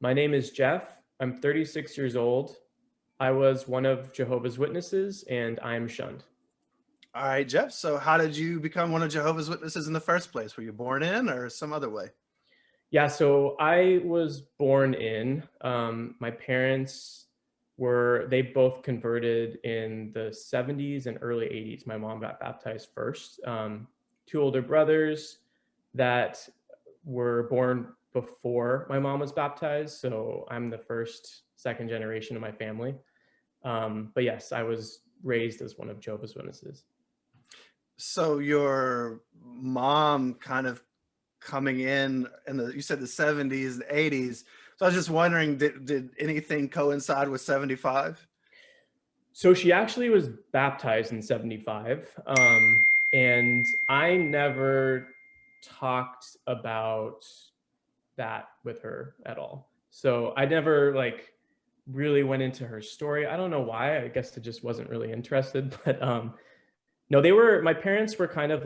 My name is Jeff. I'm 36 years old. I was one of Jehovah's Witnesses, and I am shunned. All right, Jeff. So how did you become one of Jehovah's Witnesses in the first place? Were you born in or some other way? Yeah, so I was born in. My parents they both converted in the 70s and early 80s. My mom got baptized first. Two older brothers that were born before my mom was baptized. So I'm the second generation of my family. But yes, I was raised as one of Jehovah's Witnesses. So your mom kind of coming in you said the 70s and 80s. So I was just wondering, did anything coincide with 75? So she actually was baptized in 75. And I never talked about that with her at all. So I never really went into her story. I don't know why. I guess I just wasn't really interested. But no, my parents were kind of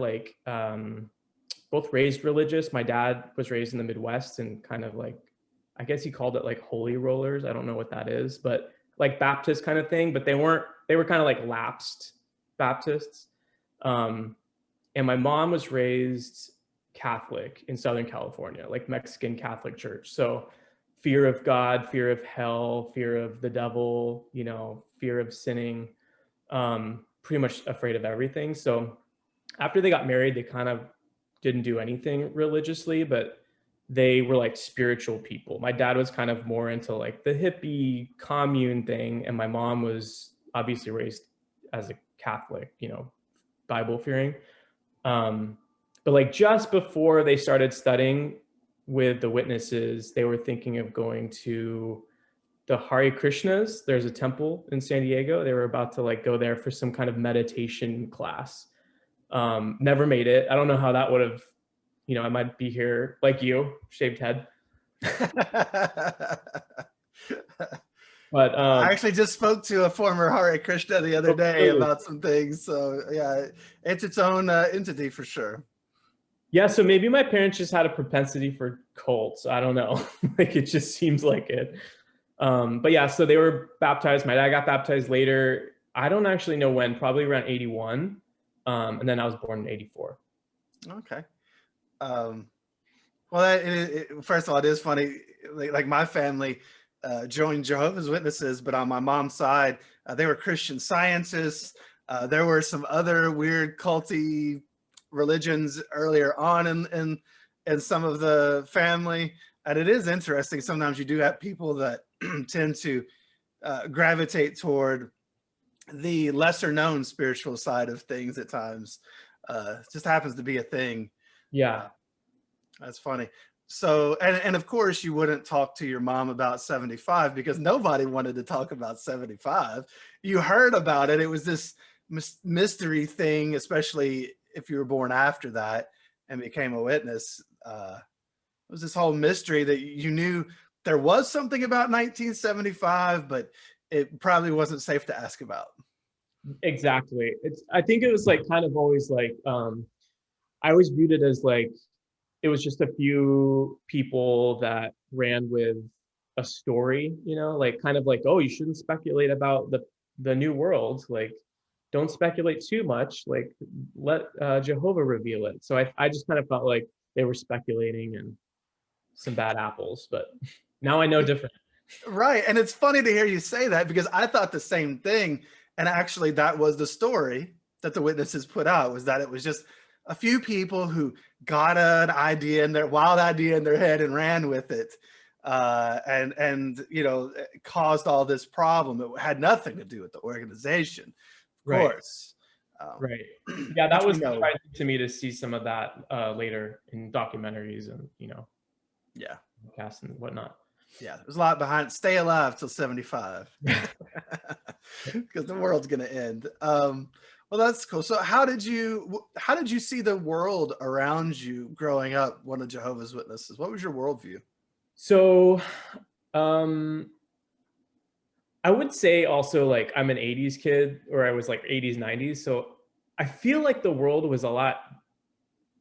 both raised religious. My dad was raised in the Midwest and kind of I guess he called it holy rollers. I don't know what that is, but Baptist kind of thing. But they were kind of lapsed Baptists. And my mom was raised Catholic in Southern California, Mexican Catholic church. So fear of God, fear of hell, fear of the devil, fear of sinning, pretty much afraid of everything. So after they got married, they kind of didn't do anything religiously, but they were spiritual people. My dad was kind of more into the hippie commune thing. And my mom was obviously raised as a Catholic, Bible fearing. But just before they started studying with the witnesses, they were thinking of going to the Hare Krishnas. There's a temple in San Diego. They were about to go there for some kind of meditation class. Never made it. I don't know how that would have, I might be here like you, shaved head. But I actually just spoke to a former Hare Krishna the other day about some things. So yeah, it's its own entity for sure. Yeah, so maybe my parents just had a propensity for cults. I don't know. It just seems like it. But yeah, so they were baptized. My dad got baptized later. I don't actually know when, probably around 81. And then I was born in 84. Okay. Well, first of all, it is funny. Like my family joined Jehovah's Witnesses, but on my mom's side, they were Christian Scientists. There were some other weird culty religions earlier on in some of the family. And it is interesting. Sometimes you do have people that tend to gravitate toward the lesser known spiritual side of things at times. Just happens to be a thing. Yeah. That's funny. So, and of course you wouldn't talk to your mom about 75 because nobody wanted to talk about 75. You heard about it. It was this mystery thing, especially if you were born after that and became a witness. It was this whole mystery that you knew there was something about 1975, but it probably wasn't safe to ask about. Exactly. I think it was kind of always I always viewed it as it was just a few people that ran with a story, kind of oh, you shouldn't speculate about the new world. Don't speculate too much. Let Jehovah reveal it. So I just kind of felt like they were speculating and some bad apples, but now I know different. Right. And it's funny to hear you say that because I thought the same thing. And actually that was the story that the witnesses put out, was that it was just a few people who got an idea in their wild idea in their head and ran with it. And caused all this problem. It had nothing to do with the organization, of course. Right. Yeah, that was surprising to me to see some of that later in documentaries and, yeah, podcasts and whatnot. Yeah, there's a lot behind. Stay alive till 75 because the world's gonna end. Well, that's cool. So how did you see the world around you growing up one of Jehovah's Witnesses? What was your worldview? So I would say also I'm an 80s kid, or I was 80s, 90s. So I feel the world was a lot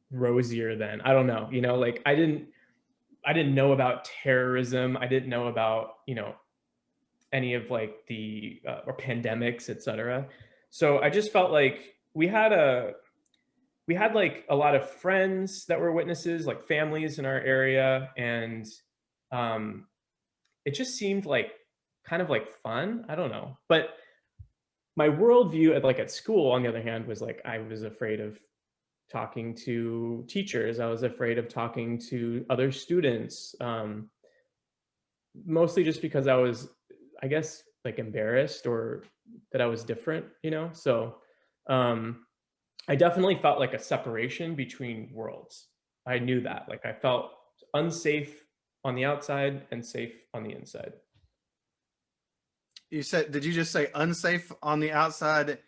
rosier then. I don't know, I didn't know about terrorism. I didn't know about, any of like the or pandemics, etc. So I just felt like we had like a lot of friends that were witnesses, like families in our area, and um, it just seemed like kind of like fun. I don't know, but my worldview at school, on the other hand, was like I was afraid of talking to teachers. I was afraid of talking to other students, mostly just because I was, I guess, like embarrassed or that I was different, So um, I definitely felt like a separation between worlds. I knew that. Like I felt unsafe on the outside and safe on the inside. You said, did you just say unsafe on the outside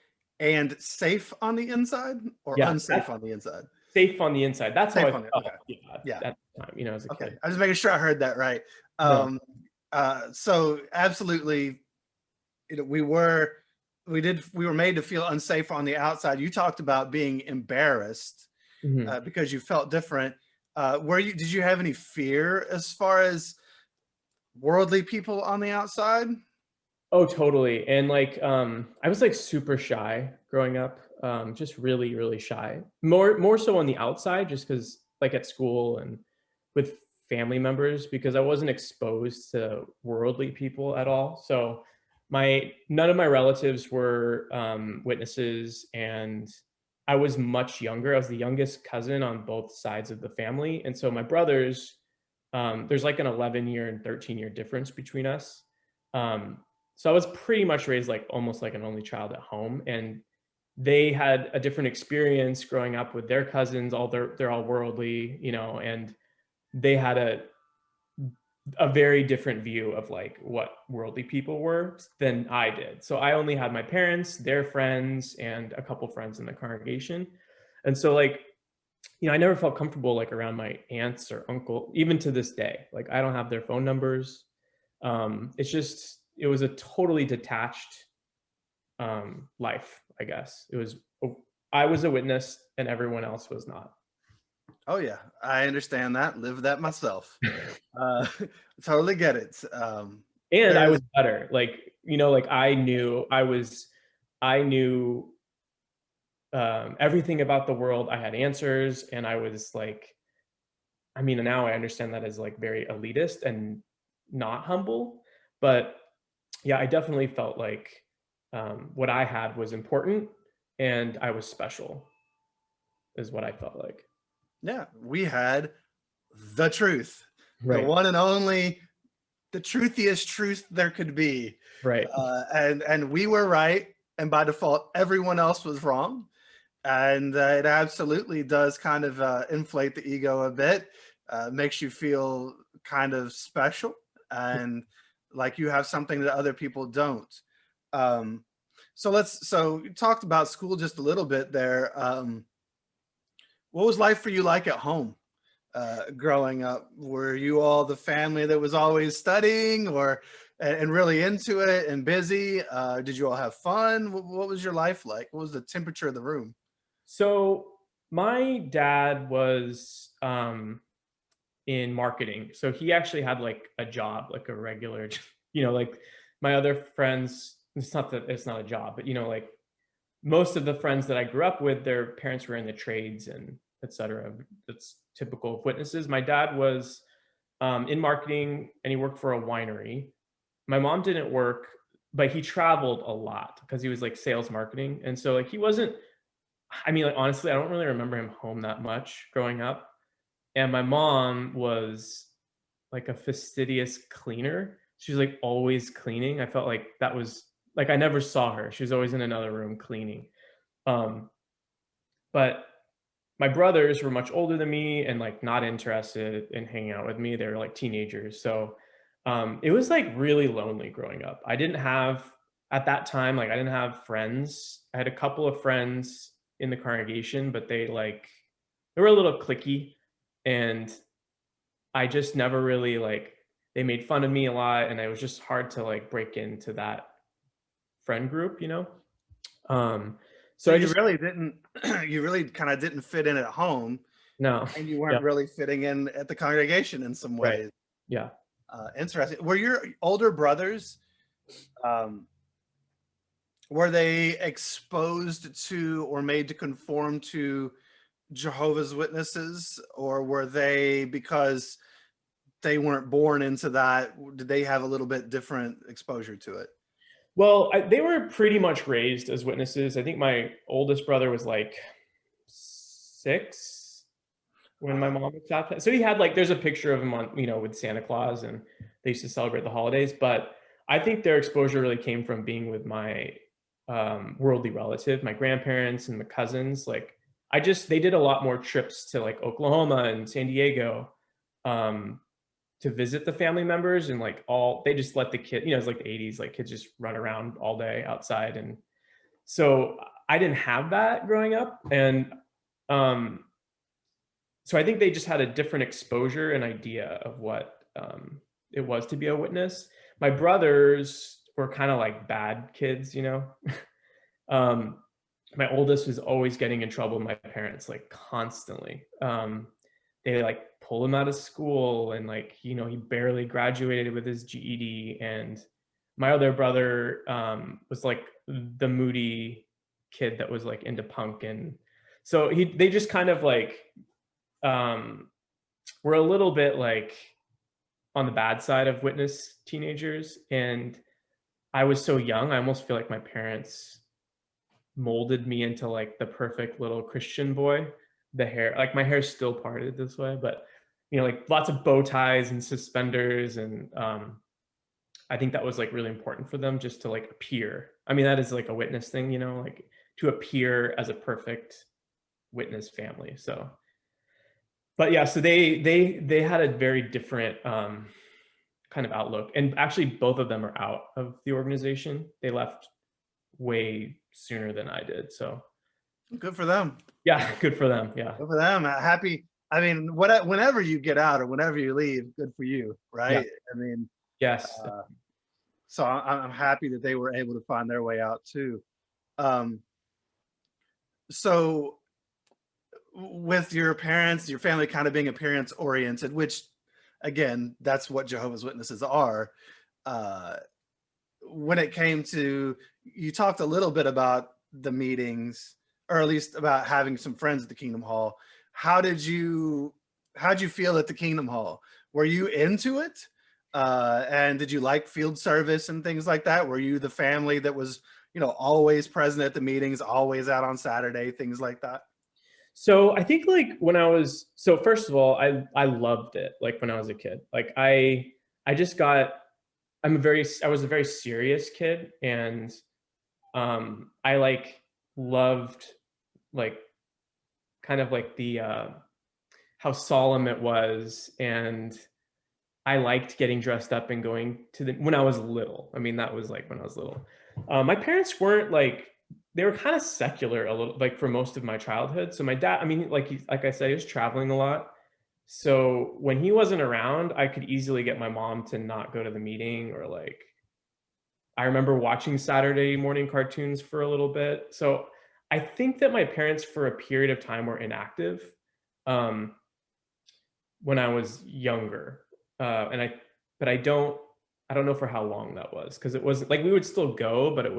and safe on the inside, or Yeah, unsafe that's on the inside? safe on the inside. That's how I Safe on felt. the, okay. Yeah, Yeah. at the time, as a Okay. kid. I was making sure I heard that right. No. So absolutely, we were made to feel unsafe on the outside. You talked about being embarrassed Mhm. because you felt different. Did you have any fear as far as worldly people on the outside? Oh, totally. And like, I was like super shy growing up, just really, really shy. More so on the outside, just because like at school and with family members, because I wasn't exposed to worldly people at all. So none of my relatives were witnesses, and I was much younger. I was the youngest cousin on both sides of the family, and so my brothers, there's like an 11-year and 13-year difference between us. Um, so I was pretty much raised like almost like an only child at home, and they had a different experience growing up with their cousins. They're all worldly, and they had a very different view of like what worldly people were than I did. So I only had my parents, their friends, and a couple friends in the congregation. And so like, I never felt comfortable like around my aunts or uncle, even to this day. Like I don't have their phone numbers. It was a totally detached life, I guess. I was a witness and everyone else was not. Oh yeah, I understand that. Live that myself. Totally get it. And I There's was better. Like, like I knew everything about the world. I had answers, and I was like, I mean, now I understand that as like very elitist and not humble. But yeah, I definitely felt like what I had was important and I was special, is what I felt like. Yeah, we had the truth, the Right. one and only, the truthiest truth there could be, Right. and we were right, and by default, everyone else was wrong. And it absolutely does kind of inflate the ego a bit, makes you feel kind of special and like you have something that other people don't. Um, so you talked about school just a little bit there. What was life for you like at home growing up? Were you all the family that was always studying, or and really into it and busy? Did you all have fun? What was your life like? What was the temperature of the room? So my dad was in marketing. So he actually had like a job, like a regular, like my other friends, it's not a job, but like most of the friends that I grew up with, their parents were in the trades and etc. That's typical of witnesses. My dad was in marketing and he worked for a winery. My mom didn't work, but he traveled a lot because he was like sales marketing. And so like he wasn't, I mean, like honestly, I don't really remember him home that much growing up. And my mom was like a fastidious cleaner. She was like always cleaning. I felt like that was like I never saw her. She was always in another room cleaning. Um, but my brothers were much older than me and like not interested in hanging out with me. They were like teenagers. So it was like really lonely growing up. I didn't have at that time, like I didn't have friends. I had a couple of friends in the congregation, but they were a little cliquey, and I just never really like they made fun of me a lot, and it was just hard to like break into that friend group. Um, So so I you just really didn't, you really kind of didn't fit in at home. No. and you Yeah. weren't really fitting in at the congregation in some Right. ways. Yeah. Interesting. Were your older brothers, um, were they exposed to or made to conform to Jehovah's Witnesses, or were they, because they weren't born into that, did they have a little bit different exposure to it? Well, they were pretty much raised as witnesses. I think my oldest brother was like 6 when my mom was baptized. So he had like, there's a picture of him on, with Santa Claus, and they used to celebrate the holidays. But I think their exposure really came from being with my worldly relative, my grandparents and the cousins. Like, they did a lot more trips to like Oklahoma and San Diego, um, to visit the family members, and like they just let the kid, it's like the 80s, like kids just run around all day outside. And so I didn't have that growing up. And um, so I think they just had a different exposure and idea of what it was to be a witness. My brothers were kind of like bad kids, um, my oldest was always getting in trouble with my parents, like constantly. They like pull him out of school, and like, he barely graduated with his GED. And my other brother was like the moody kid that was like into punk. And so they just kind of like were a little bit like on the bad side of witness teenagers. And I was so young, I almost feel like my parents molded me into like the perfect little Christian boy. The hair, like my hair's still parted this way, but like lots of bow ties and suspenders. And I think that was like really important for them, just to like appear. I mean, that is like a witness thing, like to appear as a perfect witness family. So, but yeah, so they had a very different kind of outlook. And actually both of them are out of the organization. They left way sooner than I did. So Good for them. yeah, good for them. Yeah. Good for them. Happy. I mean, whenever you get out or whenever you leave, good for you, Yeah. right? I mean, Yes. so I'm happy that they were able to find their way out too. Um, so with your parents, your family kind of being appearance oriented, which again, that's what Jehovah's Witnesses are. Uh, when it came to, you talked a little bit about the meetings, or at least about having some friends at the Kingdom Hall. How'd you feel at the Kingdom Hall? Were you into it? And did you like field service and things like that? Were you the family that was, always present at the meetings, always out on Saturday, things like that? So I think like so first of all, I loved it. Like when I was a kid, like I just got, I was a very serious kid. And I like loved like kind of like the how solemn it was. And I liked getting dressed up and going to when I was little. I mean, that was like when I was little. My parents weren't like, they were kind of secular a little, like for most of my childhood. So my dad, I mean, like I said, he was traveling a lot. So when he wasn't around, I could easily get my mom to not go to the meeting. Or like, I remember watching Saturday morning cartoons for a little bit. So I think that my parents for a period of time were inactive um, when I was younger. But I don't know for how long that was, because it was like we would still go, but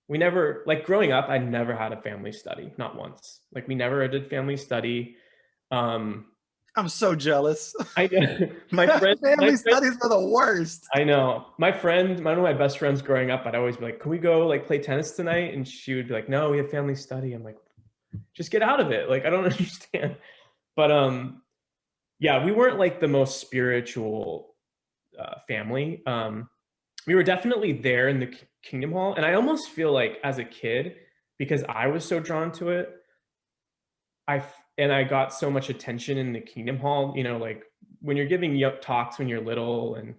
we never, like growing up, I never had a family study, not once. Like we never did family study. Um, I'm so jealous. I Family studies are the worst. I know one of my best friends growing up, I'd always be like, can we go like play tennis tonight? And she would be like, no, we have family study. I'm like, just get out of it. Like, I don't understand. But yeah, we weren't like the most spiritual family. We were definitely there in the Kingdom Hall. And I almost feel like as a kid, because I was so drawn to it, I got so much attention in the Kingdom Hall, like when you're giving talks when you're little, and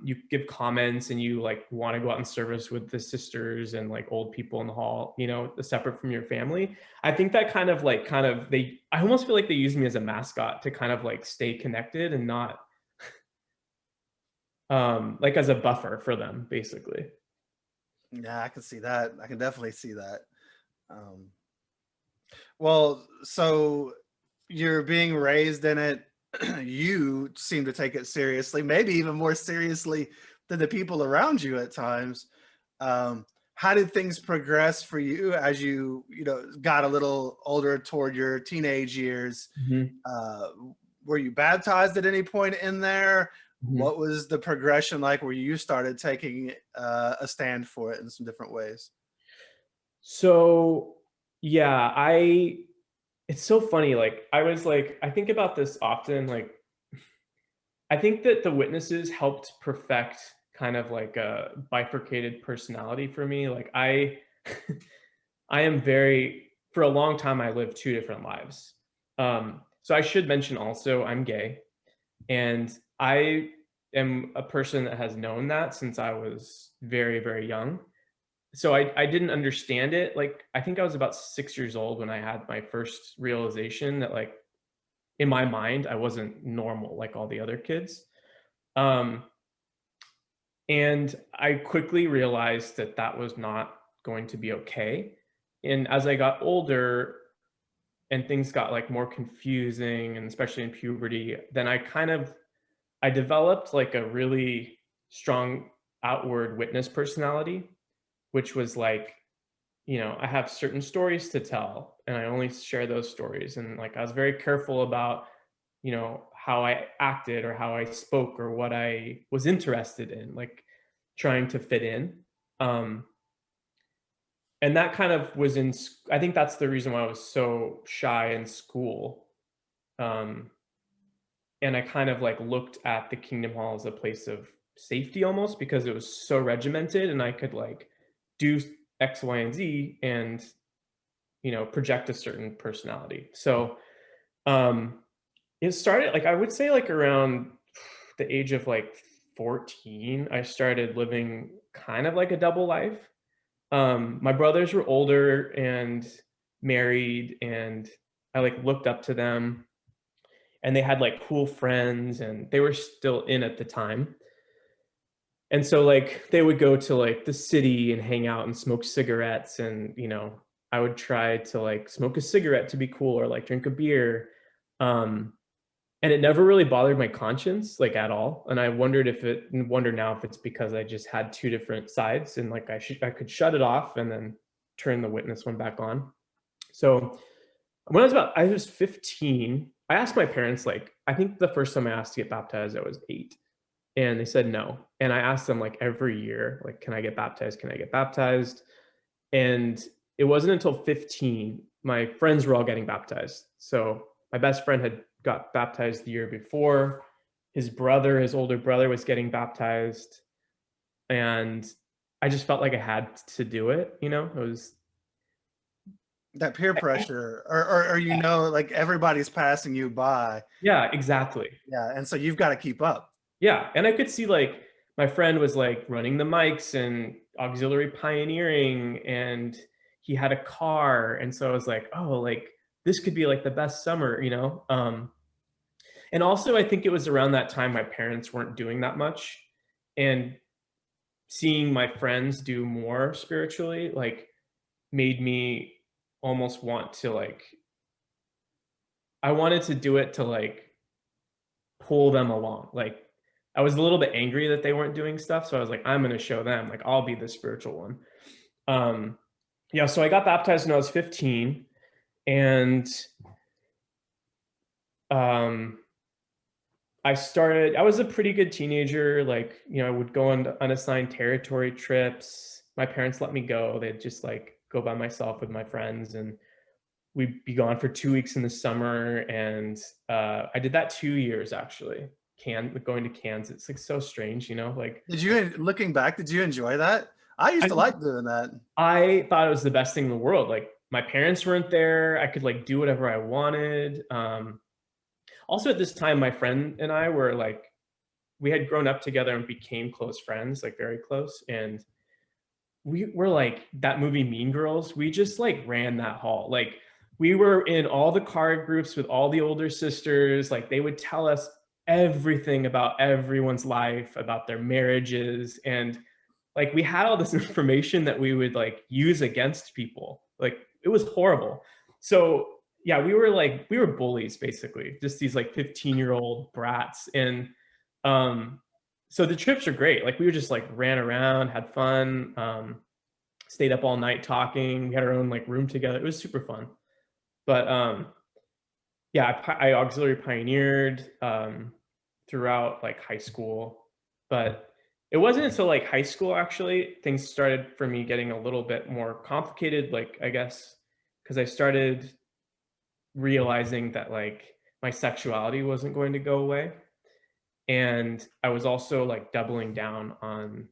you give comments, and you like want to go out in service with the sisters and like old people in the hall, separate from your family. I think that I almost feel like they used me as a mascot to kind of like stay connected and not like as a buffer for them, basically. Yeah, I can see that. I can definitely see that. Well, so you're being raised in it. You seem to take it seriously, maybe even more seriously than the people around you at times. How did things progress for you as you got a little older toward your teenage years? Mhm, Uh, were you baptized at any point in there? mhm. What was the progression like where you started taking a stand for it in some different ways? So, yeah, I it's so funny, like, I think about this often, like, I think that the witnesses helped perfect kind of like a bifurcated personality for me, like, I I am very for a long time, I lived 2 different lives. So I should mention also I'm gay, and I am a person that has known that since I was very, very young. So I didn't understand it, like, I think I was about 6 years old when I had my first realization that, like, in my mind, I wasn't normal like all the other kids. Um, and I quickly realized that that was not going to be okay. And as I got older and things got, like, more confusing, and especially in puberty, then I developed, like, a really strong outward witness personality, which was like, I have certain stories to tell, and I only share those stories. And like, I was very careful about, how I acted or how I spoke or what I was interested in, like trying to fit in. Um, and that kind of was I think that's the reason why I was so shy in school. Um, and I kind of like looked at the Kingdom Hall as a place of safety almost because it was so regimented and I could like do X, Y, and Z and project a certain personality. So um it started like I would say like around the age of like 14, I started living kind of like a double life. My brothers were older and married, and I like looked up to them, and they had like cool friends and they were still in at the time. And so like they would go to like the city and hang out and smoke cigarettes, and I would try to like smoke a cigarette to be cool or like drink a beer. Um and it never really bothered my conscience like at all, and I wonder now if it's because I just had two different sides, and like I could shut it off and then turn the witness one back on. So when I was 15, I asked my parents, like, I think the first time I asked to get baptized I was 8, and they said no. And I asked them like every year, like, can I get baptized? Can I get baptized? And it wasn't until 15, my friends were all getting baptized. So my best friend had got baptized the year before. His older brother was getting baptized. And I just felt like I had to do it. It was, That peer pressure, or like everybody's passing you by, yeah, exactly. yeah, and so you've got to keep up. Yeah, and I could see, like, my friend was, like, running the mics and auxiliary pioneering, and he had a car, and so I was like, "Oh, like, this could be, like, the best summer," you know? And also I think it was around that time my parents weren't doing that much, and seeing my friends do more spiritually, like, made me almost want to, like I wanted to do it to, like, pull them along. Like, I was a little bit angry that they weren't doing stuff, so I was like, I'm gonna show them, like, I'll be the spiritual one. Um, yeah, so I got baptized when I was 15, and um, I was a pretty good teenager. Like, I would go on unassigned territory trips. My parents let me go. They'd just like go by myself with my friends, and we'd be gone for 2 weeks in the summer. And I did that 2 years actually. Going to Kansas, it's like so strange, like Looking back, did you enjoy that? I used I to like doing that. I thought it was the best thing in the world. Like, my parents weren't there. I could like do whatever I wanted. Also at this time, my friend and I were like, we had grown up together and became close friends, like very close. And we were like that movie Mean Girls. We just like ran that hall. Like, we were in all the card groups with all the older sisters. Like, they would tell us everything about everyone's life, about their marriages. And like, we had all this information that we would like use against people. Like, it was horrible. So yeah, we were bullies basically, just these like 15-year-old brats. And so the trips are great. Like we were just like ran around, had fun, stayed up all night talking. We had our own like room together. It was super fun. But yeah, I auxiliary pioneered throughout like high school, but it wasn't until like high school actually things started for me getting a little bit more complicated. Like I guess because I started realizing that like my sexuality wasn't going to go away, and I was also like doubling down on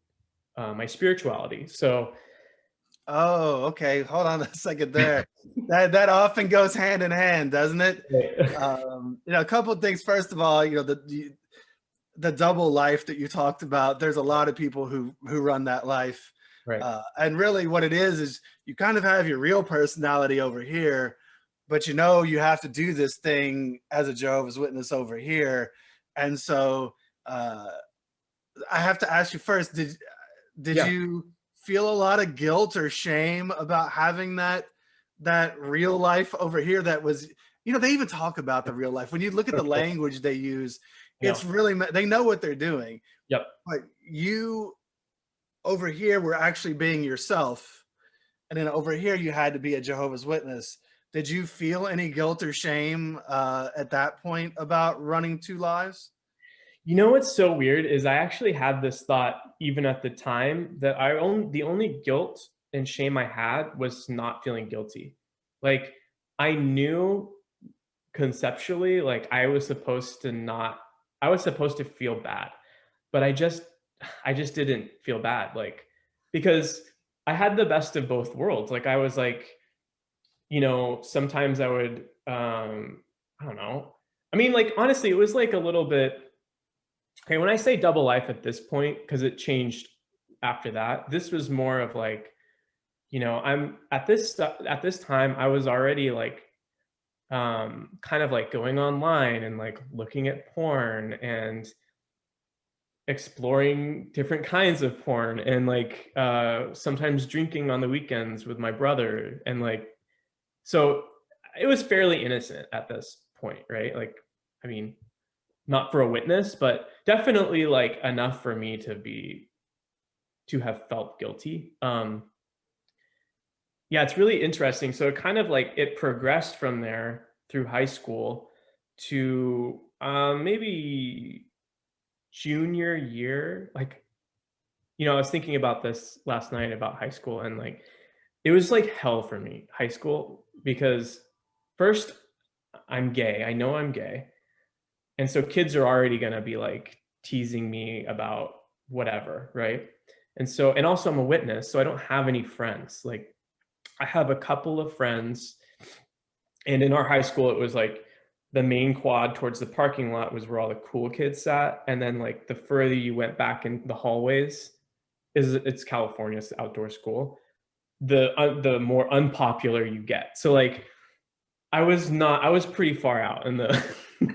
my spirituality. So Oh, okay. Hold on a second there. That often goes hand in hand, doesn't it? A couple of things. First of all, the double life that you talked about. There's a lot of people who run that life, right. and really, what it is you kind of have your real personality over here, but you have to do this thing as a Jehovah's Witness over here, and so I have to ask you first: did Yeah. you feel a lot of guilt or shame about having that real life over here? That was, they even talk about the real life. When you look at the language they use, No. it's really, they know what they're doing. Yep. But you over here were actually being yourself, and then over here you had to be a Jehovah's Witness. Did you feel any guilt or shame at that point about running two lives? You know what's so weird is I actually had this thought even at the time that the only guilt and shame I had was not feeling guilty. Like I knew conceptually like I was supposed to feel bad, but I just didn't feel bad, like because I had the best of both worlds. Like I was like, sometimes I would I don't know. I mean, like honestly, it was like a little bit. Okay, when I say double life at this point, because it changed after that, this was more of like, I'm at this time, I was already like kind of like going online and like looking at porn and exploring different kinds of porn and like sometimes drinking on the weekends with my brother. And like, so it was fairly innocent at this point, right? Like, I mean, not for a witness, but definitely like enough for me to have felt guilty. Yeah, it's really interesting. So it kind of like it progressed from there through high school to maybe junior year. Like, I was thinking about this last night about high school, and like it was like hell for me, high school, because first I'm gay. I know I'm gay. And so kids are already going to be like teasing me about whatever, right? And also I'm a witness, so I don't have any friends. Like I have a couple of friends, and in our high school it was like the main quad towards the parking lot was where all the cool kids sat, and then like the further you went back in the hallways it's California's outdoor school. The more unpopular you get. So like I was pretty far out in the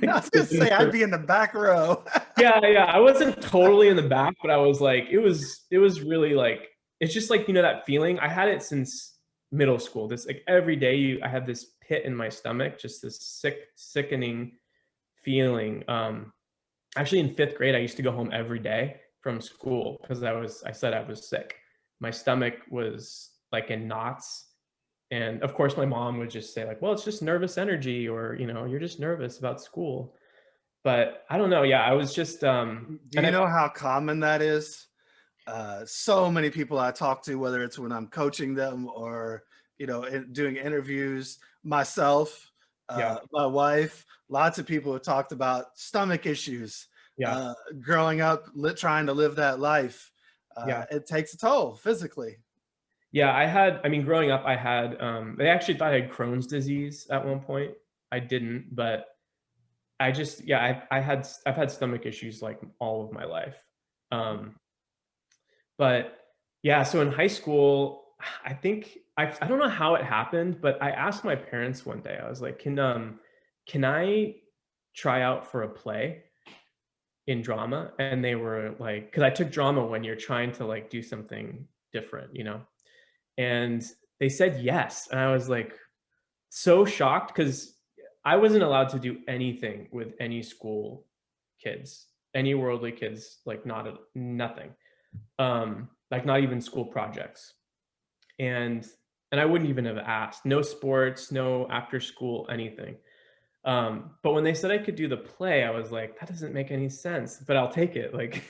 I was gonna say I'd be in the back row. yeah. I wasn't totally in the back, but I was like, it was really like, it's just like, that feeling. I had it since middle school. This like every day I had this pit in my stomach, just this sickening feeling. Actually in 5th grade, I used to go home every day from school because I said I was sick. My stomach was like in knots. And of course my mom would just say like, well, it's just nervous energy, or, you're just nervous about school. But I don't know. Yeah, I was just Do you know how common that is? So many people I talk to, whether it's when I'm coaching them or doing interviews, myself, yeah, my wife, lots of people have talked about stomach issues, yeah, growing up, trying to live that life. yeah. It takes a toll physically. Yeah, I mean, growing up, I had, they actually thought I had Crohn's disease at one point. I didn't, but I just, yeah, I've had stomach issues like all of my life. Um, but yeah, so in high school, I think, I don't know how it happened, but I asked my parents one day, I was like, can I try out for a play in drama? And they were like, cause I took drama when you're trying to like do something different, And they said yes. And I was like, so shocked because I wasn't allowed to do anything with any school kids, any worldly kids, like nothing, like not even school projects. And I wouldn't even have asked. No sports, no after school, anything. But when they said I could do the play, I was like, that doesn't make any sense, but I'll take it. Like,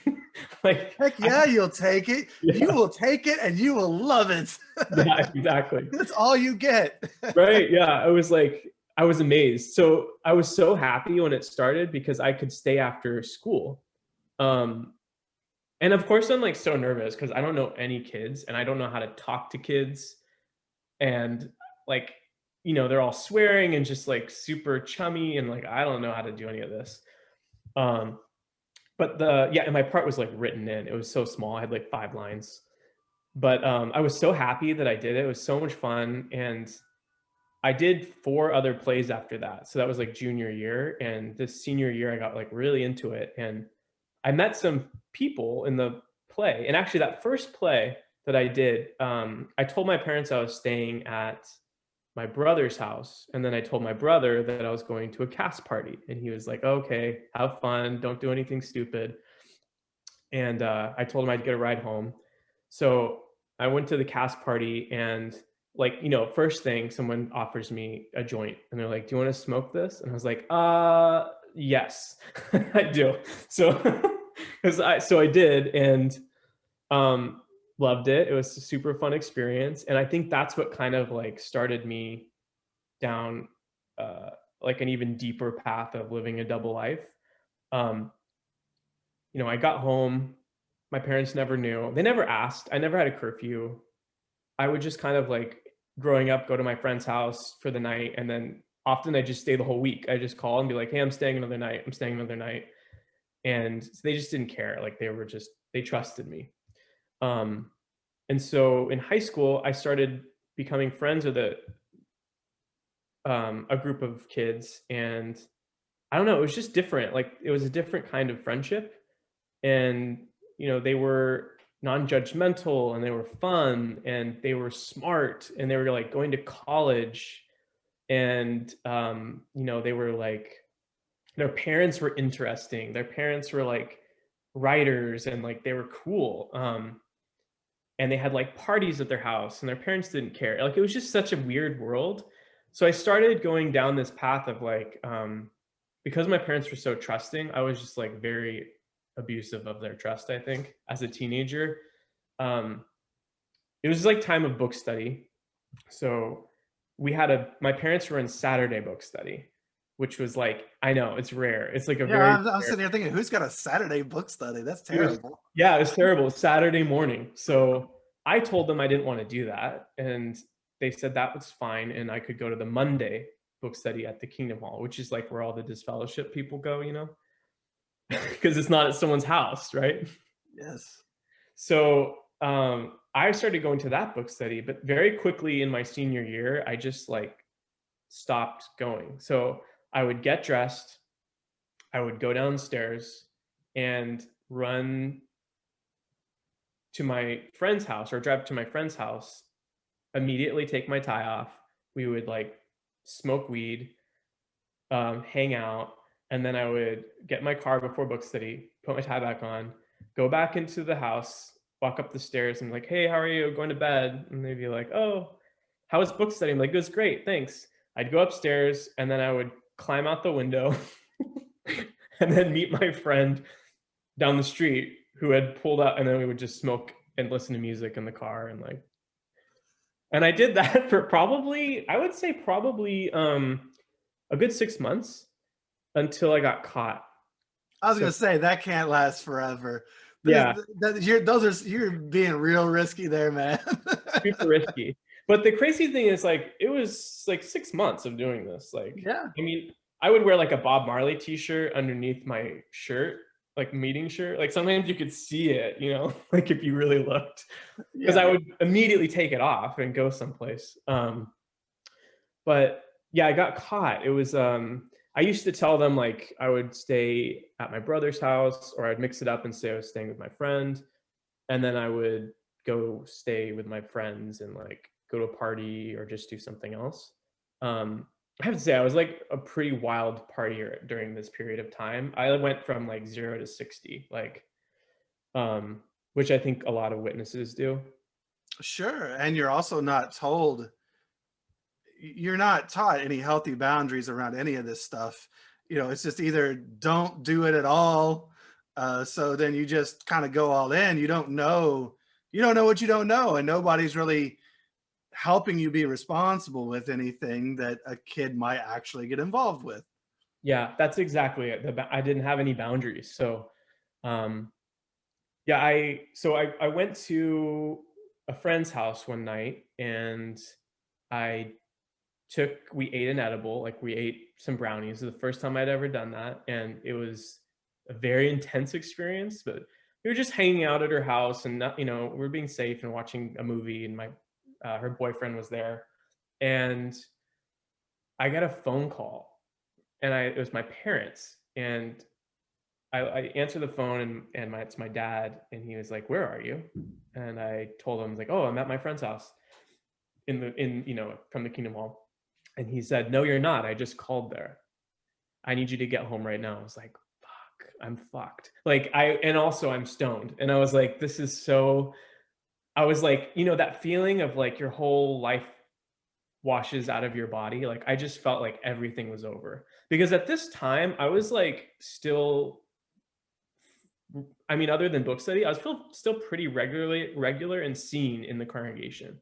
like, Heck yeah, you'll take it. You yeah, will take it and you will love it. yeah, exactly. That's all you get. Right. Yeah. I was like, I was amazed. So I was so happy when it started because I could stay after school. Um, and of course, I'm like so nervous because I don't know any kids and I don't know how to talk to kids. And like, they're all swearing and just like super chummy. And like, I don't know how to do any of this. Um, but and my part was like written in. It was so small. I had like 5 lines. But I was so happy that I did it. It was so much fun. And I did 4 other plays after that. So that was like junior year. And this senior year, I got like really into it. And I met some people in the play. And actually, that first play that I did, I told my parents I was staying at my brother's house. And then I told my brother that I was going to a cast party. And he was like, okay, have fun. Don't do anything stupid. And I told him I'd get a ride home. So I went to the cast party and like, first thing someone offers me a joint and they're like, do you want to smoke this? And I was like, yes, I do. So, so I did and loved it. It was a super fun experience. And I think that's what kind of like started me down like an even deeper path of living a double life. Um, I got home. My parents never knew. They never asked. I never had a curfew. I would just kind of like growing up, go to my friend's house for the night. And then often I just stay the whole week. I just call and be like, hey, I'm staying another night. I'm staying another night. And they just didn't care. Like they trusted me. And so in high school, I started becoming friends with a group of kids. And I don't know, it was just different. Like it was a different kind of friendship. And they were non-judgmental and they were fun and they were smart and they were like going to college and they were like, their parents were interesting, their parents were like writers and like they were cool, and they had like parties at their house and their parents didn't care. Like it was just such a weird world. So I started going down this path of like, because my parents were so trusting, I was just like very abusive of their trust, I think, as a teenager. It was like time of book study. So my parents were in Saturday book study, which was like, I know it's rare. It's like a Yeah, very I'm sitting here thinking, who's got a Saturday book study? That's it was, terrible. yeah, it was terrible. Saturday morning. So I told them I didn't want to do that. And they said that was fine. And I could go to the Monday book study at the Kingdom Hall, which is like where all the Disfellowshipped people go, because it's not at someone's house, right? Yes. So I started going to that book study, but very quickly in my senior year, I just like stopped going. So I would get dressed, I would go downstairs and run to my friend's house or drive to my friend's house, immediately take my tie off. We would like smoke weed, hang out, and then I would get my car before book study, put my tie back on, go back into the house, walk up the stairs and like, hey, how are you? Going to bed. And they'd be like, oh, how was book study? I'm like, it was great, thanks. I'd go upstairs and then I would climb out the window and then meet my friend down the street who had pulled up, and then we would just smoke and listen to music in the car and I did that for probably, I would say probably a good 6 months until I got caught. I was So gonna say that can't last forever. yeah, You're being real risky there, man. super risky. But the crazy thing is like, it was like 6 months of doing this. Like, Yeah. I mean, I would wear like a Bob Marley t-shirt underneath my shirt, like meeting shirt. Like sometimes you could see it, like if you really looked, because Yeah. I would immediately take it off and go someplace. But yeah, I got caught. It was, I used to tell them like I would stay at my brother's house, or I'd mix it up and say I was staying with my friend. And then I would go stay with my friends and like go to a party or just do something else. I have to say I was like a pretty wild partier during this period of time. I went from like 0 to 60, like, which I think a lot of witnesses do. Sure. And you're also not told, you're not taught any healthy boundaries around any of this stuff. It's just either don't do it at all. So then you just kind of go all in. You don't know what you don't know, and nobody's really helping you be responsible with anything that a kid might actually get involved with. Yeah, that's exactly it. I didn't have any boundaries. So, um, yeah, I went to a friend's house one night and I we ate an edible, like we ate some brownies. It was the first time I'd ever done that. And it was a very intense experience, but we were just hanging out at her house and not, we were being safe and watching a movie, and her boyfriend was there. And I got a phone call, and it was my parents, and I answered the phone, and it's my dad, and he was like, "Where are you?" And I told him, like, "Oh, I'm at my friend's house from the Kingdom Hall." And he said, "No, you're not. I just called there. I need you to get home right now." I was like, "Fuck, I'm fucked." Like and also I'm stoned, and I was like, "This is so." I was like, that feeling of like your whole life washes out of your body. Like I just felt like everything was over, because at this time I was like still, I mean, other than book study, I was still pretty regular and seen in the congregation.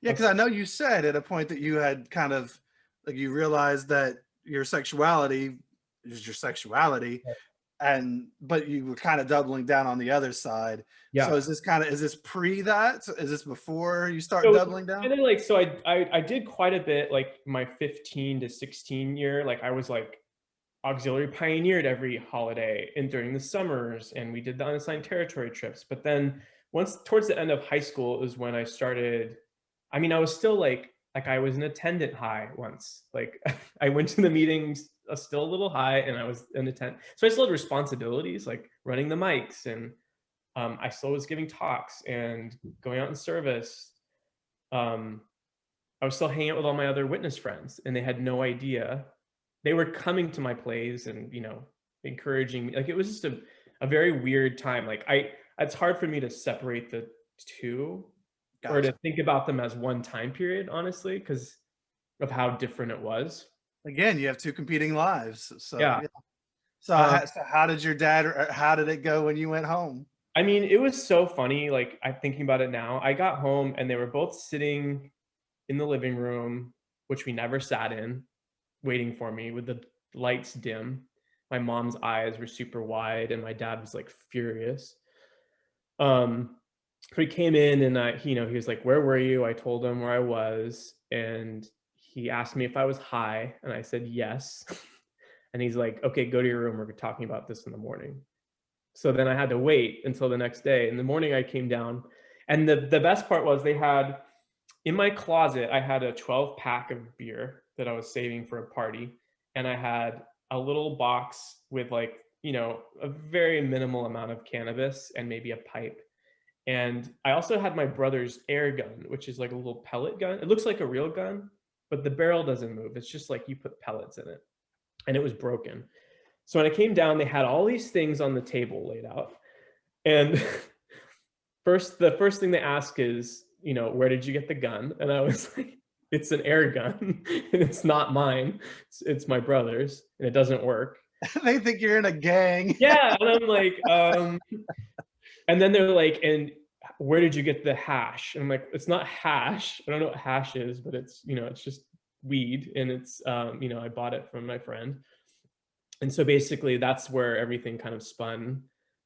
Yeah, because I know you said at a point that you had kind of, like, you realized that your sexuality is your sexuality, and but you were kind of doubling down on the other side. So Yeah. is this pre that? Is this before you start So doubling down? and then like so I did quite a bit, like my 15 to 16 year. Like I was like auxiliary pioneered every holiday and during the summers, and we did the unassigned territory trips. But then once towards the end of high school is when I started. I mean, I was still like I was an attendant high once. Like I went to the meetings still a little high, and I was an attendant. So I still had responsibilities like running the mics, and I still was giving talks and going out in service. Um, I was still hanging out with all my other witness friends, and they had no idea. They were coming to my plays and encouraging me. Like it was just a very weird time. Like it's hard for me to separate the two, or to Gotcha. think about them as one time period, honestly, because of how different it was. Again, you have two competing lives. So Yeah. yeah. So, Um, so how did your dad, or how did it go when you went home? I mean, it was so funny. Like I'm thinking about it now. I got home and they were both sitting in the living room, which we never sat in, waiting for me with the lights dim. My mom's eyes were super wide, and my dad was like furious. Um, so he came in, and he was like, "Where were you?" I told him where I was, and he asked me if I was high, and I said yes. And he's like, "Okay, go to your room. We're talking about this in the morning." So then I had to wait until the next day. In the morning, I came down, and the best part was they had in my closet, I had a 12 pack of beer that I was saving for a party. And I had a little box with like, a very minimal amount of cannabis and maybe a pipe. And I also had my brother's air gun, which is like a little pellet gun. It looks like a real gun, but the barrel doesn't move. It's just like you put pellets in it, and it was broken. So when I came down, they had all these things on the table laid out. And the first thing they ask is, where did you get the gun? And I was like, it's an air gun, and it's not mine. It's my brother's, and it doesn't work. They think you're in a gang. Yeah, and I'm like, and then they're like, and where did you get the hash? And I'm like, it's not hash. I don't know what hash is, but it's just weed, and it's I bought it from my friend. And so basically, that's where everything kind of spun.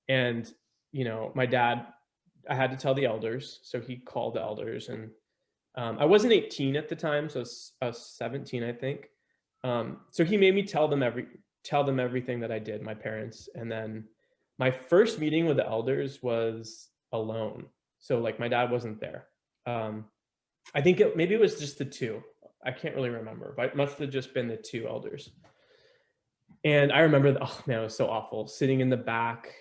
And my dad, I had to tell the elders, so he called the elders, and I wasn't 18 at the time, so I was 17, I think. So he made me tell them everything that I did, my parents. And then my first meeting with the elders was alone. So like my dad wasn't there. I think maybe it was just the two. I can't really remember, but it must have just been the two elders. And I remember, oh man, it was so awful sitting in the back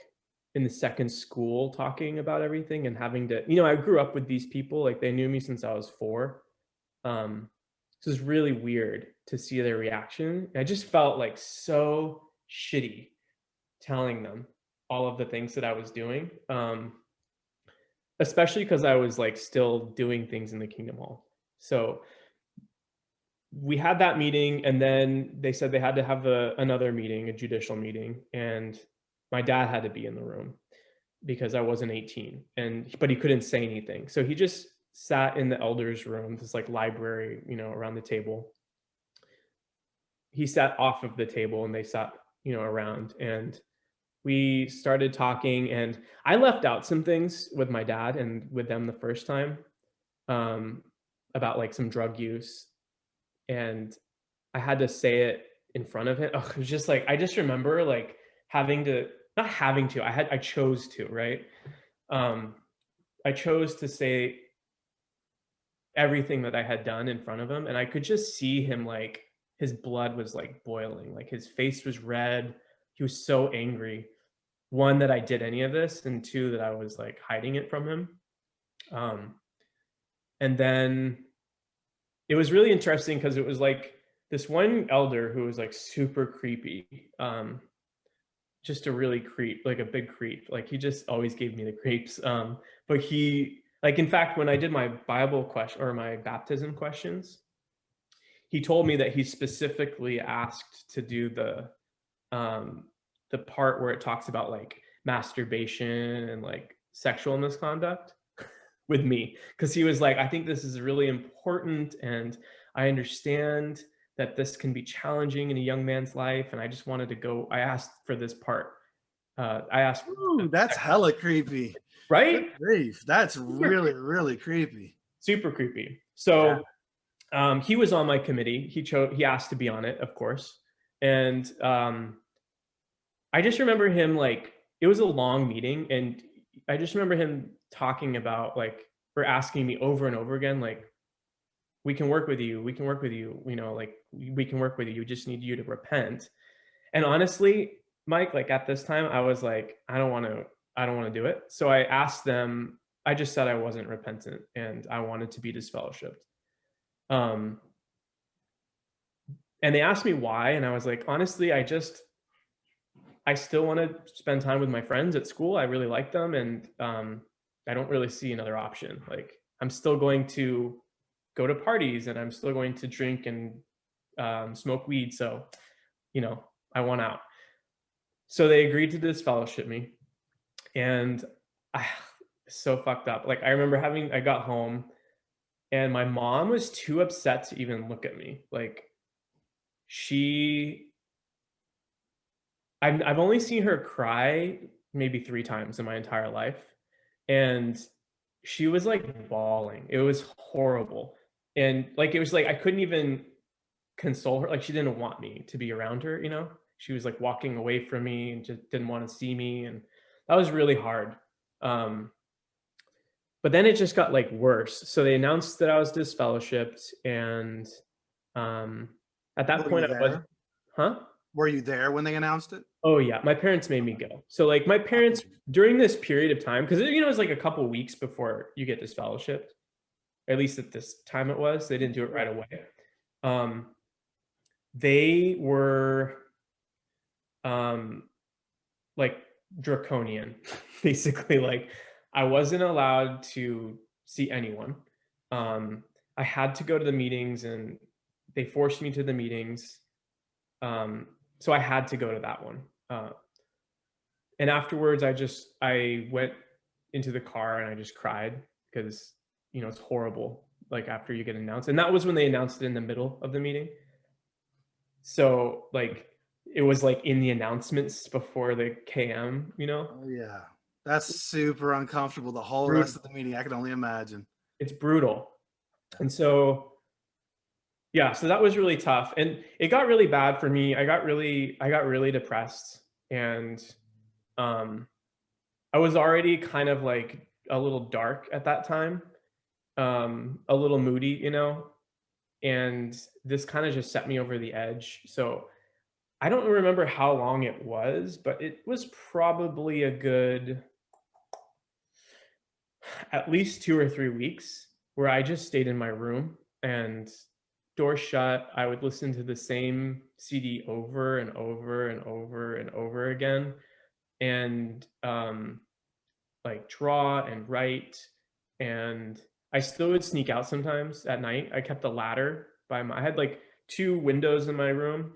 in the second school talking about everything and having to, I grew up with these people, like they knew me since I was 4. So it's really weird to see their reaction. I just felt like so shitty telling them all of the things that I was doing, especially because I was like still doing things in the Kingdom Hall. So we had that meeting, and then they said they had to have another meeting, a judicial meeting, and my dad had to be in the room because I wasn't 18, but he couldn't say anything. So he just sat in the elders' room, this like library, around the table. He sat off of the table, and they sat, around, and we started talking, and I left out some things with my dad and with them the first time, um, about like some drug use, and I had to say it in front of him. Oh, it was just like, I just remember like having to, not having to, I chose to, right? Um, I chose to say everything that I had done in front of him. And I could just see him, like, his blood was like boiling, like his face was red. He was so angry. One, that I did any of this, and two, that I was like hiding it from him. Um, and then it was really interesting because it was like this one elder who was like super creepy. Just a really creep, like a big creep. Like he just always gave me the creeps. But he, like, in fact, when I did my Bible question or my baptism questions, he told me that he specifically asked to do the part where it talks about like masturbation and like sexual misconduct with me, because he was like, I think this is really important, and I understand that this can be challenging in a young man's life, and I just wanted to go. I asked for this part. I asked, Ooh, that's hella creepy. Good right? grief. That's Super, really, really creepy. super creepy. Yeah. So he was on my committee. He asked to be on it, of course, and I just remember him, like, it was a long meeting, and I just remember him talking about like, or asking me over and over again, like, we can work with you, we can work with you, like, we can work with you. We just need you to repent. And honestly, Mike, like at this time, I was like, I don't want to do it. So I asked them, I just said I wasn't repentant and I wanted to be disfellowshipped. Um, and they asked me why, and I was like, honestly, I still want to spend time with my friends at school. I really like them, and I don't really see another option. Like, I'm still going to go to parties, and I'm still going to drink and smoke weed. So, I want out. So they agreed to disfellowship me, and I so fucked up. Like, I remember I got home, and my mom was too upset to even look at me. Like, she I've only seen her cry maybe 3 times in my entire life, and she was, like, bawling. It was horrible, and, like, it was like I couldn't even console her. Like, she didn't want me to be around her, you know? She was, like, walking away from me and just didn't wanna see me, and that was really hard. Um, but then it just got, like, worse. So they announced that I was disfellowshipped, and, um, at that Were you point, I was. there? Huh? Were you there when they announced it? Oh yeah, my parents made me go. So like my parents, during this period of time, because it was like a couple weeks before you get disfellowshipped, at least at this time it was. They didn't do it right away. Um, they were like draconian, basically. Like, I wasn't allowed to see anyone. I had to go to the meetings, and they forced me to the meetings. So I had to go to that one. And afterwards, I went into the car and I just cried because, it's horrible. Like, after you get announced, and that was when they announced it in the middle of the meeting. So like, it was like in the announcements before the KM, Oh yeah. That's super uncomfortable. The whole rest brutal. of the meeting, I can only imagine. It's brutal. And so, yeah, so that was really tough, and it got really bad for me. I got really depressed, and um I was already kind of like a little dark at that time, a little moody, and this kind of just set me over the edge. So I don't remember how long it was, but it was probably a good at least 2 or 3 weeks where I just stayed in my room and door shut, I would listen to the same CD over and over and over and over again, and like draw and write. And I still would sneak out sometimes at night. I kept a ladder by my, I had like two windows in my room,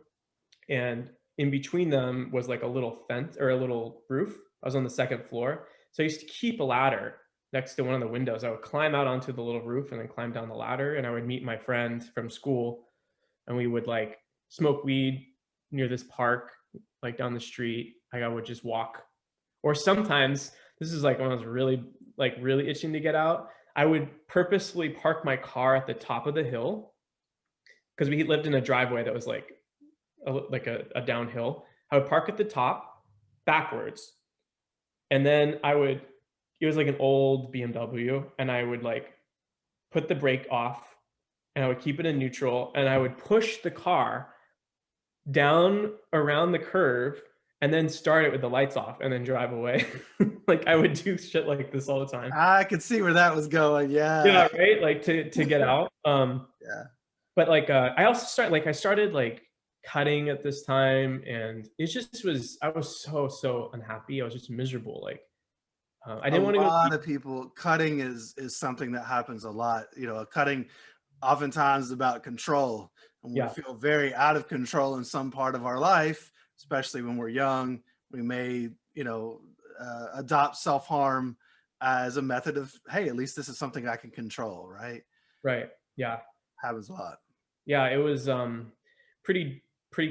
and in between them was like a little fence or a little roof. I was on the second floor. So I used to keep a ladder next to one of the windows. I would climb out onto the little roof and then climb down the ladder, and I would meet my friend from school, and we would like smoke weed near this park, like down the street. Like I would just walk. Or sometimes, this is like when I was really itching to get out, I would purposefully park my car at the top of the hill, because we lived in a driveway that was like a downhill. I would park at the top backwards, and then it was like an old BMW, and I would like put the brake off, and I would keep it in neutral, and I would push the car down around the curve and then start it with the lights off and then drive away. Like I would do shit like this all the time. I could see where that was going. Yeah. Yeah, right? Like to get out. Yeah. But like I started like cutting at this time, and it just was, I was so unhappy. I was just miserable. Like I A didn't want to go lot of people, cutting is something that happens a lot. You know, cutting oftentimes is about control, and we yeah, feel very out of control in some part of our life, especially when we're young. We may, adopt self-harm as a method of, hey, at least this is something I can control, right? right. Yeah. Happens a lot. Yeah, it was pretty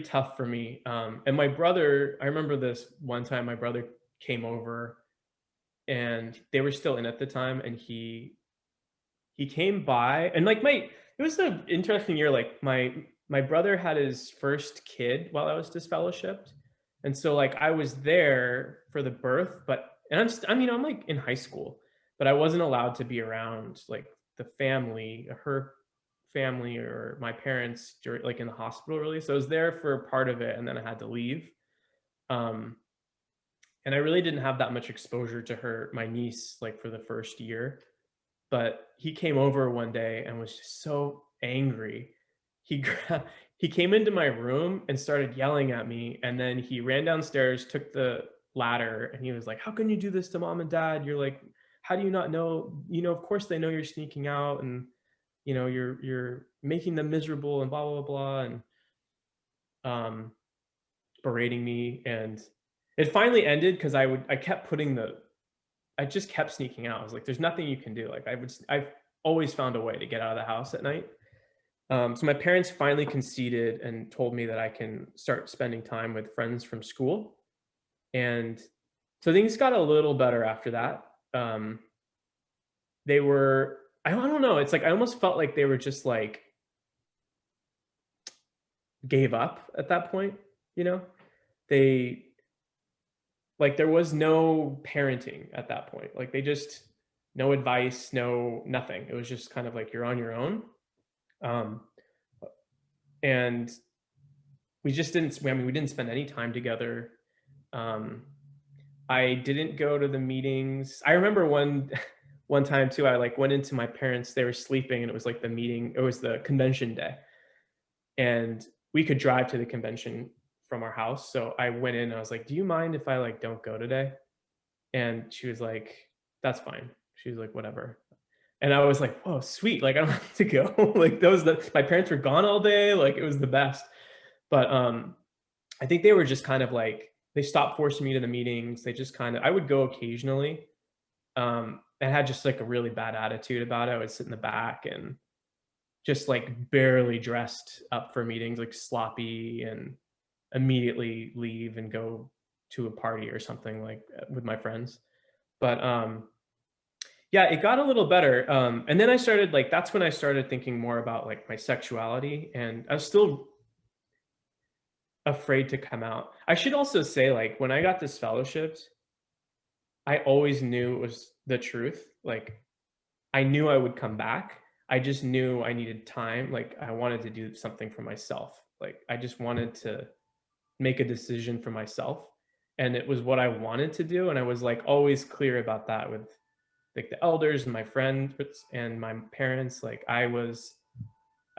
tough for me. And my brother, I remember this one time my brother came over, and they were still in at the time, and he came by, and like my it was an interesting year. Like my brother had his first kid while I was disfellowshipped, and so like I was there for the birth, but and I'm like in high school, but I wasn't allowed to be around like the family, her family or my parents during, like in the hospital really. So I was there for part of it, and then I had to leave. Um, and I really didn't have that much exposure to her, my niece, like for the first year. But he came over one day and was just so angry. He came into my room and started yelling at me, and then he ran downstairs, took the ladder, and he was like, "How can you do this to mom and dad? You're like, how do you not know? You know, of course they know you're sneaking out, and you're making them miserable, and blah blah blah," and um, berating me. And it finally ended because I just kept sneaking out. I was like, there's nothing you can do. Like I've always found a way to get out of the house at night. So my parents finally conceded and told me that I can start spending time with friends from school. And so things got a little better after that. They were, I don't know. It's like, I almost felt like they were just like gave up at that point, you know, they, like there was no parenting at that point. Like they just, no advice, no nothing. It was just kind of like you're on your own. Um, and we just didn't. I mean, we didn't spend any time together. Um, I didn't go to the meetings. I remember one time too. I like went into my parents. They were sleeping, and it was like the meeting. It was the convention day, and we could drive to the convention from our house. So I went in and I was like, "Do you mind if I like don't go today?" And she was like, "That's fine." She was like, "Whatever." And I was like, "Oh, sweet. Like I don't have to go." Like my parents were gone all day. Like it was the best. But I think they were just kind of like, they stopped forcing me to the meetings. They just kind of, I would go occasionally. And had just like a really bad attitude about it. I would sit in the back and just like barely dressed up for meetings, like sloppy, and immediately leave and go to a party or something like with my friends. But yeah, it got a little better. And then I started like, that's when I started thinking more about like my sexuality, and I was still afraid to come out. I should also say, like, when I got disfellowshipped, I always knew it was the truth. Like, I knew I would come back. I just knew I needed time. Like, I wanted to do something for myself. Like, I just wanted to make a decision for myself. And it was what I wanted to do. And I was like always clear about that with like the elders and my friends and my parents. Like, I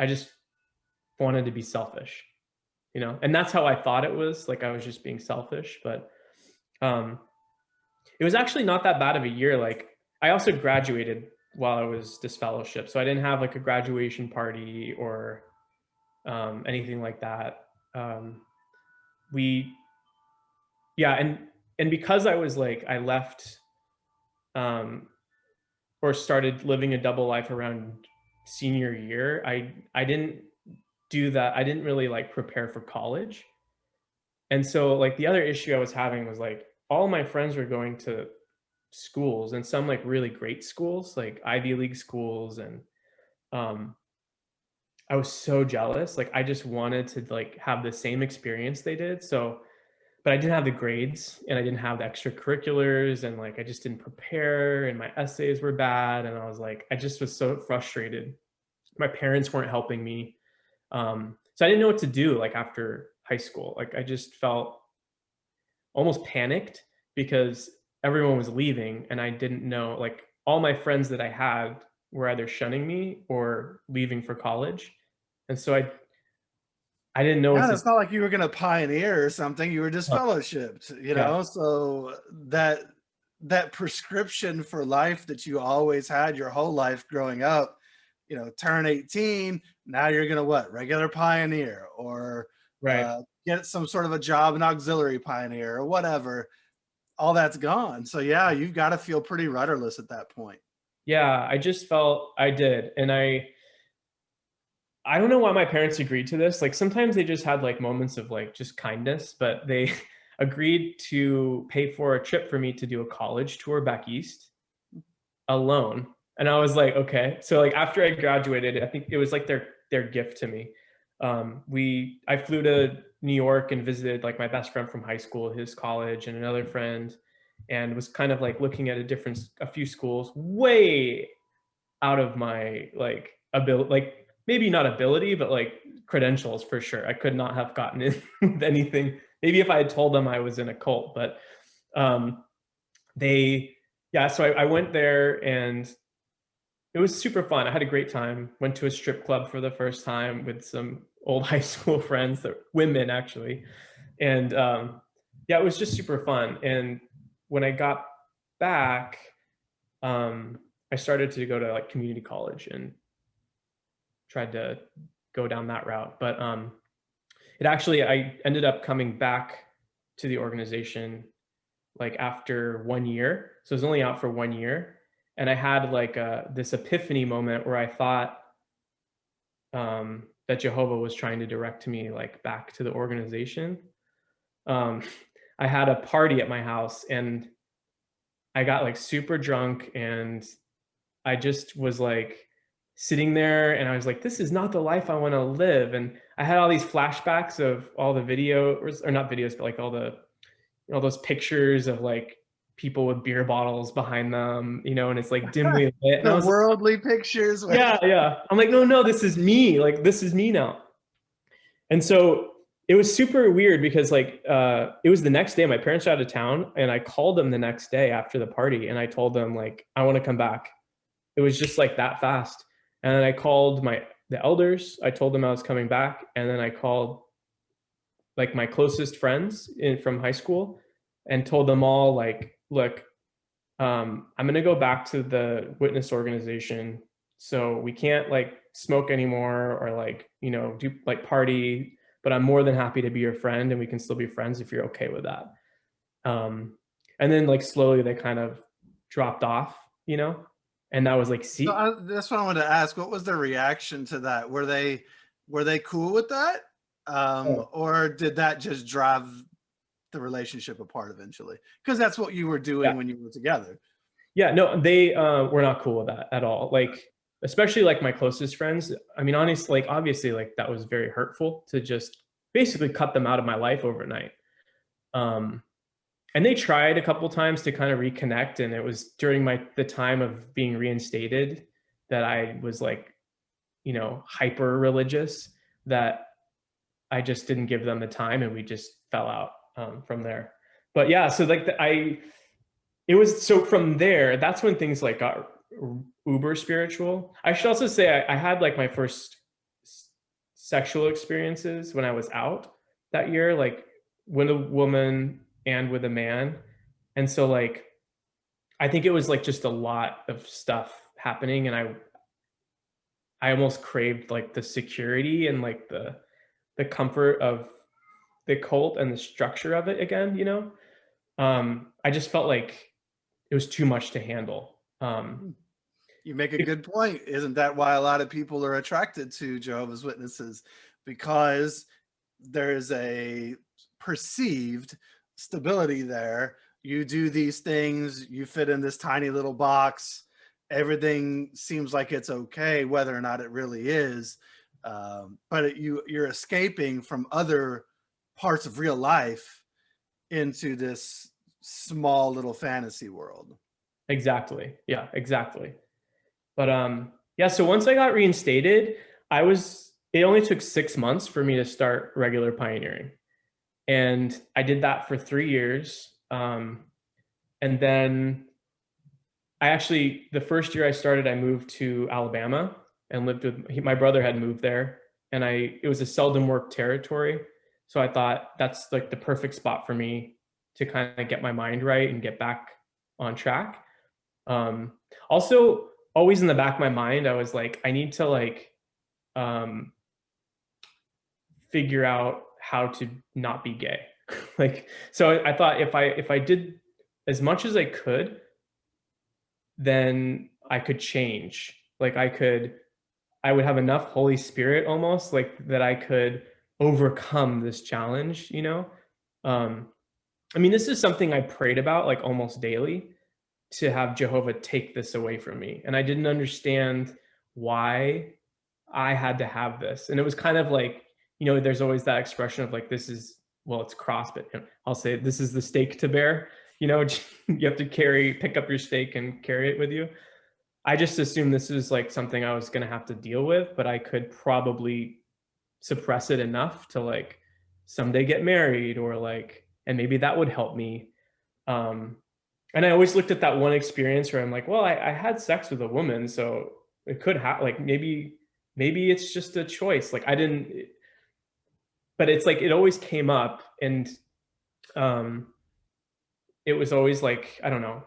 just wanted to be selfish, you know, and that's how I thought it was. Like I was just being selfish, but it was actually not that bad of a year. Like I also graduated while I was disfellowshipped, so I didn't have like a graduation party or anything like that. We, yeah, and because I was like I left or started living a double life around senior year, I didn't do that. I didn't really like prepare for college. And so like the other issue I was having was like all my friends were going to schools, and some like really great schools, like Ivy League schools. And um I was so jealous. Like I just wanted to like have the same experience they did. So, but I didn't have the grades and I didn't have the extracurriculars, and like I just didn't prepare and my essays were bad, and I was like I just was so frustrated. My parents weren't helping me. So I didn't know what to do like after high school. Like I just felt almost panicked because everyone was leaving and I didn't know, like all my friends that I had were either shunning me or leaving for college. And so I didn't know what Yeah, to it's not like you were gonna pioneer or something. You were just do. fellowshipped, you Yeah. know. So that prescription for life that you always had your whole life growing up, you know, turn 18, now you're gonna what? Regular pioneer or Right. get some sort of a job in auxiliary pioneer or whatever. All that's gone. So yeah, you've got to feel pretty rudderless at that point. Yeah, I just felt I did. And I don't know why my parents agreed to this. Like sometimes they just had like moments of like just kindness, but they agreed to pay for a trip for me to do a college tour back east alone. And I was like, okay. So like after I graduated, I think it was like their gift to me. I flew to New York and visited like my best friend from high school, his college, and another friend, and was kind of like looking at a few schools way out of my like ability, like maybe not ability, but like credentials for sure. I could not have gotten in with anything. Maybe if I had told them I was in a cult, but um, they, yeah. So I went there and it was super fun. I had a great time. Went to a strip club for the first time with some old high school friends, that women actually, and yeah, it was just super fun. And when I got back, I started to go to like community college and tried to go down that route. But I ended up coming back to the organization like after 1 year. So I was only out for 1 year. And I had like this epiphany moment where I thought that Jehovah was trying to direct me like back to the organization. Um, I had a party at my house and I got like super drunk, and I just was like sitting there and I was like, this is not the life I want to live. And I had all these flashbacks of all the videos, or not videos, but like all those pictures of like people with beer bottles behind them, you know, and it's like dimly lit. And I The was like, worldly pictures. yeah, yeah. I'm like, no, no, this is me. Like, this is me now. And so it was super weird because like it was the next day. My parents were out of town, and I called them the next day after the party, and I told them like I want to come back. It was just like that fast. And then I called the elders. I told them I was coming back, and then I called like my closest friends from high school and told them all like, look, I'm gonna go back to the witness organization, so we can't like smoke anymore or like, you know, do like party, but I'm more than happy to be your friend and we can still be friends if you're okay with that. And then like slowly they kind of dropped off, you know, and that was like, So see, that's what I wanted to ask. What was their reaction to that? Were they cool with that, or did that just drive the relationship apart eventually? Because that's what you were yeah, doing when you were together. yeah, no, they were not cool with that at all. Like, especially like my closest friends. I mean, honestly, like obviously, like that was very hurtful to just basically cut them out of my life overnight. Um, and they tried a couple times to kind of reconnect, and it was during the time of being reinstated that I was like, you know, hyper religious, that I just didn't give them the time, and we just fell out from there. But yeah, so like it was, so from there, that's when things like got uber spiritual. I should also say I had like my first sexual experiences when I was out that year, like with a woman and with a man. And so like I think it was like just a lot of stuff happening, and I almost craved like the security and like the comfort of the cult and the structure of it again, you know? I just felt like it was too much to handle. You make a good point. Isn't that why a lot of people are attracted to Jehovah's Witnesses? Because there's a perceived stability there. You do these things, you fit in this tiny little box, everything seems like it's okay, whether or not it really is. But you're escaping from other parts of real life into this small little fantasy world. Exactly. Yeah, exactly. But yeah, so once I got reinstated, it only took 6 months for me to start regular pioneering. And I did that for 3 years. And then the first year I started, I moved to Alabama and lived with my brother had moved there, and it was a seldom worked territory. So I thought that's like the perfect spot for me to kind of get my mind right and get back on track. Also, always in the back of my mind, I was like, I need to like um, figure out how to not be gay. Like, so I thought if I did as much as I could, then I could change. Like I would have enough Holy Spirit almost like that I could overcome this challenge, you know? Um, I mean, this is something I prayed about like almost daily, to have Jehovah take this away from me. And I didn't understand why I had to have this. And it was kind of like, you know, there's always that expression of like, this is, well, it's cross, but you know, I'll say this is the stake to bear. You know, you have to pick up your stake and carry it with you. I just assumed this is like something I was going to have to deal with, but I could probably suppress it enough to like someday get married, or like, and maybe that would help me. Um, and I always looked at that one experience where I'm like, well, I had sex with a woman, so it could have like maybe it's just a choice. Like I didn't, but it's like it always came up, and um, it was always like, I don't know,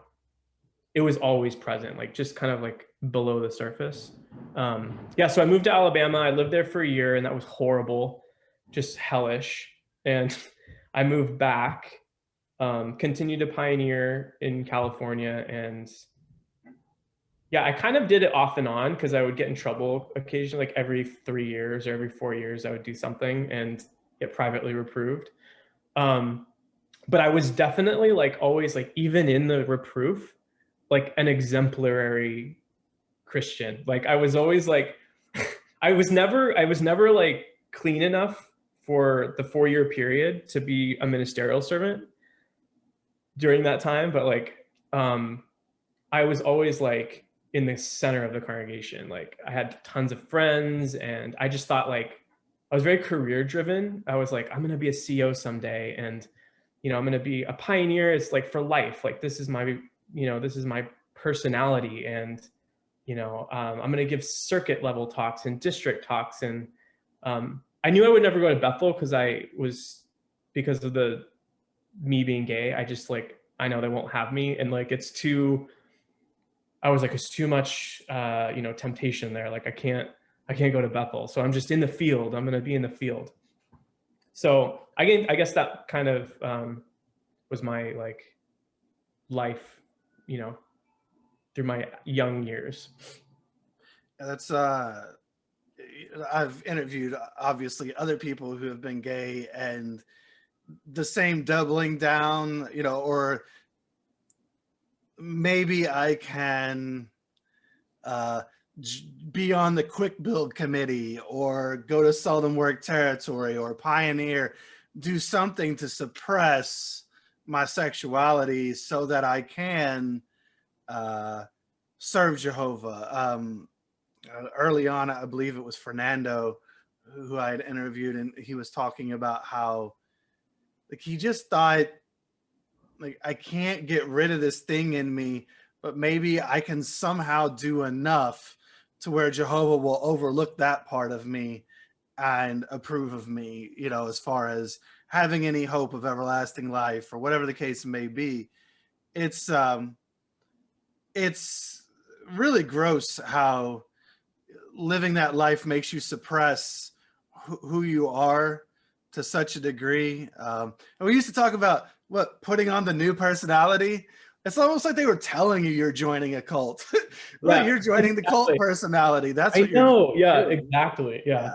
it was always present, like just kind of like below the surface. Yeah, so I moved to Alabama. I lived there for a year, and that was horrible, just hellish. And I moved back, continued to pioneer in California, and yeah, I kind of did it off and on because I would get in trouble occasionally, like every 3 years or every 4 years, I would do something and get privately reproved. Um, but I was definitely like always like, even in the reproof, like an exemplary Christian. Like I was always like, I was never like clean enough for the 4 year period to be a ministerial servant during that time, but like I was always like in the center of the congregation. Like I had tons of friends, and I just thought like I was very career driven. I was like, I'm gonna be a CEO someday, and you know, I'm gonna be a pioneer. It's like for life. Like this is my personality, and you know, I'm gonna give circuit level talks and district talks, and I knew I would never go to Bethel because of the me being gay. I just like, I know they won't have me, and like I was like, it's too much, you know, temptation there. Like I can't go to Bethel. So I'm just in the field. I'm going to be in the field. So I guess that kind of was my like life, you know, through my young years. That's I've interviewed obviously other people who have been gay, and the same doubling down, you know, or maybe I can uh, be on the quick build committee or go to seldom work territory or pioneer, do something to suppress my sexuality so that I can serve Jehovah. Early on, I believe it was Fernando who I had interviewed, and he was talking about how like he just thought like I can't get rid of this thing in me, but maybe I can somehow do enough to where Jehovah will overlook that part of me and approve of me, you know, as far as having any hope of everlasting life or whatever the case may be. It's it's really gross how living that life makes you suppress who you are to such a degree. And we used to talk about what putting on the new personality. It's almost like they were telling you you're joining a cult. Like Yeah, you're joining the cult exactly. personality. That's I what you're know. Yeah, doing. exactly. Yeah.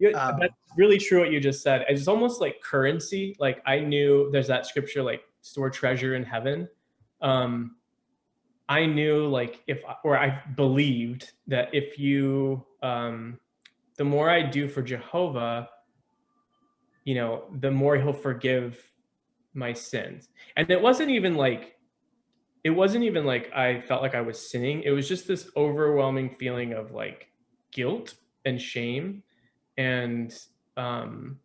Yeah. Yeah, Um, that's really true what you just said. It's almost like currency. Like I knew there's that scripture like store treasure in heaven. Um, I knew like if or I believed that if you the more I do for Jehovah, you know, the more he'll forgive my sins. And it wasn't even like I felt like I was sinning. It was just this overwhelming feeling of like guilt and shame and um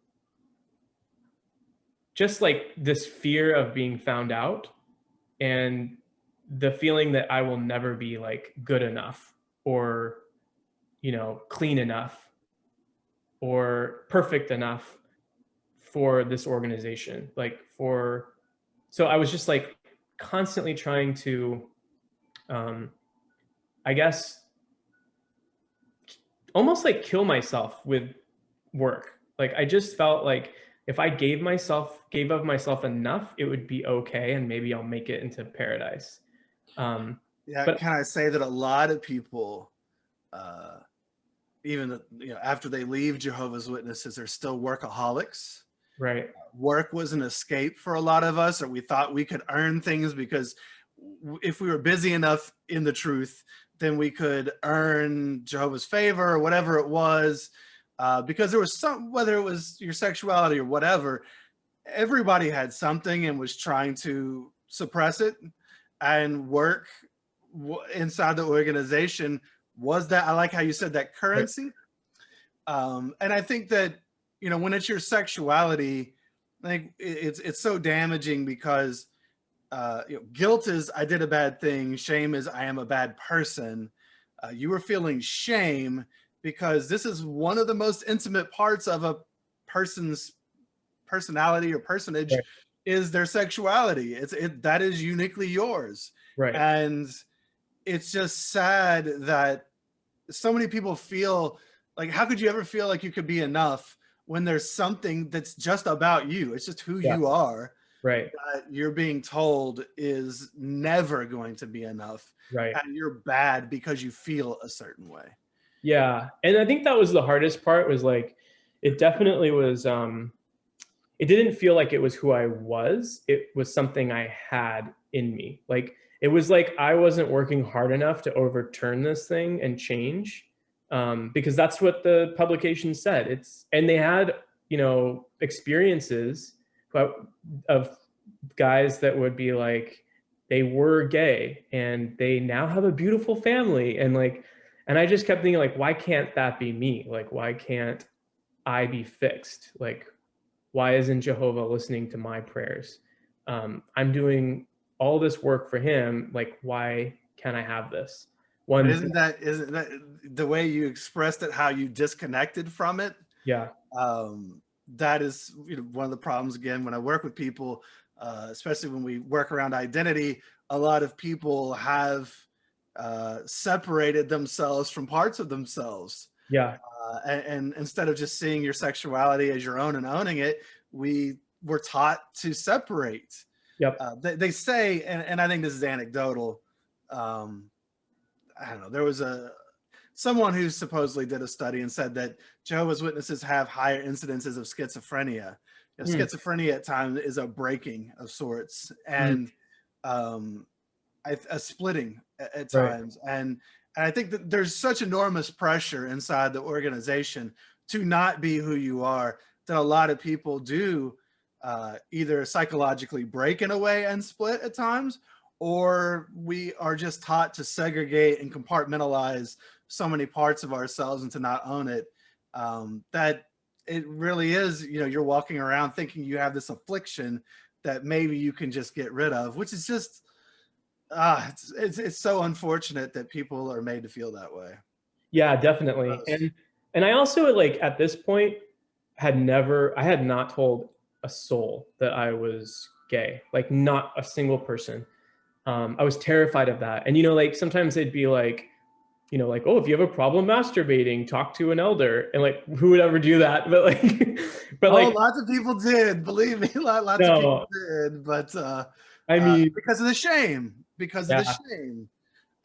just like this fear of being found out and the feeling that I will never be like good enough or, you know, clean enough or perfect enough for this organization. So I was just like constantly trying to, um, I guess, almost like kill myself with work. Like I just felt like if I gave of myself enough, it would be okay, and maybe I'll make it into paradise. Um, yeah. but Can I say that a lot of people, uh, even you know, after they leave Jehovah's Witnesses, are still workaholics. right, Work was an escape for a lot of us, or we thought we could earn things because if we were busy enough in the truth, then we could earn Jehovah's favor or whatever it was. Because there was some, whether it was your sexuality or whatever, everybody had something and was trying to suppress it. And work inside the organization was that, I like how you said that, right, currency. And I think that, you know, when it's your sexuality, like it's so damaging because you know, guilt is I did a bad thing, shame is I am a bad person. You were feeling shame because this is one of the most intimate parts of a person's personality or personage, right, is their sexuality. That is uniquely yours. right. And it's just sad that so many people feel like, how could you ever feel like you could be enough when there's something that's just about you? It's just who you Yes, are right, that you're being told is never going to be enough. right. And you're bad because you feel a certain way. Yeah, and I think that was the hardest part. Was like, it definitely was. It didn't feel like it was who I was. It was something I had in me. Like it was like I wasn't working hard enough to overturn this thing and change, because that's what the publication said. And they had, you know, experiences of guys that would be like they were gay and they now have a beautiful family and like, and I just kept thinking like, why can't that be me? Like, why can't I be fixed? Like, why isn't Jehovah listening to my prayers? I'm doing all this work for him. Like, why can't I have this? But One, isn't that the way you expressed it, how you disconnected from it? yeah, That is, you know, one of the problems again when I work with people, especially when we work around identity. A lot of people have separated themselves from parts of themselves, yeah, and instead of just seeing your sexuality as your own and owning it, we were taught to separate. yep, They say, and I think this is anecdotal. Um, I don't know. There was someone who supposedly did a study and said that Jehovah's Witnesses have higher incidences of schizophrenia. You know, mm, schizophrenia at times is a breaking of sorts, mm, and um, a splitting at right, times. And I think that there's such enormous pressure inside the organization to not be who you are that a lot of people do either psychologically break in a way and split at times, or we are just taught to segregate and compartmentalize so many parts of ourselves and to not own it. That it really is, you know, you're walking around thinking you have this affliction that maybe you can just get rid of, which is just it's so unfortunate that people are made to feel that way. yeah, definitely. Gross. And I also, like, at this point I had not told a soul that I was gay, like not a single person. I was terrified of that. And, like sometimes they'd be like, like, oh, if you have a problem masturbating, talk to an elder. And like, who would ever do that? But like, but Oh, like, lots of people did. Believe me, lots of people no, did. But I mean, because of the shame, because of the yeah, shame,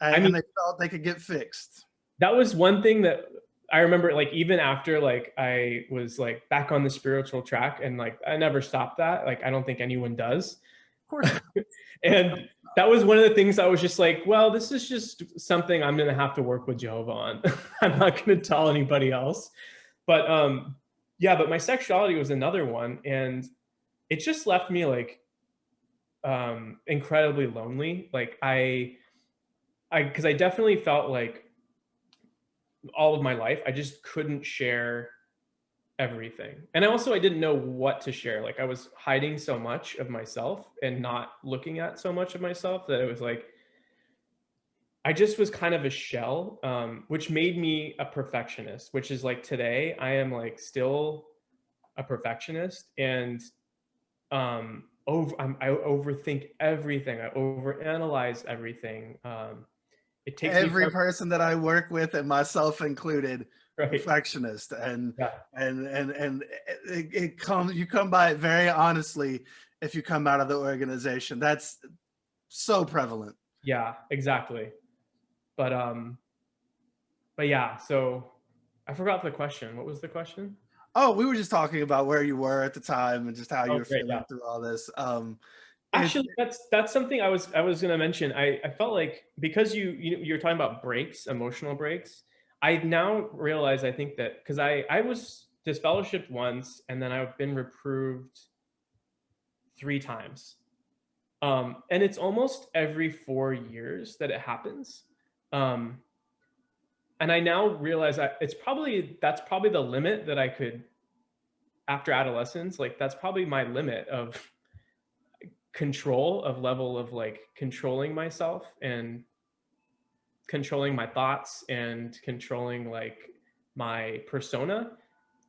I and mean, they felt they could get fixed. that was one thing that I remember, like, even after like I was like back on the spiritual track and like I never stopped that. Like, I don't think anyone does. Of course not. And that was one of the things I was just like, well, this is just something I'm going to have to work with Jehovah on. I'm not going to tell anybody else. But yeah, but my sexuality was another one. And it just left me like incredibly lonely. Like because I definitely felt like all of my life, I just couldn't share everything. And I didn't know what to share. Like, I was hiding so much of myself and not looking at so much of myself that it was like I just was kind of a shell, which made me a perfectionist, which is like today I am like still a perfectionist. And I overthink everything. I overanalyze everything. It takes me Every from person that I work with, and myself included, right. perfectionist, and Yeah. it comes. You come by it very honestly if you come out of the organization. That's so prevalent. Yeah, exactly. But yeah, so I forgot the question. What was the question? Oh, we were just talking about where you were at the time and just how you Oh, were great. feeling Yeah. through all this. It, Actually, that's something I was gonna mention. I felt like because you're talking about breaks, emotional breaks. I now realize I think that because I was disfellowshipped once and then I've been reproved 3 times. And it's almost every 4 years that it happens. Um, and I now realize that's probably the limit that I could after adolescence. Like, that's probably my limit of control, of level of like controlling myself and controlling my thoughts and controlling like my persona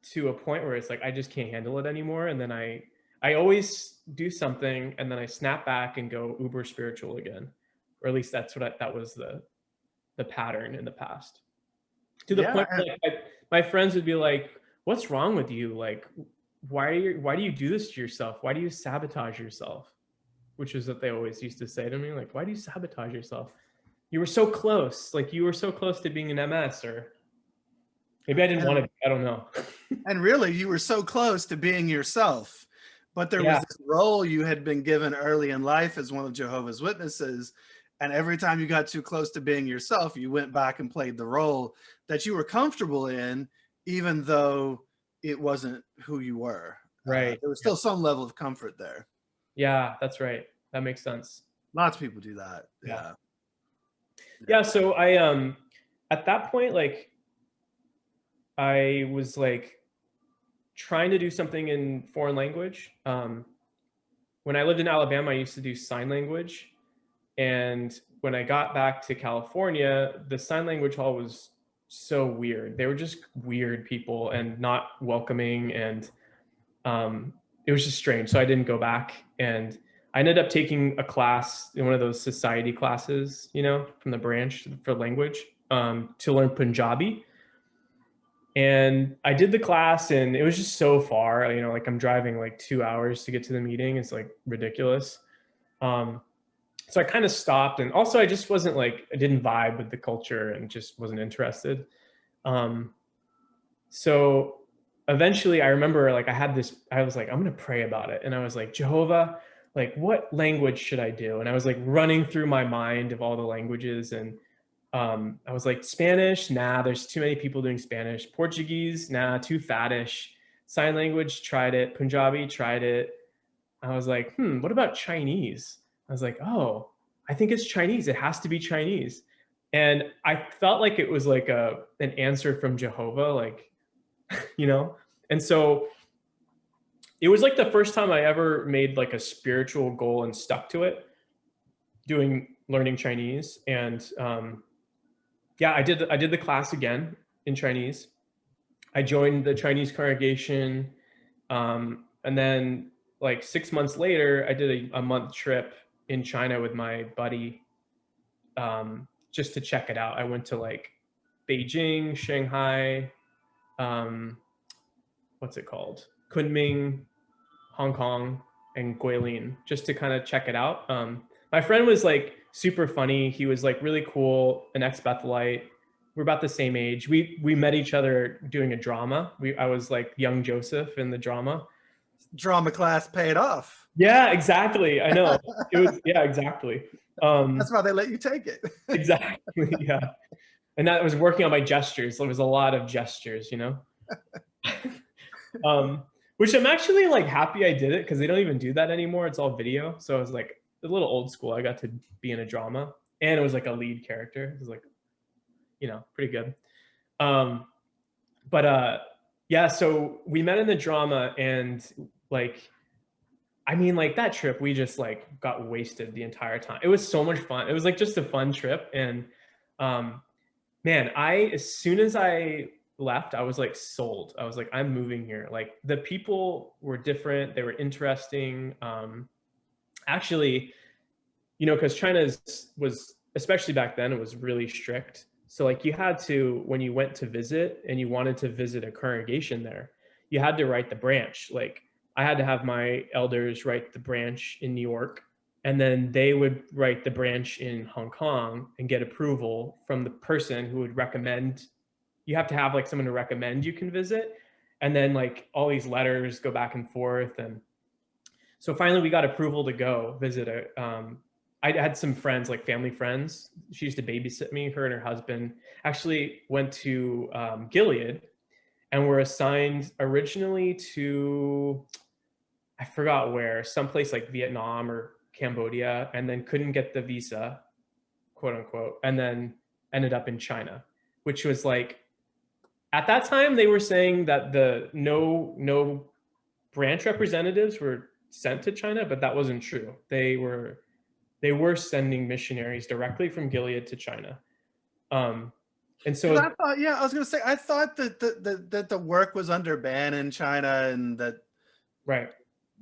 to a point where it's like I just can't handle it anymore. And then I always do something and then I snap back and go uber spiritual again, or at least that was the pattern in the past, to the yeah, point where like my friends would be like, what's wrong with you? Like, why do you do this to yourself? Why do you sabotage yourself? Which is what they always used to say to me, like, why do you sabotage yourself? You were so close. Like, you were so close to being an MS, or maybe I didn't want and to, I don't know. and really, you were so close to being yourself, but there was Yeah, this role you had been given early in life as one of Jehovah's Witnesses, and every time you got too close to being yourself, you went back and played the role that you were comfortable in, even though it wasn't who you were. right. There was Yeah. still some level of comfort there. Yeah, that's right. That makes sense. Lots of people do that. Yeah. Yeah. Yeah, so I at that point, like, I was like trying to do something in foreign language. When I lived in Alabama, I used to do sign language. And when I got back to California, the sign language hall was so weird. They were just weird people and not welcoming. And it was just strange. So I didn't go back. And I ended up taking a class in one of those society classes, from the branch for language, to learn Punjabi. And I did the class and it was just so far, like I'm driving like 2 hours to get to the meeting. It's like ridiculous. Um, so I kind of stopped, and also I just wasn't like, I didn't vibe with the culture and just wasn't interested. Um, so eventually I remember like I was like, I'm going to pray about it. And I was like, Jehovah, like, what language should I do? And I was like running through my mind of all the languages. And I was like, Spanish, nah, there's too many people doing Spanish. Portuguese, nah, too faddish. Sign language, tried it. Punjabi, tried it. I was like, what about Chinese? I was like, oh, I think it's Chinese. It has to be Chinese. And I felt like it was like an answer from Jehovah, like, you know? And so it was like the first time I ever made like a spiritual goal and stuck to it, learning Chinese. And yeah, I did the class again in Chinese. I joined the Chinese congregation. And then like 6 months later, I did a month trip in China with my buddy, just to check it out. I went to like Beijing, Shanghai, um, what's it called? Kunming, Hong Kong, and Guilin, just to kind of check it out. My friend was like super funny. He was like really cool, an ex-Bethelite. We're about the same age. We met each other doing a drama. I was like young Joseph in the drama. Drama class paid off. Yeah, exactly. I know. It was, yeah, exactly. That's why they let you take it. Exactly. Yeah. And that was working on my gestures. There was a lot of gestures, you know? Which I'm actually like happy I did it because they don't even do that anymore. It's all video. So I was like a little old school. I got to be in a drama and it was like a lead character. It was like, you know, pretty good. But yeah, so we met in the drama and like, I mean, like that trip, we just like got wasted the entire time. It was so much fun. It was like just a fun trip. And um, man, as soon as I left, I was like sold. I was like, I'm moving here. Like the people were different. They were interesting. Actually, you know, because was, especially back then, it was really strict. So like you had to, when you went to visit and you wanted to visit a congregation there, you had to write the branch. Like I had to have my elders write the branch in New York, and then they would write the branch in Hong Kong and get approval from the person who would recommend. You have to have like someone to recommend you can visit. And then like all these letters go back and forth. And so finally we got approval to go visit I had some friends, like family friends. She used to babysit me. Her and her husband actually went to Gilead and were assigned originally to, I forgot where, someplace like Vietnam or Cambodia, and then couldn't get the visa, quote unquote, and then ended up in China, which was like, at that time they were saying that the no branch representatives were sent to China, but that wasn't true. They were sending missionaries directly from Gilead to China. And so I thought, yeah, I was going to say, I thought that the work was under ban in China and that right.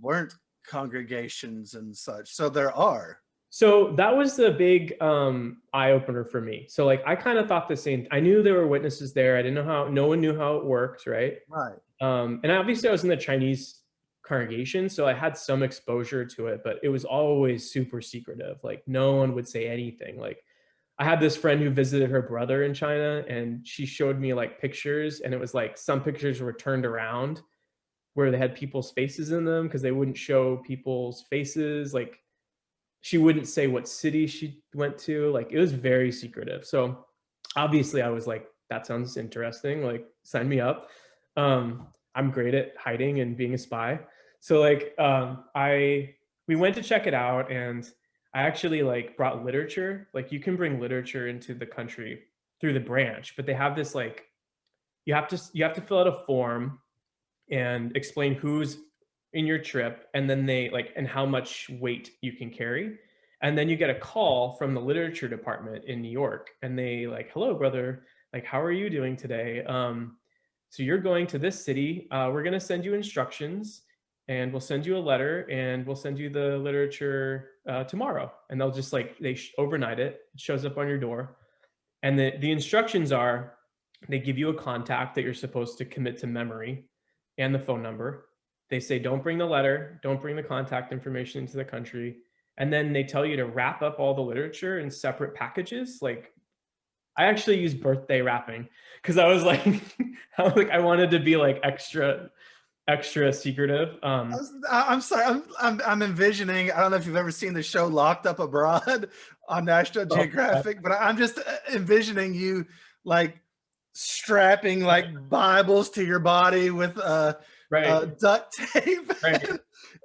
weren't congregations and such. So there are. So that was the big eye opener for me. So like I kind of thought the same. I knew there were witnesses there. I didn't know how. No one knew how it worked, right? Right. And obviously I was in the Chinese congregation, so I had some exposure to it, but it was always super secretive. Like no one would say anything. Like I had this friend who visited her brother in China, and she showed me like pictures, and it was like some pictures were turned around where they had people's faces in them because they wouldn't show people's faces. Like she wouldn't say what city she went to. Like it was very secretive. So obviously I was like, that sounds interesting. Like sign me up. I'm great at hiding and being a spy. So like we went to check it out, and I actually like brought literature. Like you can bring literature into the country through the branch, but they have this like, you have to fill out a form and explain who's in your trip, and then they like, and how much weight you can carry. And then you get a call from the literature department in New York, and they like, hello brother, like how are you doing today? So you're going to this city, we're going to send you instructions, and we'll send you a letter, and we'll send you the literature tomorrow. And they'll just like, overnight it shows up on your door. And the instructions are, they give you a contact that you're supposed to commit to memory and the phone number. They say, don't bring the letter, don't bring the contact information into the country. And then they tell you to wrap up all the literature in separate packages. Like I actually use birthday wrapping because I was like, I wanted to be like extra secretive. I'm sorry. I'm envisioning. I don't know if you've ever seen the show Locked Up Abroad on National Geographic, but I'm just envisioning you like strapping like Bibles to your body with right. duct tape Right.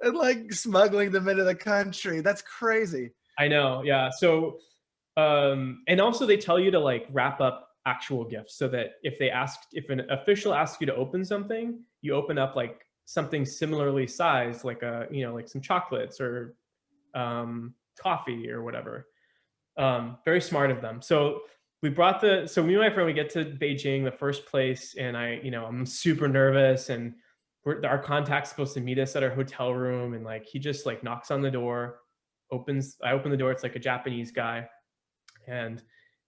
and like smuggling them into the country. That's crazy. I know. Yeah. So, and also they tell you to like wrap up actual gifts so that if an official asks you to open something, you open up like something similarly sized, like like some chocolates or coffee or whatever. Very smart of them. So we brought so me and my friend, we get to Beijing, the first place, and I'm super nervous, and our contact's supposed to meet us at our hotel room, and like he just like knocks on the door, I open the door, it's like a Japanese guy, and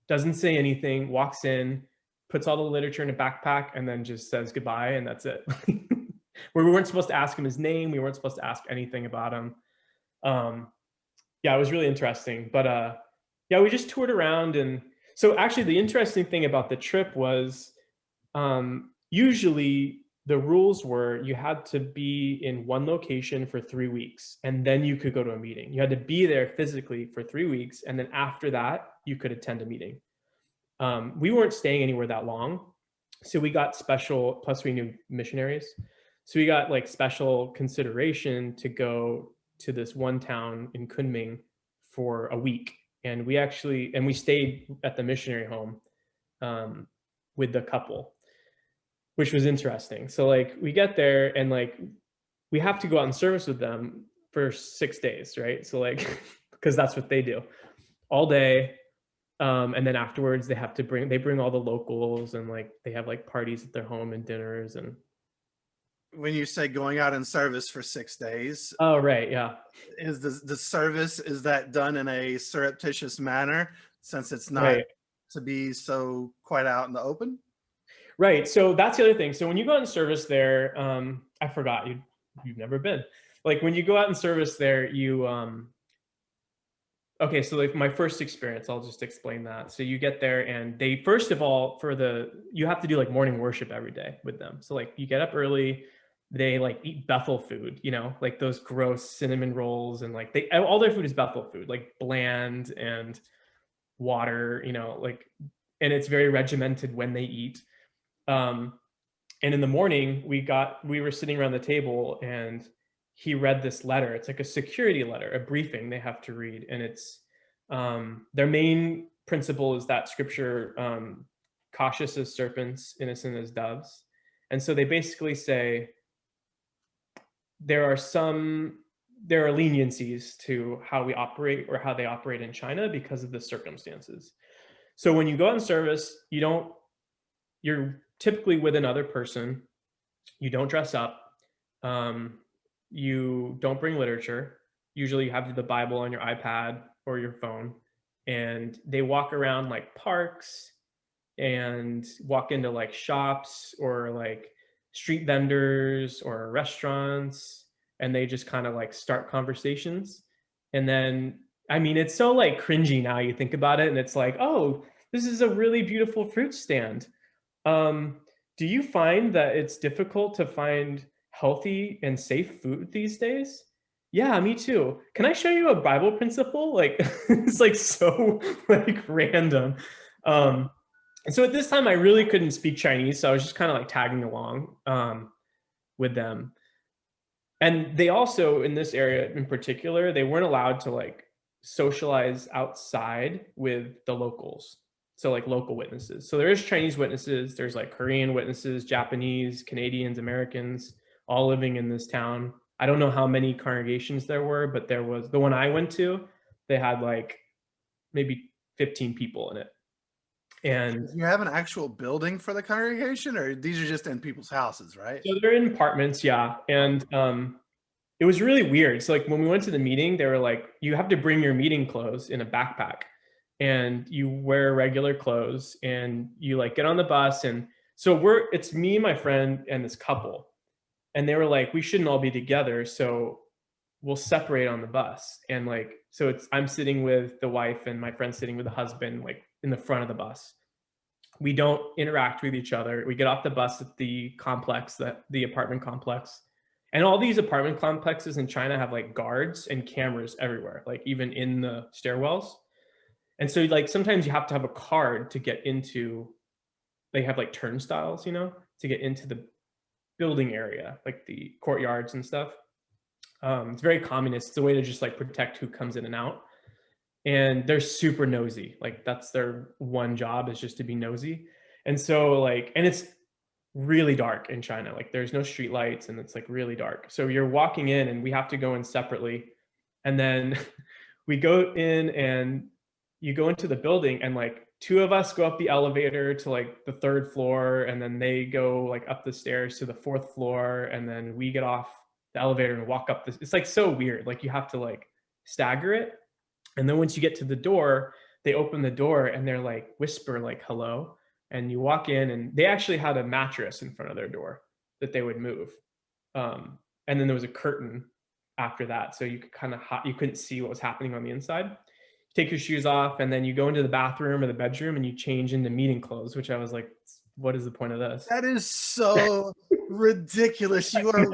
doesn't say anything, walks in, puts all the literature in a backpack, and then just says goodbye, and that's it. Where we weren't supposed to ask him his name, we weren't supposed to ask anything about him. Yeah, it was really interesting. But yeah, we just toured around. And so actually the interesting thing about the trip was usually the rules were you had to be in one location for 3 weeks, and then you could go to a meeting. You had to be there physically for 3 weeks, and then after that, you could attend a meeting. We weren't staying anywhere that long, so we got special, plus we knew missionaries. So we got like special consideration to go to this one town in Kunming for a week. And we stayed at the missionary home with the couple, which was interesting. So like we get there and like we have to go out in service with them for 6 days, right? So like, because that's what they do all day. And then afterwards they bring all the locals, and like they have like parties at their home and dinners. And When you say going out in service for 6 days, oh right, yeah, is the service, is that done in a surreptitious manner, since it's not right. to be so quite out in the open? Right. So that's the other thing. So when you go out in service there, I forgot you've never been. Like when you go out in service there, okay, so like my first experience, I'll just explain that. So you get there and they, first of all, you have to do like morning worship every day with them. So like you get up early, they like eat Bethel food, like those gross cinnamon rolls, and like all their food is Bethel food, like bland and water, like, and it's very regimented when they eat. And in the morning we were sitting around the table, and he read this letter. It's like a security letter, a briefing they have to read. And it's their main principle is that scripture, cautious as serpents, innocent as doves. And so they basically say there are leniencies to how we operate, or how they operate in China, because of the circumstances. So when you go out in service, you're typically with another person. You don't dress up. You don't bring literature. Usually you have the Bible on your iPad or your phone, and they walk around like parks and walk into like shops or like street vendors or restaurants, and they just kind of like start conversations. And then, I mean, it's so like cringy now you think about it, and it's like, oh, this is a really beautiful fruit stand. Do you find that it's difficult to find healthy and safe food these days? Yeah, me too. Can I show you a Bible principle? Like it's like so like random. And so at this time I really couldn't speak Chinese, so I was just kind of like tagging along with them. And they also, in this area in particular, they weren't allowed to like socialize outside with the locals. So like local witnesses. So there is Chinese witnesses, there's like Korean witnesses, Japanese, Canadians, Americans, all living in this town. I don't know how many congregations there were, but there was, the one I went to, they had like maybe 15 people in it. And You have an actual building for the congregation, or these are just in people's houses, right? so they're in apartments, yeah. And it was really weird. So like when we went to the meeting, they were like, you have to bring your meeting clothes in a backpack, and you wear regular clothes, and you like get on the bus. And so it's me, my friend, and this couple. And they were like, we shouldn't all be together, so we'll separate on the bus. And like, so I'm sitting with the wife, and my friend's sitting with the husband, like in the front of the bus. We don't interact with each other. We get off the bus at the apartment complex. And all these apartment complexes in China have like guards and cameras everywhere, like even in the stairwells. And so like sometimes you have to have a card to get into, they have like turnstiles, to get into the building area, like the courtyards and stuff. It's very communist. It's a way to just like protect who comes in and out. And they're super nosy. Like that's their one job, is just to be nosy. And so like, and it's really dark in China. Like there's no street lights, and it's like really dark. So you're walking in, and we have to go in separately. And then we go in, and you go into the building, and like two of us go up the elevator to like the 3rd floor, and then they go like up the stairs to the 4th floor, and then we get off the elevator and walk up this. It's like so weird. Like you have to like stagger it. And then once you get to the door, they open the door and they're like whisper like hello. And you walk in, and they actually had a mattress in front of their door that they would move. And then there was a curtain after that, so you could kind of you couldn't see what was happening on the inside. Take your shoes off, and then you go into the bathroom or the bedroom and you change into meeting clothes, which I was like, what is the point of this? That is so ridiculous. You are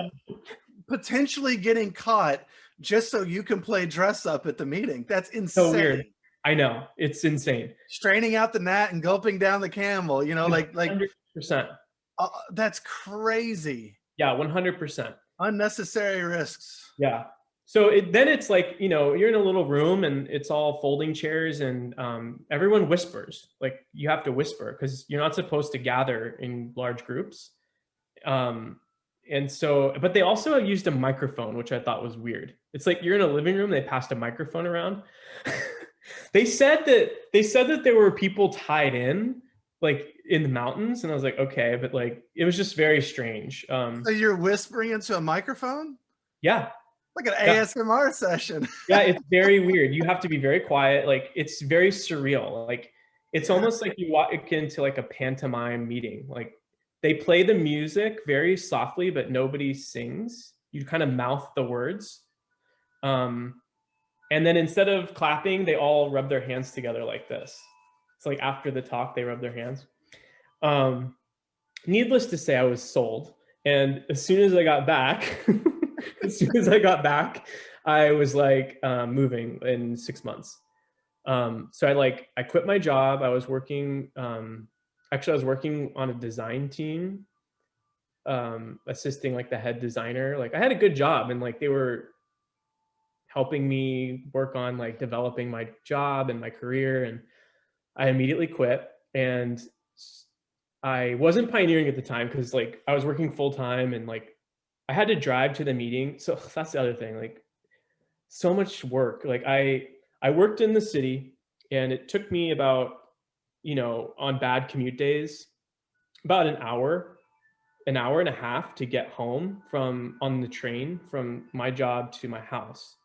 potentially getting caught just so you can play dress up at the meeting. That's insane. So weird. I know, it's insane. Straining out the gnat and gulping down the camel, you know, like 100%. That's crazy. Yeah, 100%. Unnecessary risks. Yeah. So then it's like, you know, you're in a little room and it's all folding chairs, and everyone whispers. Like you have to whisper because you're not supposed to gather in large groups. And so, but they also used a microphone, which I thought was weird. It's like you're in a living room, they passed a microphone around. They said that there were people tied in, like in the mountains, and I was like, okay, but like it was just very strange. So you're whispering into a microphone? Yeah. Like an ASMR session. Yeah, it's very weird. You have to be very quiet. Like it's very surreal. Like it's almost like you walk into like a pantomime meeting. Like they play the music very softly, but nobody sings. You kind of mouth the words. And then instead of clapping, they all rub their hands together like this. It's like after the talk, they rub their hands. Needless to say, I was sold. And as soon as I got back, I was like moving in 6 months. So I quit my job. I was working, actually I was working on a design team, assisting like the head designer. Like I had a good job, and like they were helping me work on like developing my job and my career. And I immediately quit. And I wasn't pioneering at the time because like I was working full time, and like I had to drive to the meeting. So that's the other thing, like so much work. Like I worked in the city, and it took me about, you know, on bad commute days, about an hour and a half to get home on the train from my job to my house,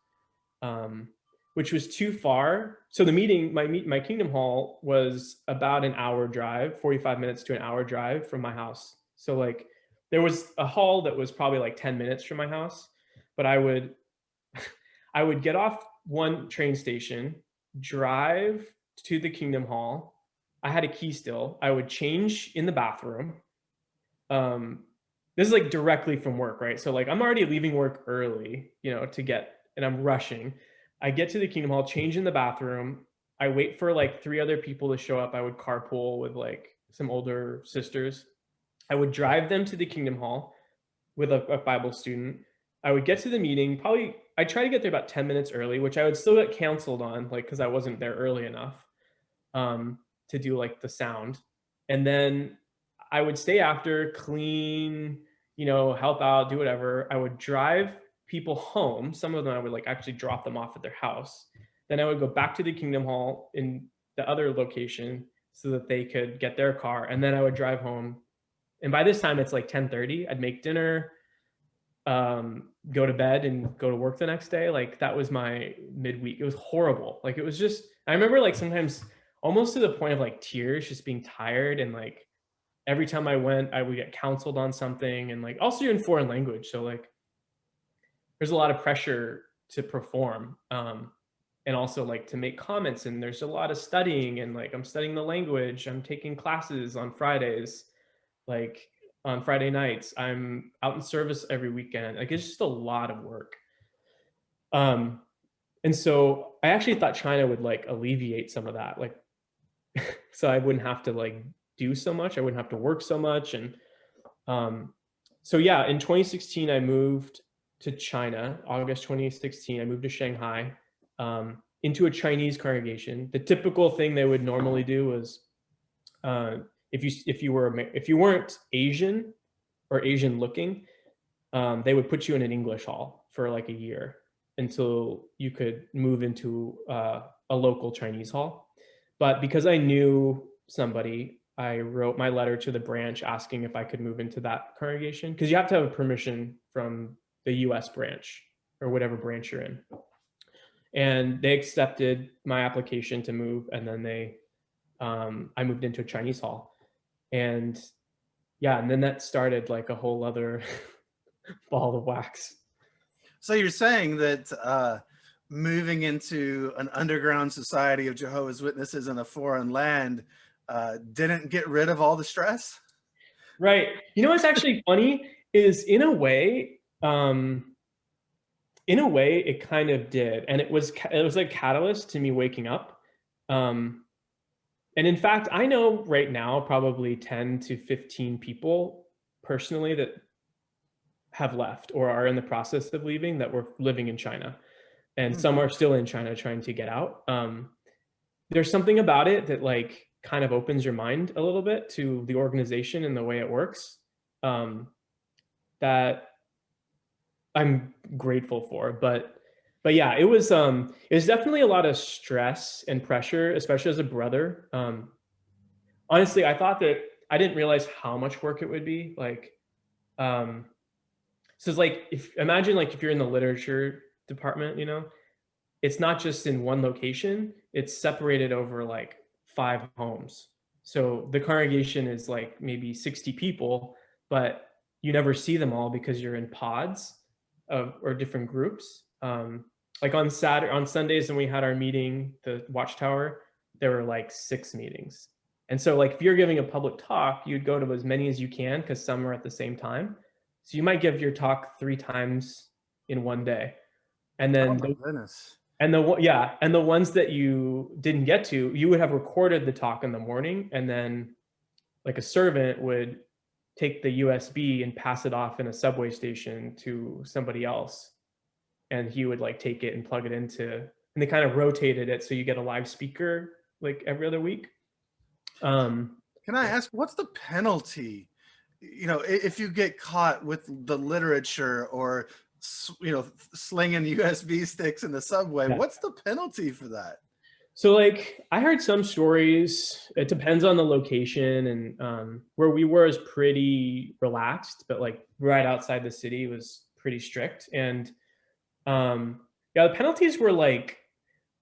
which was too far. So the meeting, my Kingdom Hall was about an hour drive, 45 minutes to an hour drive from my house. So like there was a hall that was probably like 10 minutes from my house, but I would get off one train station, drive to the Kingdom Hall. I had a key still. I would change in the bathroom. This is like directly from work, right? So like I'm already leaving work early, you know, and I'm rushing. I get to the Kingdom Hall, change in the bathroom. I wait for like 3 other people to show up. I would carpool with like some older sisters. I would drive them to the Kingdom Hall with a Bible student. I would get to the meeting, I try to get there about 10 minutes early, which I would still get canceled on, like, because I wasn't there early enough to do like the sound. And then I would stay after, clean, you know, help out, do whatever. I would drive people home. Some of them I would like actually drop them off at their house. Then I would go back to the Kingdom Hall in the other location so that they could get their car. And then I would drive home. And by this time it's like 10:30. I'd make dinner, go to bed, and go to work the next day. Like that was my midweek. It was horrible. Like it was just, I remember like sometimes almost to the point of like tears, just being tired. And like every time I went, I would get counseled on something. And like also you're in foreign language, so like there's a lot of pressure to perform, and also like to make comments, and there's a lot of studying, and like I'm studying the language, I'm taking classes on Fridays, like on Friday nights, I'm out in service every weekend. Like it's just a lot of work. And so I actually thought China would like alleviate some of that, like so I wouldn't have to like do so much, I wouldn't have to work so much. And so yeah, in 2016 I moved to China. August 2016 I moved to Shanghai, into a Chinese congregation. The typical thing they would normally do was if you weren't Asian or Asian looking, they would put you in an English hall for like a year until you could move into a local Chinese hall. But because I knew somebody, I wrote my letter to the branch asking if I could move into that congregation, because you have to have permission from the US branch or whatever branch you're in. And they accepted my application to move, and then I moved into a Chinese hall. And yeah, and then that started like a whole other ball of wax. So you're saying that moving into an underground society of Jehovah's Witnesses in a foreign land didn't get rid of all the stress? Right. You know what's actually funny is in a way it kind of did, and it was like catalyst to me waking up. And in fact, I know right now probably 10 to 15 people personally that have left or are in the process of leaving that were living in China, and some are still in China trying to get out. There's something about it that like kind of opens your mind a little bit to the organization and the way it works, that I'm grateful for. But yeah, it was definitely a lot of stress and pressure, especially as a brother. Honestly, I thought that I didn't realize how much work it would be. Like, so it's like, imagine like if you're in the literature department, it's not just in one location, it's separated over like 5 homes. So the congregation is like maybe 60 people, but you never see them all because you're in pods or different groups. Like on Sundays when we had our meeting, the Watchtower, there were like 6 meetings. And so like if you're giving a public talk, you'd go to as many as you can because some are at the same time. So you might give your talk 3 times in one day. And Oh then my goodness. and the ones that you didn't get to, you would have recorded the talk in the morning, and then like a servant would take the USB and pass it off in a subway station to somebody else, and he would like take it and plug it into, and they kind of rotated it so you get a live speaker like every other week. Can I ask, what's the penalty, if you get caught with the literature or slinging USB sticks in the subway? Yeah. What's the penalty for that? So like I heard some stories, it depends on the location, and where we were is pretty relaxed, but like right outside the city was pretty strict. And yeah, the penalties were like,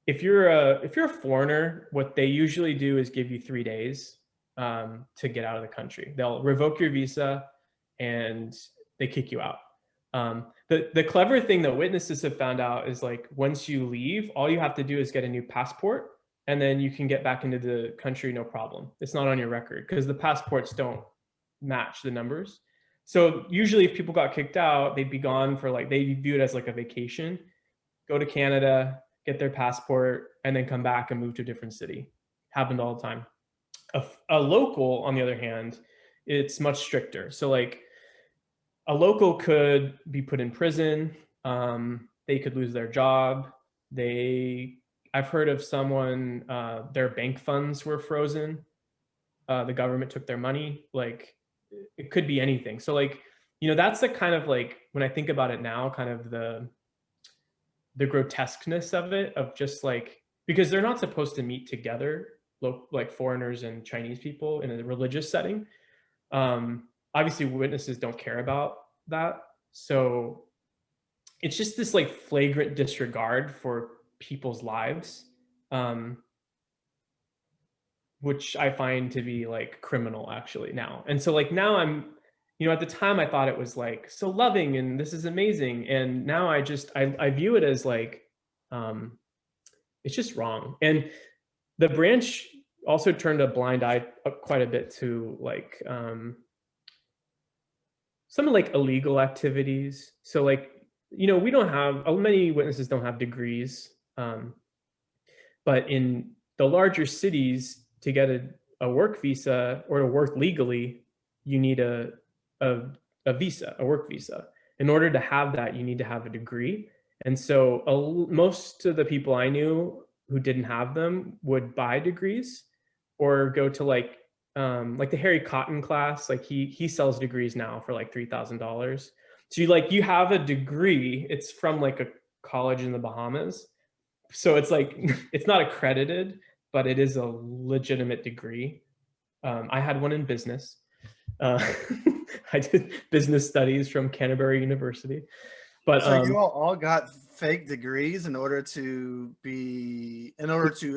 if you're a foreigner, what they usually do is give you 3 days to get out of the country. They'll revoke your visa and they kick you out. The clever thing that witnesses have found out is like once you leave, all you have to do is get a new passport, and then you can get back into the country, no problem. It's not on your record because the passports don't match the numbers. So usually if people got kicked out, they'd be gone for like, they view it as like a vacation, go to Canada, get their passport, and then come back and move to a different city. Happened all the time. A local, on the other hand, it's much stricter. So like a local could be put in prison. They could lose their job. I've heard of someone, their bank funds were frozen. The government took their money. Like it could be anything. So like, that's the kind of like, when I think about it now, kind of the grotesqueness of it, of just like, because they're not supposed to meet together, like foreigners and Chinese people in a religious setting. Obviously witnesses don't care about that. So it's just this like flagrant disregard for people's lives, which I find to be like criminal actually now. And so like now I'm, at the time I thought it was like so loving and this is amazing. And now I view it as like, it's just wrong. And the branch also turned a blind eye quite a bit to like, some like illegal activities. So like, we don't have, many witnesses don't have degrees. But in the larger cities, to get a work visa or to work legally, you need a visa, a work visa. In order to have that, you need to have a degree. And so most of the people I knew who didn't have them would buy degrees or go to like the Harry Cotton class. Like he sells degrees now for like $3,000. So you have a degree, it's from like a college in the Bahamas. So it's like, it's not accredited, but it is a legitimate degree. I had one in business. I did business studies from Canterbury University. But So you all got fake degrees in order to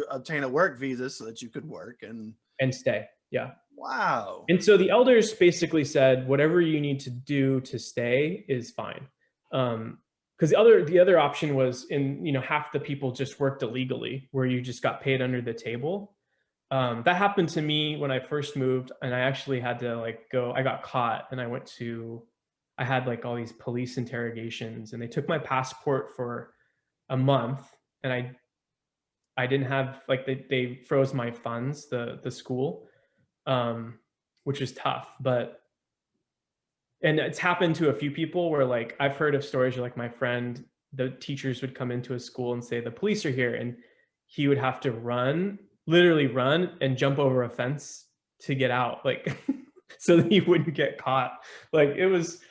obtain a work visa so that you could work and stay. Yeah. wow. And so the elders basically said, whatever you need to do to stay is fine. Because the other option was half the people just worked illegally, where you just got paid under the table. That happened to me when I first moved, and I actually had to I got caught, and I had all these police interrogations, and they took my passport for a month, and I didn't have they froze my funds, the school, which is tough. And it's happened to a few people where I've heard of stories where my friend, the teachers would come into a school and say the police are here, and he would have to literally run and jump over a fence to get out, so that he wouldn't get caught. It was,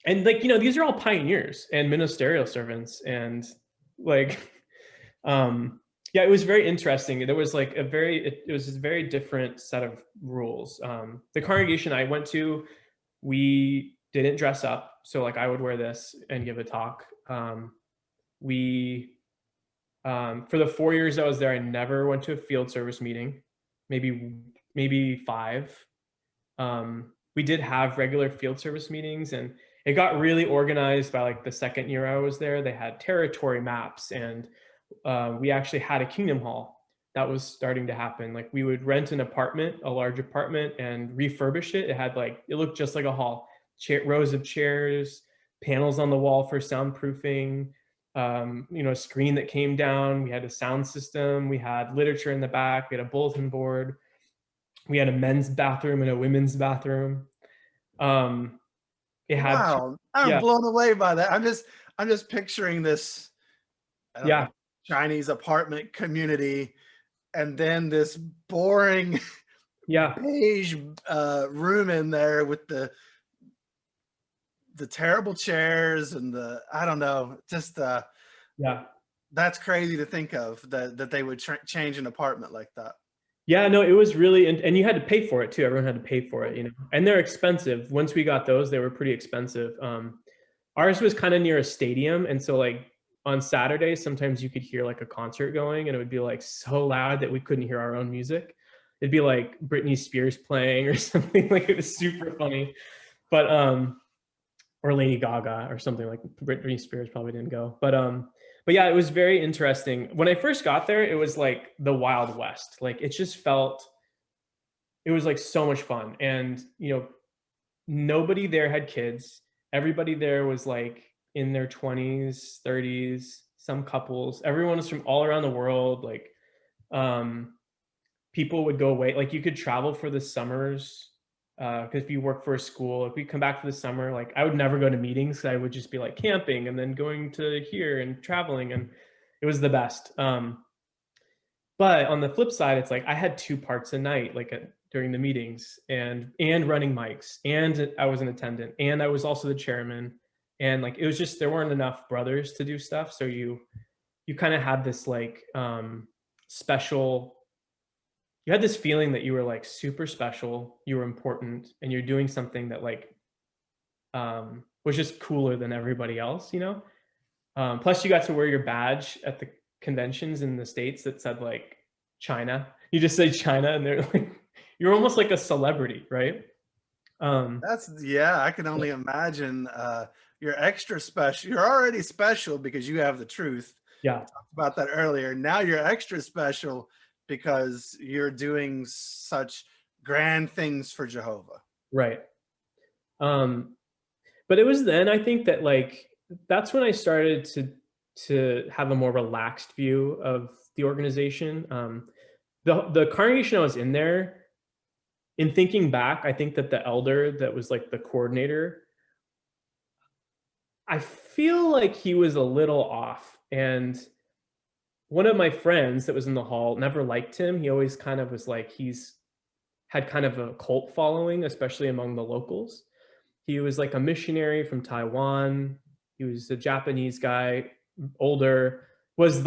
and these are all pioneers and ministerial servants, and yeah, it was very interesting. There was it was a very different set of rules. The congregation I went to, we didn't dress up. So I would wear this and give a talk. For the 4 years I was there, I never went to a field service meeting, maybe 5. We did have regular field service meetings, and it got really organized by the second year I was there. They had territory maps, and we actually had a kingdom hall that was starting to happen. We would rent an apartment, a large apartment, and refurbish it. It had it looked just like a hall, rows of chairs, panels on the wall for soundproofing, a screen that came down. We had a sound system. We had literature in the back. We had a bulletin board. We had a men's bathroom and a women's bathroom. It had Wow, I'm blown away by that. I'm just picturing this, I don't know, Chinese apartment community, and then this boring beige room in there with the terrible chairs and I don't know, just that's crazy to think of that they would change an apartment like that. Yeah, no, it was really, and you had to pay for it too. Everyone had to pay for it, and they're expensive. Once we got those, they were pretty expensive. Ours was kind of near a stadium, and so on Saturdays, sometimes you could hear a concert going, and it would be so loud that we couldn't hear our own music. It'd be Britney Spears playing or something. It was super funny, but or Lady Gaga or something. Britney Spears probably didn't go, but yeah, it was very interesting. When I first got there, it was the Wild West. It just felt, it was so much fun, and nobody there had kids. Everybody there was in their 20s, 30s, some couples. Everyone was from all around the world. People would go away. You could travel for the summers, because if you work for a school, if we come back for the summer, I would never go to meetings. I would just be camping and then going to here and traveling, and it was the best. But on the flip side, it's I had 2 parts a night, during the meetings, and running mics, and I was an attendant, and I was also the chairman. And it was just, there weren't enough brothers to do stuff. So you kind of had this special, you had this feeling that you were super special, you were important, and you're doing something that was just cooler than everybody else, plus you got to wear your badge at the conventions in the States that said China. You just say China, and they're you're almost like a celebrity, right? I can only imagine. You're extra special. You're already special because you have the truth. Yeah. We talked about that earlier. Now you're extra special because you're doing such grand things for Jehovah. Right. But it was then, I think, that that's when I started to have a more relaxed view of the organization. The congregation I was in there, in thinking back, I think that the elder that was the coordinator, I feel he was a little off. And one of my friends that was in the hall never liked him. He always kind of was he's had kind of a cult following, especially among the locals. He was a missionary from Taiwan. He was a Japanese guy, older, was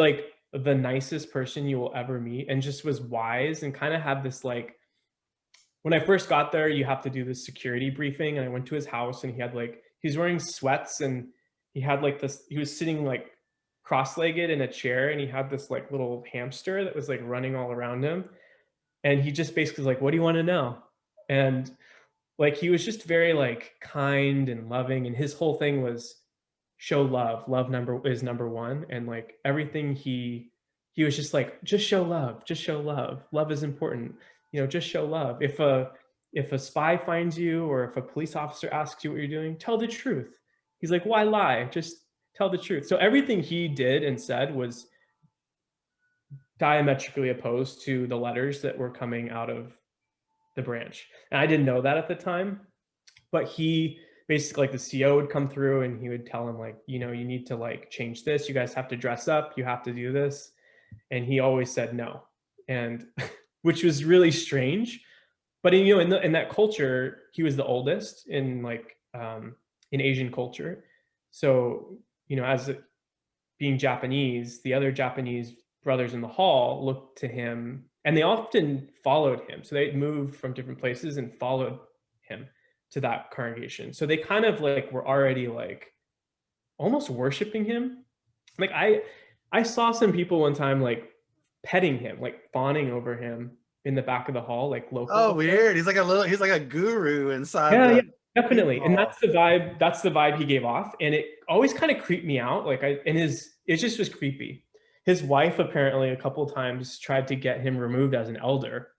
the nicest person you will ever meet, and just was wise and kind of had this like, when I first got there, you have to do this security briefing, and I went to his house, and he had like, he was wearing sweats, and he had like this, he was sitting like cross-legged in a chair, and he had this like little hamster that was like running all around him, and he just basically was like, what do you want to know? And like, he was just very like kind and loving, and his whole thing was show love. Love number is number one, and like everything he was just like, just show love, just show love. Love is important. You know, just show love. If a spy finds you, or if a police officer asks you what you're doing, tell the truth. He's like, why lie? Just tell the truth. So everything he did and said was diametrically opposed to the letters that were coming out of the branch. And I didn't know that at the time, but he basically, like, the CO would come through, and he would tell him like, you know, you need to like change this. You guys have to dress up. You have to do this. And he always said no. And which was really strange. But you know, in that culture, he was the oldest in like in Asian culture. So, you know, as being Japanese, the other Japanese brothers in the hall looked to him, and they often followed him. So they moved from different places and followed him to that congregation. So they kind of like were already like almost worshiping him. Like I saw some people one time like petting him, like fawning over him in the back of the hall, like Oh, local. weird. He's like a guru inside Yeah, yeah, the definitely. And hall. that's the vibe. That's the vibe he gave off, and it always kind of creeped me out. Like it just was creepy. His wife apparently a couple times tried to get him removed as an elder.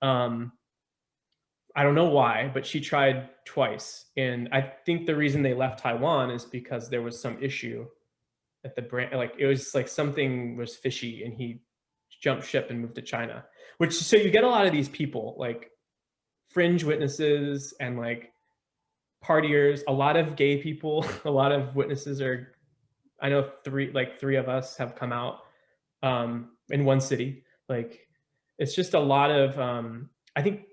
Um, I don't know why, but she tried twice, and I think the reason they left Taiwan is because there was some issue at the brand. Like it was like something was fishy, and he jumped ship and moved to China. Which, so you get a lot of these people like fringe witnesses and like partiers, a lot of gay people, a lot of witnesses are, I know three of us have come out in one city. Like it's just a lot of I think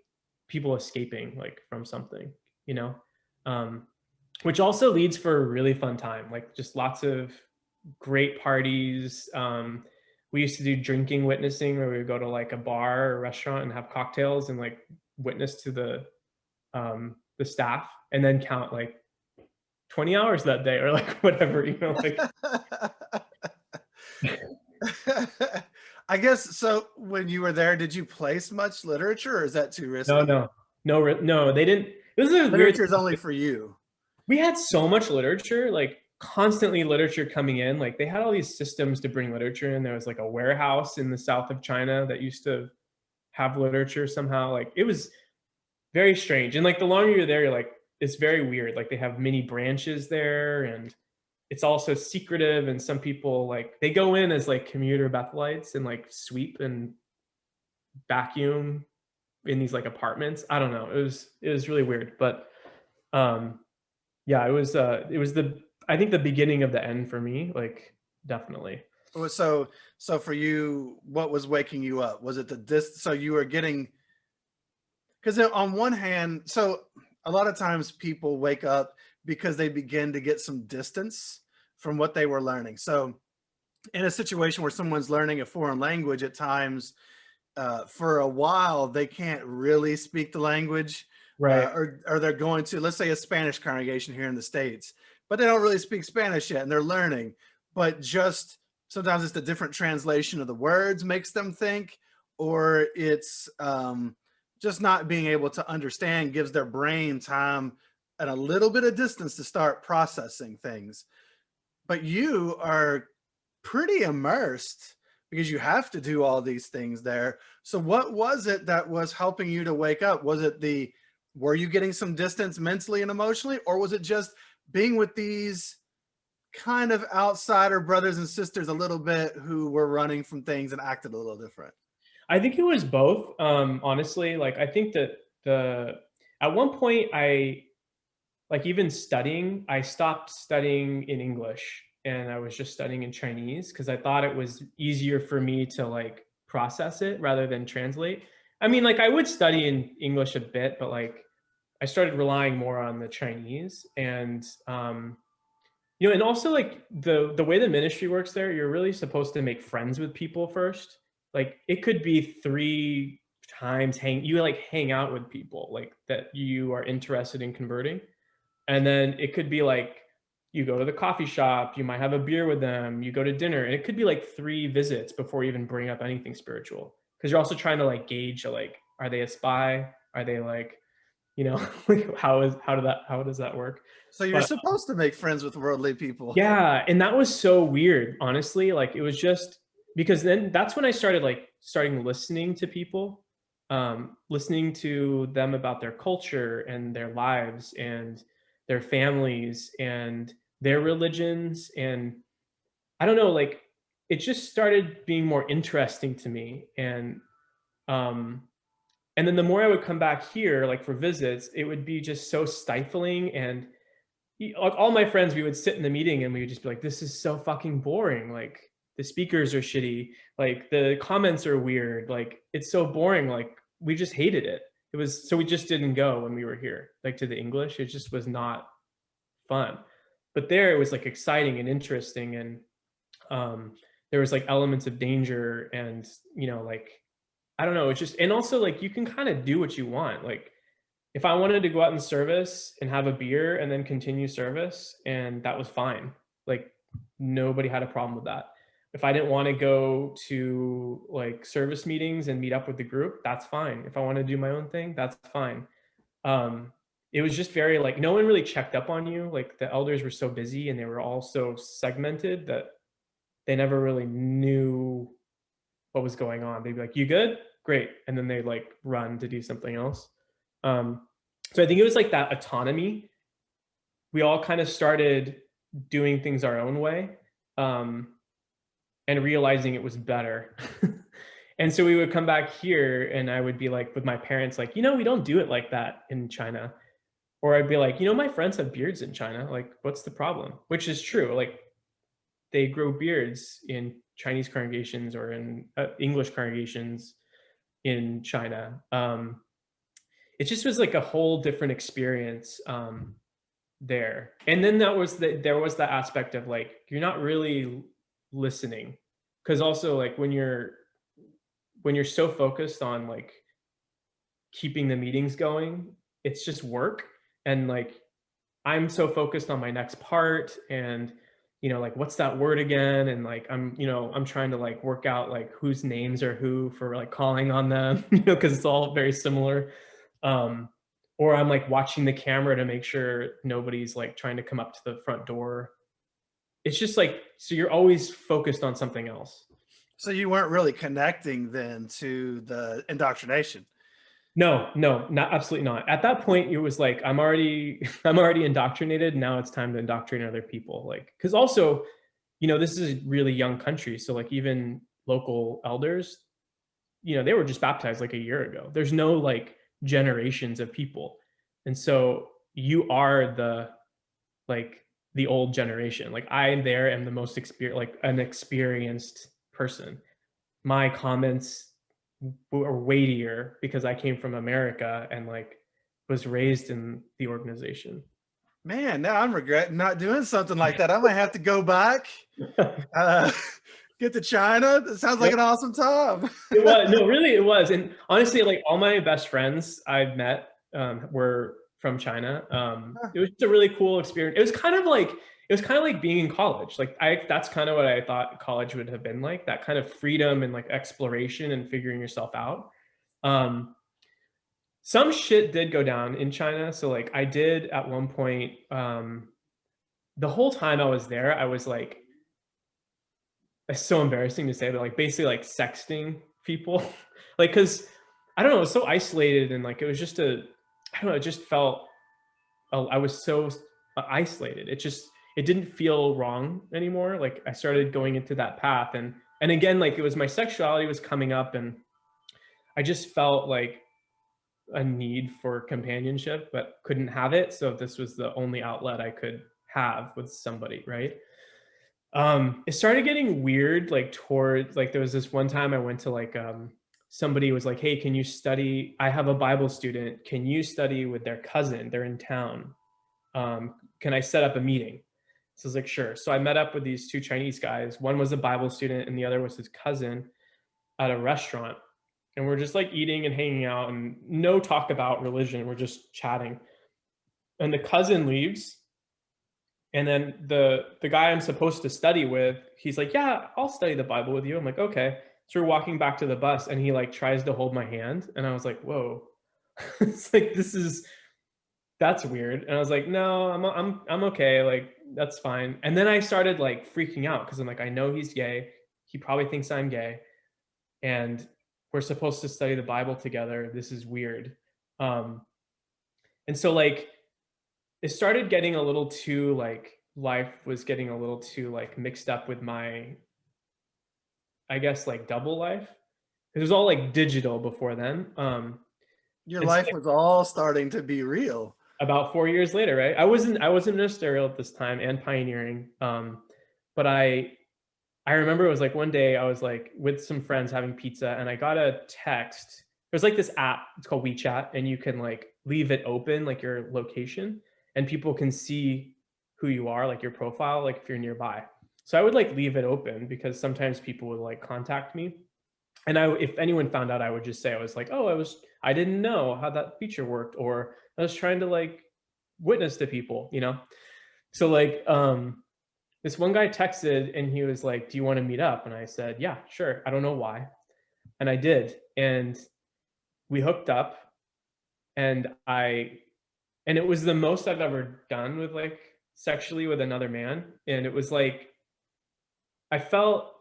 people escaping like from something, you know, um, which also leads for a really fun time, like just lots of great parties. We used to do drinking witnessing, where we would go to like a bar or restaurant and have cocktails and like witness to the staff, and then count like 20 hours that day, or like whatever, you know, like. I guess so. When you were there, did you place much literature, or is that too No, risky? no, no, no, they didn't. This is a weird Literature is only thing. for you. We had so much literature, like constantly literature coming in. Like they had all these systems to bring literature in. There was like a warehouse in the south of China that used to have literature somehow. Like it was very strange. And like the longer you're there, you're like, it's very weird. Like they have many branches there, and it's also secretive. And some people like they go in as like commuter Bethelites and like sweep and vacuum in these like apartments. I don't know. It was really weird. But yeah, it was the, I think the beginning of the end for me, like definitely. So for you, what was waking you up? Was it so you were getting, because on one hand, so a lot of times people wake up because they begin to get some distance from what they were learning. So in a situation where someone's learning a foreign language, at times for a while they can't really speak the language, Right. or they're going to, let's say, a Spanish congregation here in the States, but they don't really speak Spanish yet and they're learning. But just sometimes it's the different translation of the words makes them think, or it's just not being able to understand gives their brain time and a little bit of distance to start processing things. But you are pretty immersed because you have to do all these things there. So what was it that was helping you to wake up? Was it were you getting some distance mentally and emotionally, or was it just being with these kind of outsider brothers and sisters a little bit who were running from things and acted a little different? I think it was both. Honestly, like I think that at one point I, like, even studying, I stopped studying in English and I was just studying in Chinese because I thought it was easier for me to like process it rather than translate. I mean, like I would study in English a bit, but like I started relying more on the Chinese. And You know, and also like the way the ministry works there, you're really supposed to make friends with people first. Like it could be 3 times you like hang out with people like that you are interested in converting. And then it could be like you go to the coffee shop, you might have a beer with them, you go to dinner, and it could be like 3 visits before you even bring up anything spiritual. Because you're also trying to like gauge like, are they a spy? Are they like, you know, like how does that work? So you're But supposed to make friends with worldly people. yeah, and that was so weird, honestly. Like it was just because then that's when I started like starting listening to people, listening to them about their culture and their lives and their families and their religions. And I don't know, like it just started being more interesting to me. Um and then the more I would come back here, like for visits, it would be just so stifling and like all my friends, we would sit in the meeting and we would just be like, this is so fucking boring. Like the speakers are shitty. Like the comments are weird. Like it's so boring. Like we just hated it. It was, so we just didn't go when we were here, like to the English. It just was not fun. But there it was like exciting and interesting. And there was like elements of danger and, you know, like, I don't know. It's just, and also like you can kind of do what you want. Like if I wanted to go out in service and have a beer and then continue service, and that was fine. Like nobody had a problem with that. If I didn't want to go to like service meetings and meet up with the group, that's fine. If I want to do my own thing, that's fine. It was just very like no one really checked up on you. Like the elders were so busy and they were all so segmented that they never really knew what was going on. They'd be like, "You good? Great," and then they like run to do something else. Um, so I think it was like that autonomy. We all kind of started doing things our own way, um, and realizing it was better. And so we would come back here, and I would be like with my parents, like, you know, we don't do it like that in China. Or I'd be like, you know, my friends have beards in China. Like, what's the problem? Which is true. Like, they grow beards in Chinese congregations or in English congregations in China. It just was like a whole different experience there. And then there was the aspect of like you're not really listening, because also like when you're so focused on like keeping the meetings going, it's just work. And like I'm so focused on my next part and you know like what's that word again, and like I'm trying to like work out like whose names are who for like calling on them, you know, because it's all very similar. um or I'm like watching the camera to make sure nobody's like trying to come up to the front door. It's just like, so you're always focused on something else. So you weren't really connecting then to the indoctrination. No, no, not absolutely not. At that point, it was like I'm already I'm already indoctrinated. Now it's time to indoctrinate other people. Like, because also, you know, this is a really young country, so like even local elders, you know, they were just baptized like a year ago. There's no like generations of people, and so you are the like the old generation. Like I there am the most experienced, like an experienced person. My comments were weightier because I came from America and like was raised in the organization. Man, now I'm regretting not doing something like that. I might have to go back, uh, get to China. That sounds like Yep. an awesome time. It was, no, really, it was. And honestly, like all my best friends I've met were from China. It was just a really cool experience. It was kind of like being in college. Like that's kind of what I thought college would have been like. That kind of freedom and like exploration and figuring yourself out. Um, some shit did go down in China. So like I did at one point. The whole time I was there, I was like, it's so embarrassing to say, but like basically like sexting people, like because I don't know, it was so isolated and like it was just I don't know, it just felt I was so isolated. It didn't feel wrong anymore. Like I started going into that path, and again, like it was my sexuality was coming up, and I just felt like a need for companionship, but couldn't have it. So this was the only outlet I could have with somebody, right? It started getting weird like towards like there was this one time I went to like somebody was like, hey, can you study, I have a Bible student, can you study with their cousin, they're in town, can I set up a meeting? So I was like, sure. So I met up with these two Chinese guys. One was a Bible student and the other was his cousin at a restaurant. And we're just like eating and hanging out and no talk about religion. We're just chatting. And the cousin leaves. And then the guy I'm supposed to study with, he's like, yeah, I'll study the Bible with you. I'm like, okay. So we're walking back to the bus and he like tries to hold my hand. And I was like, whoa. It's like, that's weird. And I was like, no, I'm okay. Like, that's fine. And then I started like freaking out because I'm like, I know he's gay. He probably thinks I'm gay. And we're supposed to study the Bible together. This is weird. Um, and so like it started getting a little too like life was getting a little too like mixed up with my, I guess, like double life. It was all like digital before then. Your And so life was all starting to be real. about 4 years later, right? I wasn't ministerial at this time and pioneering. But I remember it was like one day I was like with some friends having pizza and I got a text. There's like this app, it's called WeChat, and you can like leave it open, like your location, and people can see who you are, like your profile, like if you're nearby. So I would like leave it open because sometimes people would like contact me. And if anyone found out, I would just say I was like, oh, I didn't know how that feature worked, or I was trying to like witness to people, you know? So like, this one guy texted and he was like, do you want to meet up? And I said, yeah, sure. I don't know why. And I did. And we hooked up and and it was the most I've ever done with like sexually with another man. And it was like, I felt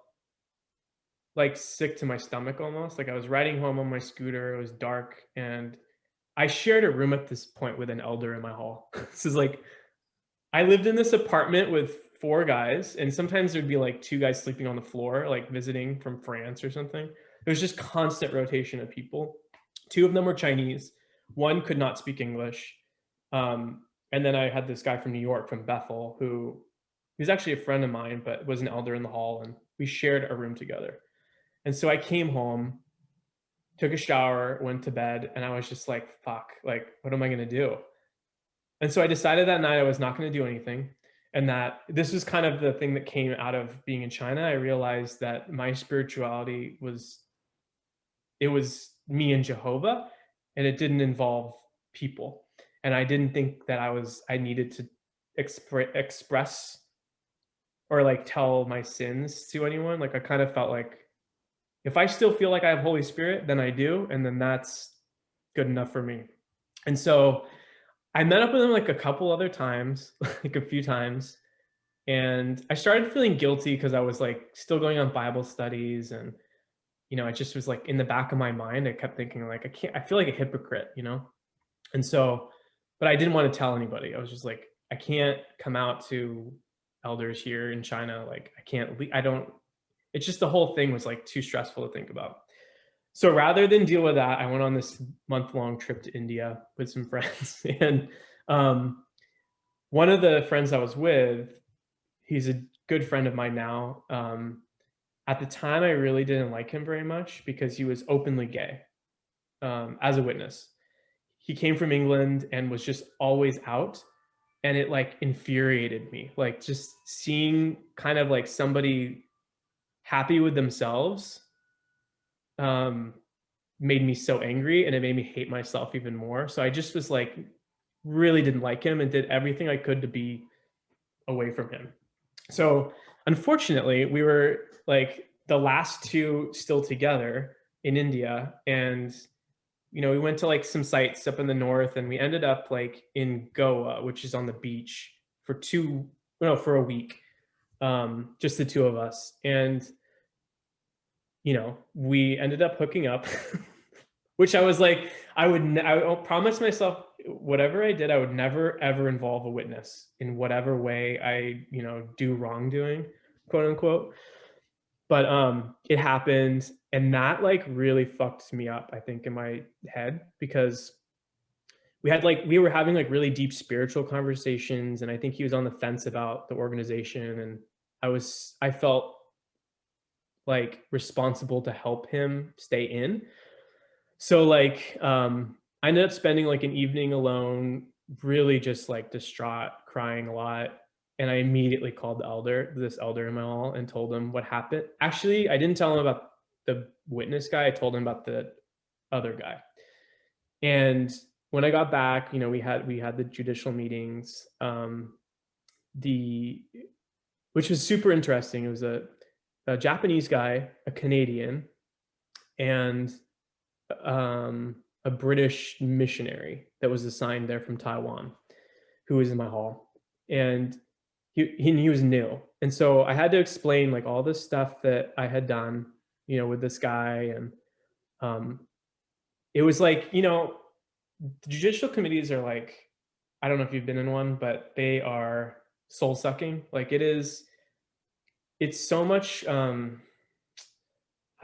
like sick to my stomach almost. Like I was riding home on my scooter. It was dark and I shared a room at this point with an elder in my hall. This is like, I lived in this apartment with four guys, and sometimes there'd be like two guys sleeping on the floor, like visiting from France or something. There was just constant rotation of people. Two of them were Chinese. One could not speak English. And then I had this guy from New York, from Bethel, who he was actually a friend of mine, but was an elder in the hall, and we shared a room together. And so I came home, took a shower, went to bed, and I was just like, fuck, like, what am I going to do? And so I decided that night I was not going to do anything. And that this was kind of the thing that came out of being in China. I realized that my spirituality it was me and Jehovah, and it didn't involve people. And I didn't think that I needed to express or like tell my sins to anyone. Like I kind of felt like if I still feel like I have Holy Spirit, then I do. And then that's good enough for me. And so I met up with him like a couple other times, like a few times. And I started feeling guilty because I was like still going on Bible studies. And, you know, it just was like in the back of my mind, I kept thinking like, I feel like a hypocrite, you know? And so, but I didn't want to tell anybody. I was just like, I can't come out to elders here in China. Like I can't, it's just the whole thing was like too stressful to think about. So rather than deal with that, I went on this month-long trip to India with some friends. And one of the friends I was with, he's a good friend of mine now. At the time, I really didn't like him very much because he was openly gay as a witness. He came from England and was just always out. And it like infuriated me, like just seeing kind of like somebody happy with themselves made me so angry, and it made me hate myself even more. So I just was like, really didn't like him and did everything I could to be away from him. So unfortunately, we were like the last two still together in India. And, you know, we went to like some sites up in the north and we ended up like in Goa, which is on the beach for a week. Just the two of us. And you know, we ended up hooking up, which I was like, I promised myself whatever I did, I would never, ever involve a witness in whatever way I, you know, do wrongdoing, quote unquote. But it happened. And that like really fucked me up, I think, in my head, because we were having like really deep spiritual conversations. And I think he was on the fence about the organization. And I felt like responsible to help him stay in. So like I ended up spending like an evening alone, really just like distraught, crying a lot. and I immediately called this elder in my hall, and told him what happened. Actually, I didn't tell him about the witness guy. I told him about the other guy. And when I got back, we had the judicial meetings. The Which was super interesting. It was a Japanese guy, a Canadian, and a British missionary that was assigned there from Taiwan, who was in my hall, and he was new, and so I had to explain like all this stuff that I had done, with this guy, and um, it was like, the judicial committees are like, I don't know if you've been in one, but they are soul sucking. Like it's so much. I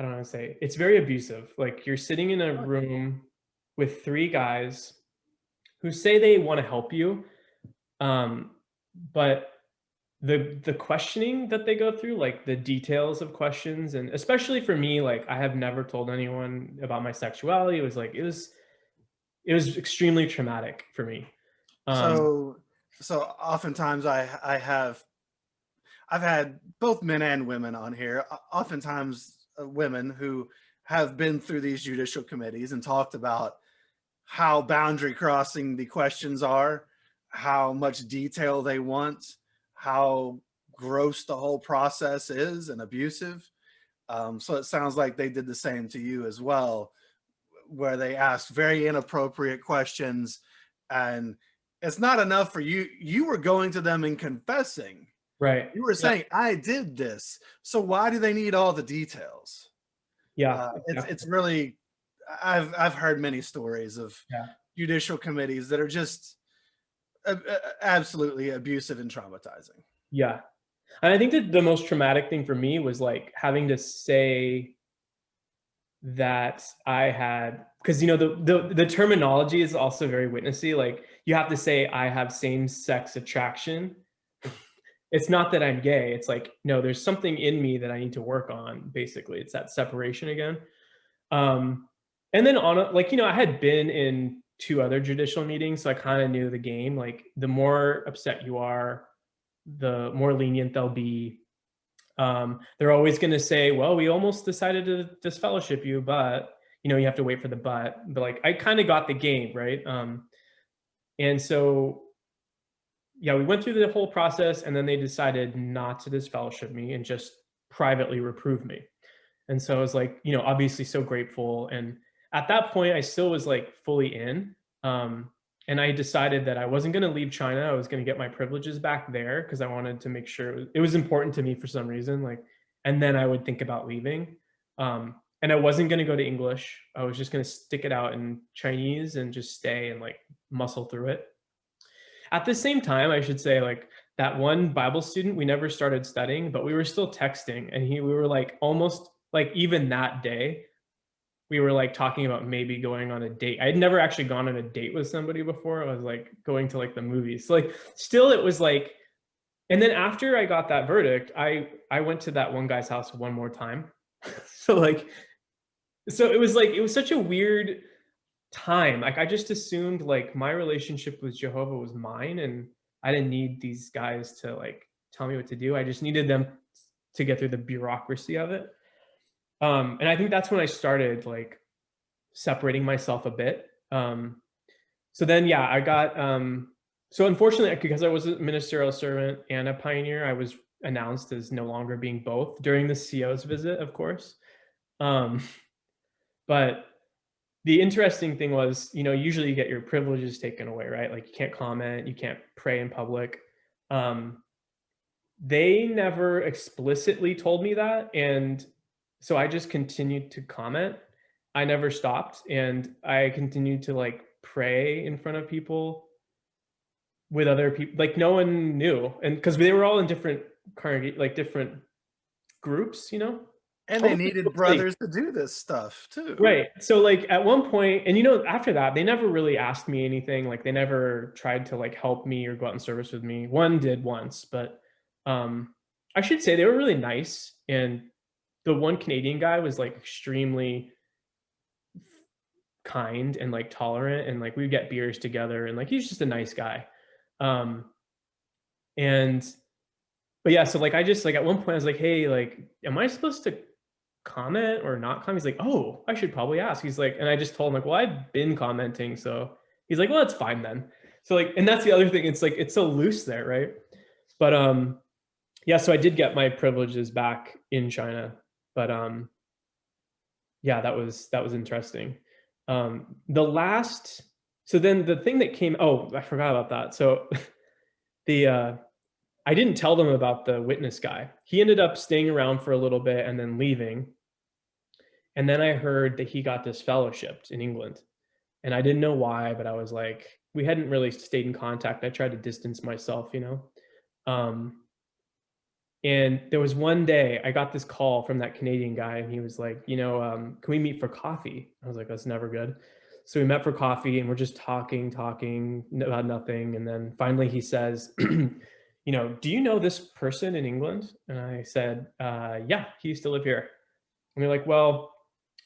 don't know how to say, it's very abusive. Like you're sitting in a room with three guys who say they want to help you, um, but the questioning that they go through, like the details of questions, and especially for me, like I have never told anyone about my sexuality. It was extremely traumatic for me. Um, So so oftentimes I've had both men and women on here. Oftentimes women who have been through these judicial committees and talked about how boundary crossing the questions are, how much detail they want, how gross the whole process is and abusive. So it sounds like they did the same to you as well, where they asked very inappropriate questions, and it's not enough for you. You were going to them and confessing. right. You were Yeah. saying, I did this. So why do they need all the details? Yeah. It's Exactly. really, I've heard many stories of Yeah. judicial committees that are just absolutely abusive and traumatizing. Yeah. And I think that the most traumatic thing for me was like having to say that I had, because the terminology is also very witnessy. Like you have to say I have same sex attraction. It's not that I'm gay. It's like, no, there's something in me that I need to work on. Basically, it's that separation again. Um, and then I had been in two other judicial meetings, so I kind of knew the game. Like the more upset you are, the more lenient they'll be. They're always going to say, well, we almost decided to disfellowship you, but you have to wait for the but like I kind of got the game, right? And so yeah, we went through the whole process, and then they decided not to disfellowship me and just privately reprove me. And so I was like, obviously so grateful. And at that point, I still was like fully in. And I decided that I wasn't going to leave China. I was going to get my privileges back there because I wanted to make sure it was important to me for some reason. Like, and then I would think about leaving. And I wasn't going to go to English. I was just going to stick it out in Chinese and just stay and like muscle through it. At the same time, I should say, like that one Bible student, we never started studying, but we were still texting, and we were like almost like even that day, we were like talking about maybe going on a date. I had never actually gone on a date with somebody before. I was like going to like the movies. So like still it was like, and then after I got that verdict, I went to that one guy's house one more time. so like so it was such a weird time. Like I just assumed like my relationship with Jehovah was mine, and I didn't need these guys to like tell me what to do. I just needed them to get through the bureaucracy of it. And I think that's when I started like separating myself a bit. So then, yeah, I got, so unfortunately, because I was a ministerial servant and a pioneer, I was announced as no longer being both during the CO's visit, of course. Um, but the interesting thing was, usually you get your privileges taken away, right? Like you can't comment, you can't pray in public. Um, they never explicitly told me that. And so I just continued to comment. I never stopped. And I continued to like pray in front of people with other people. Like no one knew. And because they were all in different like different groups. And they Almost like needed book study. brothers to do this stuff too. Right. So like at one point, and after that, they never really asked me anything. Like they never tried to like help me or go out in service with me. One did once, but I should say they were really nice. And the one Canadian guy was like extremely kind and like tolerant, and like we'd get beers together, and like he's just a nice guy. Um and but yeah, so like I just like at one point I was like, hey, like, am I supposed to comment or not comment? He's like, oh, I should probably ask. He's like, and I just told him like, well, I've been commenting, so he's like, well, it's fine then. So like, and that's the other thing. It's like it's so loose there, right? But yeah, so I did get my privileges back in China, but yeah, that was interesting. The last, so then the thing that came, oh, I forgot about that. So the I didn't tell them about the witness guy. He ended up staying around for a little bit and then leaving. And then I heard that he got disfellowshipped in England. And I didn't know why, but I was like, we hadn't really stayed in contact. I tried to distance myself, you know. Um, and there was one day I got this call from that Canadian guy, and he was like, can we meet for coffee? I was like, that's never good. So we met for coffee, and we're just talking about nothing. And then finally he says, do you know this person in England? And I said, yeah, he used to live here. And they're like, well,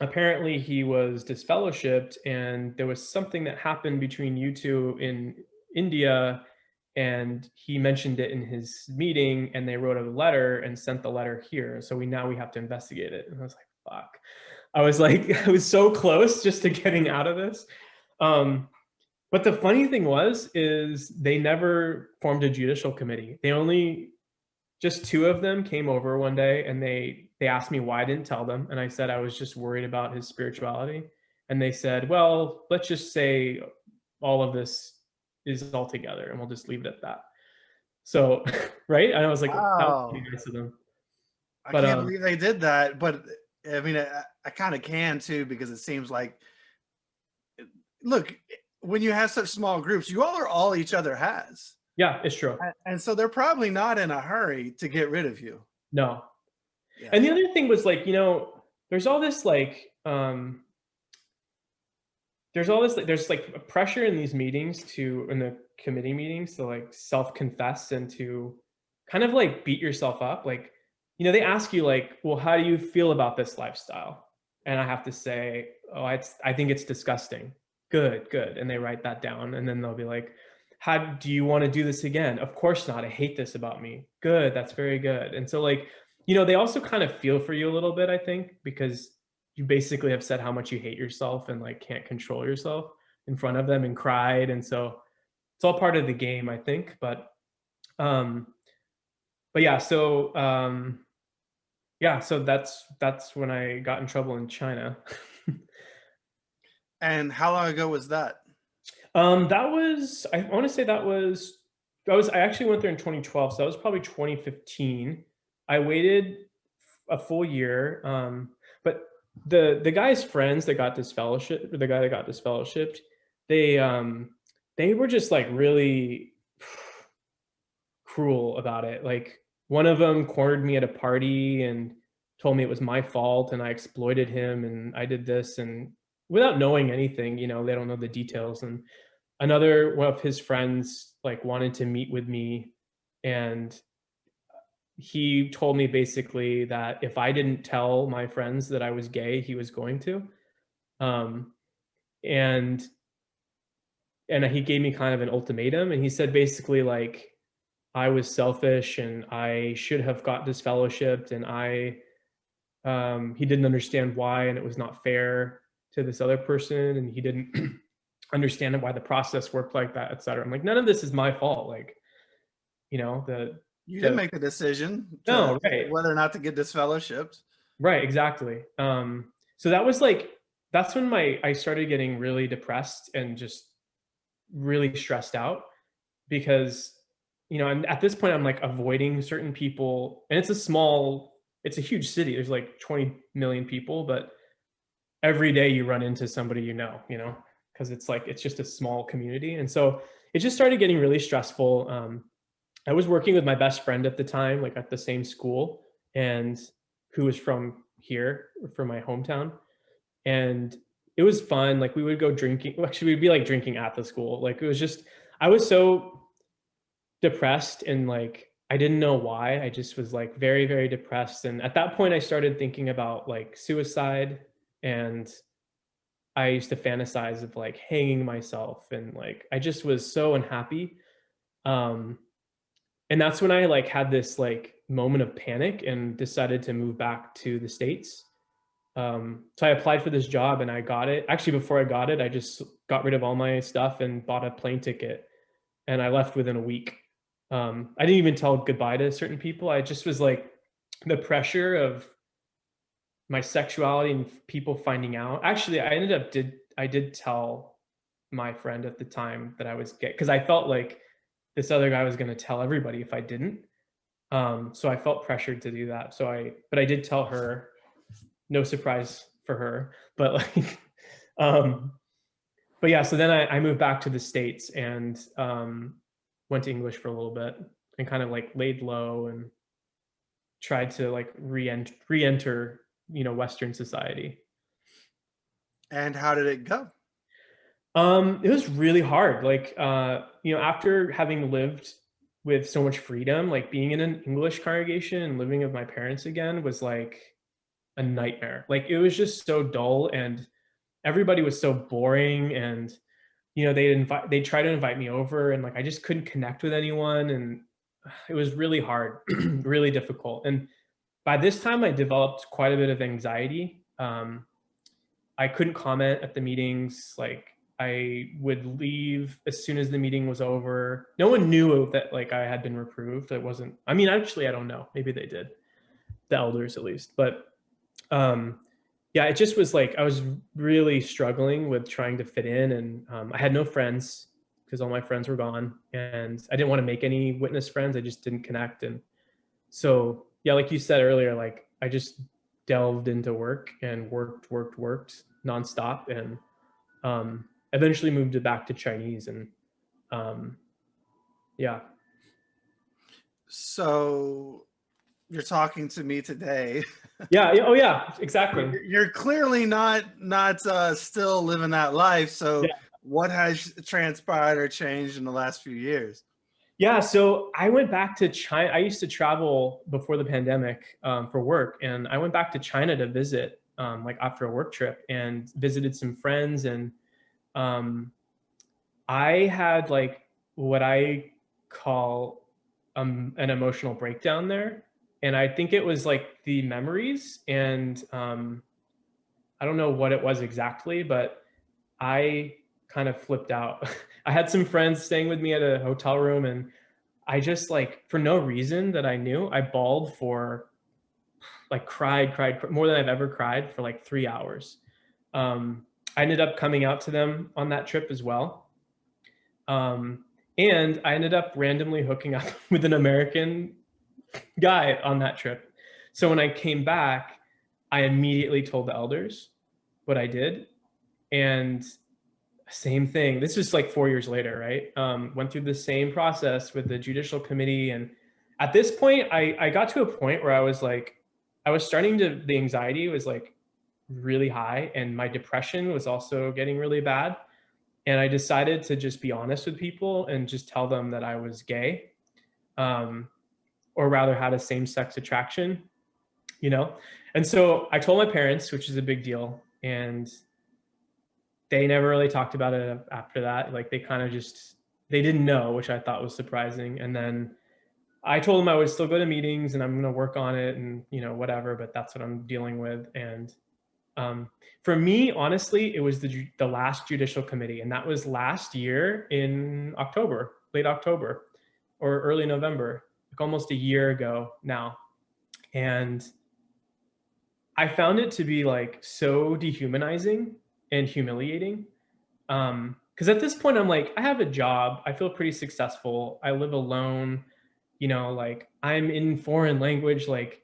apparently he was disfellowshipped, and there was something that happened between you two in India, and he mentioned it in his meeting, and they wrote a letter and sent the letter here. So we have to investigate it. And I was like, fuck. I was like, I was so close just to getting out of this. But the funny thing is they never formed a judicial committee. They only, just two of them came over one day, and they asked me why I didn't tell them, and I said I was just worried about his spirituality. And they said, well, let's just say all of this is all together, and we'll just leave it at that. So right, and I was like, that was pretty Wow. nice of them. I But can't believe they did that. But I mean, I kind of can too, because it seems like, look, when you have such small groups, you all are all each other has. yeah, it's true. And so they're probably not in a hurry to get rid of you. No. Yeah. And the other thing was like, there's all this like there's like pressure in these meetings in the committee meetings to like self-confess and to kind of like beat yourself up. Like, they ask you like, well, how do you feel about this lifestyle? And I have to say, oh, I think it's disgusting. Good, good. And they write that down, and then they'll be like, how do you want to do this again? Of course not. I hate this about me. Good. That's very good. And so like, they also kind of feel for you a little bit, I think, because you basically have said how much you hate yourself and like can't control yourself in front of them and cried. And so it's all part of the game, I think. Um, but yeah, so that's when I got in trouble in China. And how long ago was that? That was, I want to say I actually went there in 2012. So that was probably 2015. I waited a full year. But the guy's friends that got disfellowship, the guy that got disfellowshipped, they were just like really cruel about it. Like one of them cornered me at a party and told me it was my fault and I exploited him and I did this, and without knowing anything, they don't know the details. And another one of his friends like wanted to meet with me, and he told me basically that if I didn't tell my friends that I was gay, he was going to. Um, and he gave me kind of an ultimatum, and he said basically like I was selfish and I should have got disfellowshipped, and he didn't understand why, and it was not fair to this other person, and he didn't understand why the process worked like that, etc. I'm like, none of this is my fault. Like, You didn't make the decision to no, right. whether or not to get disfellowshipped. Right, exactly. So that's when I started getting really depressed and just really stressed out, because at this point I'm like avoiding certain people, and it's a huge city. There's like 20 million people, but every day you run into somebody, because it's just a small community. And so it just started getting really stressful. I was working with my best friend at the time, like at the same school, and who was from here, from my hometown. And it was fun. Like we would go drinking. Well, actually, we'd be like drinking at the school. Like it was just, I was so depressed, and like I didn't know why. I just was like very, very depressed. And at that point, I started thinking about like suicide, and I used to fantasize of like hanging myself, and like I just was so unhappy. Um, And that's when I like had this like moment of panic and decided to move back to the States. So I applied for this job and I got it. Actually, before I got it, I just got rid of all my stuff and bought a plane ticket, and I left within a week. I didn't even tell goodbye to certain people. I just was like, the pressure of my sexuality and people finding out. Actually, I did tell my friend at the time that I was gay, because I felt like this other guy was going to tell everybody if I didn't. So I felt pressured to do that. But I did tell her. No surprise for her, but like, um, but yeah. So then I moved back to the States and went to English for a little bit and kind of like laid low and tried to like re-enter, Western society. And how did it go? It was really hard. Like, after having lived with so much freedom, like being in an English congregation and living with my parents again was like a nightmare. Like it was just so dull and everybody was so boring, and they try to invite me over and like I just couldn't connect with anyone, and it was really hard, really difficult. And by this time I developed quite a bit of anxiety. I couldn't comment at the meetings. Like I would leave as soon as the meeting was over. No one knew that like I had been reproved. It wasn't, I mean, actually I don't know, maybe they did, the elders at least. But um yeah, it just was like I was really struggling with trying to fit in, and I had no friends because all my friends were gone, and I didn't want to make any witness friends. I just didn't connect. And so yeah, like you said earlier, like I just delved into work and worked nonstop, and eventually moved it back to Chinese. And um yeah. So you're talking to me today. Oh yeah, exactly. You're clearly not still living that life. So what has transpired or changed in the last few years? Yeah, so I went back to China. I used to travel before the pandemic for work, and I went back to China to visit, like after a work trip, and visited some friends. And um, I had like what I call an emotional breakdown there, and I think it was like the memories, and I don't know what it was exactly, but I kind of flipped out. I had some friends staying with me at a hotel room, and I just like, for no reason that I knew, I bawled for like cried more than I've ever cried for like 3 hours. I ended up coming out to them on that trip as well. Um, and I ended up randomly hooking up with an American guy on that trip. So when I came back, I immediately told the elders what I did. And same thing. This was like 4 years later, right? Went through the same process with the judicial committee. And at this point, I got to a point where I was like, the anxiety was like really high, and my depression was also getting really bad. And I decided to just be honest with people and just tell them that I was gay, um, or rather had a same sex attraction, you know? And so I told my parents, which is a big deal. And they never really talked about it after that. Like they kind of just, they didn't know, which I thought was surprising. And then I told them I would still go to meetings and I'm going to work on it and, whatever, but that's what I'm dealing with. And for me, honestly, it was the last judicial committee, and that was last year in October, late October or early November, like almost a year ago now. And I found it to be like so dehumanizing and humiliating. Because at this point, I'm like, I have a job, I feel pretty successful, I live alone, like I'm in foreign language, like,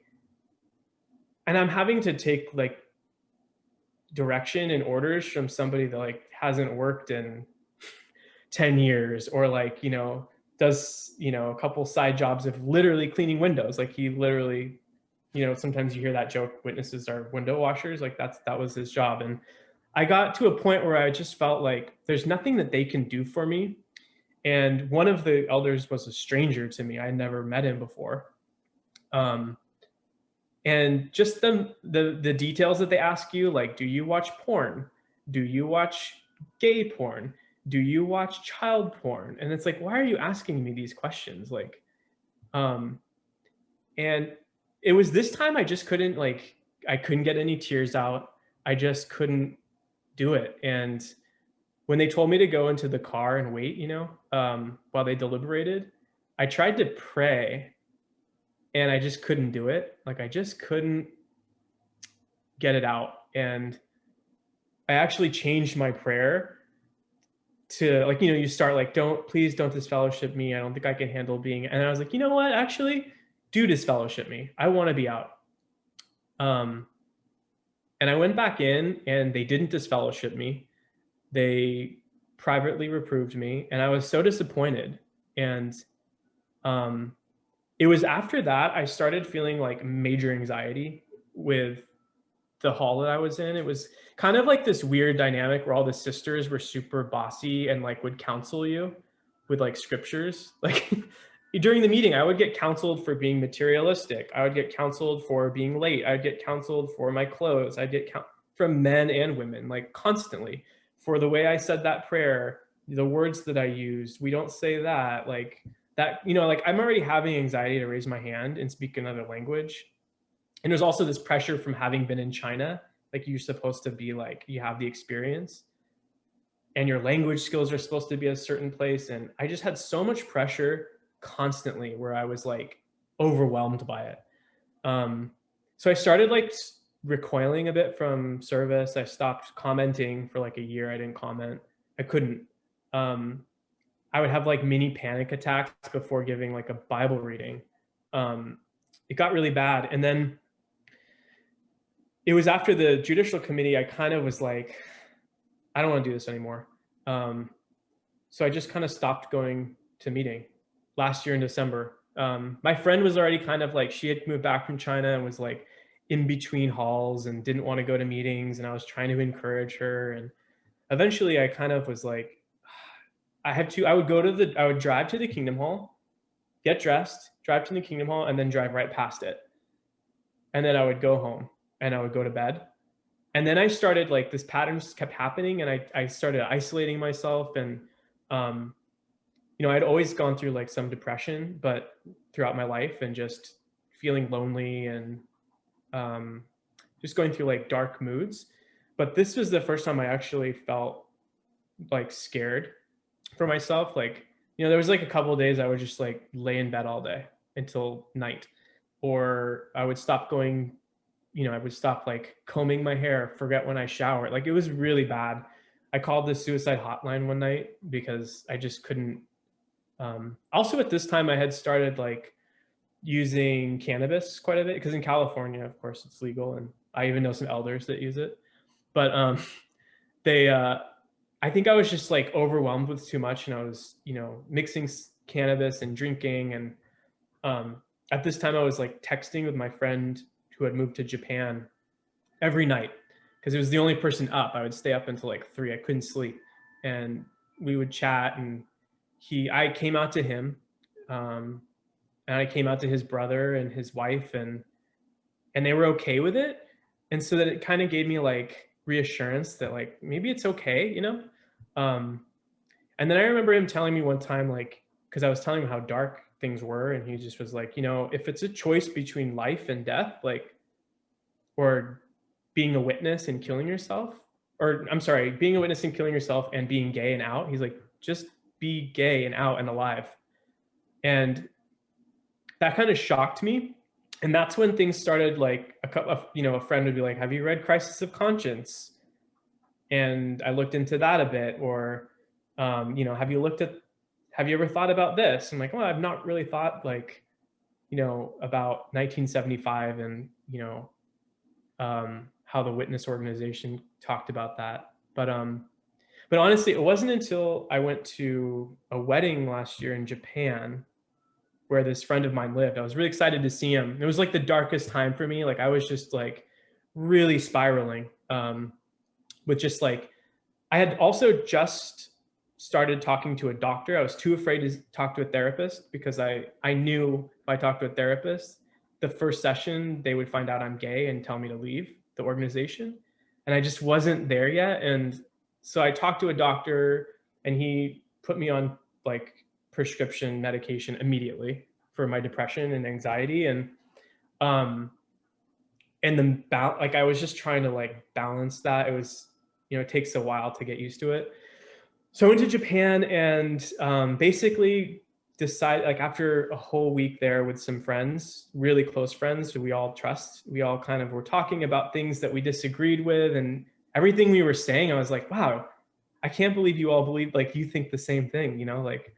and I'm having to take like direction and orders from somebody that like hasn't worked in 10 years, or like, does, a couple side jobs of literally cleaning windows. Like he literally, sometimes you hear that joke, witnesses are window washers. Like that was his job. And I got to a point where I just felt like there's nothing that they can do for me. And one of the elders was a stranger to me. I had never met him before. And just the details that they ask you, like, do you watch porn? Do you watch gay porn? Do you watch child porn? And it's like, why are you asking me these questions? Like, Um, and it was this time I just couldn't I couldn't get any tears out. I just couldn't do it. And when they told me to go into the car and wait, while they deliberated, I tried to pray and I just couldn't do it. Like I just couldn't get it out. And I actually changed my prayer to you start please don't disfellowship me. I don't think I can handle being, and I was like, you know what, actually do disfellowship me. I want to be out. Um, and I went back in and they didn't disfellowship me. They privately reproved me and I was so disappointed. And um, it was after that I started feeling like major anxiety with the hall that I was in. It was kind of like this weird dynamic where all the sisters were super bossy and would counsel you with scriptures. During the meeting, I would get counseled for being materialistic. I would get counseled for being late. I'd get counseled for my clothes. I'd get from men and women, constantly, for the way I said that prayer, the words that I used. We don't say that, that, I'm already having anxiety to raise my hand and speak another language. And there's also this pressure from having been in China. You're supposed to be you have the experience and your language skills are supposed to be a certain place. And I just had so much pressure constantly where I was overwhelmed by it. So I started recoiling a bit from service. I stopped commenting for a year. I didn't comment. I couldn't. I would have mini panic attacks before giving a Bible reading. It got really bad. And then it was after the judicial committee, I kind of was like, I don't want to do this anymore. So I just kind of stopped going to meeting last year in December. My friend was already kind of she had moved back from China and was in between halls and didn't want to go to meetings. And I was trying to encourage her. And eventually I kind of was I would drive to the Kingdom Hall, get dressed, drive to the Kingdom Hall, and then drive right past it. And then I would go home and I would go to bed. And then I started this pattern just kept happening. And I started isolating myself. And, I'd always gone through some depression, but throughout my life and just feeling lonely and just going through dark moods. But this was the first time I actually felt scared for myself. There was a couple of days I would just lay in bed all day until night, or I would stop going, I would stop combing my hair, forget when I showered. It was really bad. I called the suicide hotline one night because I just couldn't. Also at this time I had started using cannabis quite a bit because in California, of course, it's legal. And I even know some elders that use it, but I think I was just overwhelmed with too much. And I was, mixing cannabis and drinking. And at this time I was texting with my friend who had moved to Japan every night because it was the only person up. I would stay up until 3. I couldn't sleep. And we would chat, and I came out to him, and I came out to his brother and his wife, and they were okay with it. And so that it kind of gave me reassurance that maybe it's okay, and then I remember him telling me one time, because I was telling him how dark things were, and he just was if it's a choice between life and death, or being a witness and killing yourself, or I'm sorry, being a witness and killing yourself and being gay and out, he's just be gay and out and alive. And that kind of shocked me. And that's when things started. A friend would be have you read Crisis of Conscience? And I looked into that a bit. Or, have you ever thought about this? I'm well, I've not really thought about 1975 and, how the Witness organization talked about that. But honestly, it wasn't until I went to a wedding last year in Japan where this friend of mine lived. I was really excited to see him. It was the darkest time for me. I was just really spiraling with just I had also just started talking to a doctor. I was too afraid to talk to a therapist because I knew if I talked to a therapist, the first session, they would find out I'm gay and tell me to leave the organization. And I just wasn't there yet. And so I talked to a doctor and he put me on prescription medication immediately. for my depression and anxiety. Um, and then like I was just trying to like balance that. It was, it takes a while to get used to it. So I went to Japan and basically decided, like after a whole week there with some friends, really close friends who we all trust, we all kind of were talking about things that we disagreed with, and everything we were saying, I was like, wow, I can't believe you all believe, like you think the same thing, like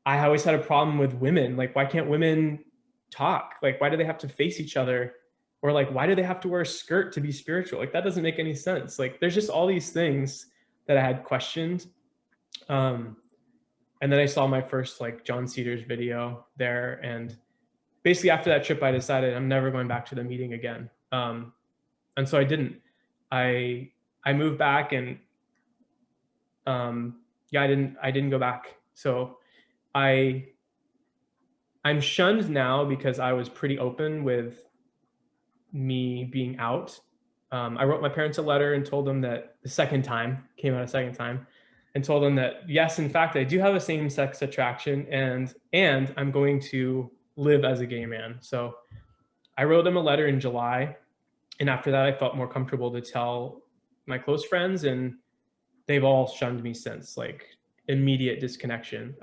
I always had a problem with women. Like, why can't women talk? Like, why do they have to face each other? Or like, why do they have to wear a skirt to be spiritual? Like, that doesn't make any sense. Like, there's just all these things that I had questioned. And then I saw my first like John Cedars video there. And basically after that trip, I decided I'm never going back to the meeting again. And so I didn't. I moved back and yeah, I didn't go back. So I'm shunned now because I was pretty open with me being out. I wrote my parents a letter and told them that came out a second time, and told them that yes, in fact, I do have a same-sex attraction, and I'm going to live as a gay man. So I wrote them a letter in July, and after that, I felt more comfortable to tell my close friends, and they've all shunned me since, like immediate disconnection.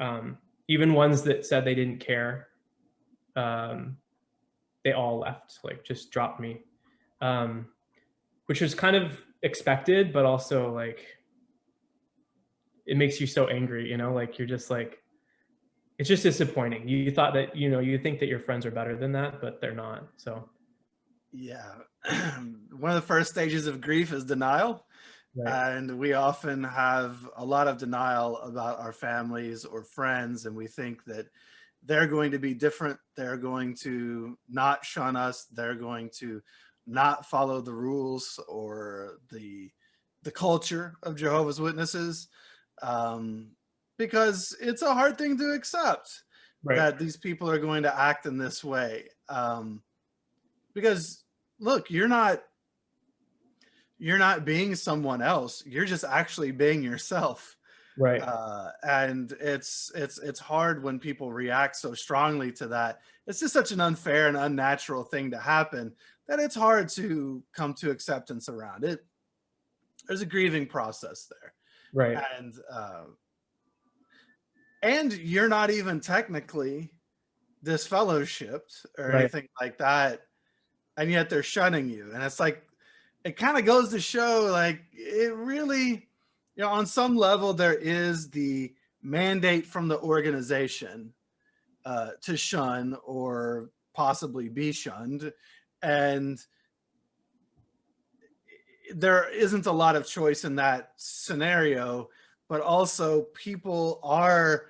Even ones that said they didn't care, they all left, like just dropped me, which was kind of expected, but also like it makes you so angry, like you're just like, it's just disappointing. You thought that, you think that your friends are better than that, but they're not. So Yeah. One of the first stages of grief is denial. right. And we often have a lot of denial about our families or friends, and we think that they're going to be different. They're going to not shun us. They're going to not follow the rules or the culture of Jehovah's Witnesses, because it's a hard thing to accept Right. that these people are going to act in this way. Because look, you're not being someone else. You're just actually being yourself. Right. And it's hard when people react so strongly to that. It's just such an unfair and unnatural thing to happen that it's hard to come to acceptance around it. There's a grieving process there. Right. And you're not even technically disfellowshipped or Right. anything like that, and yet they're shunning you. And it's like, it kind of goes to show, like, it really, on some level, there is the mandate from the organization to shun or possibly be shunned. And there isn't a lot of choice in that scenario, but also people are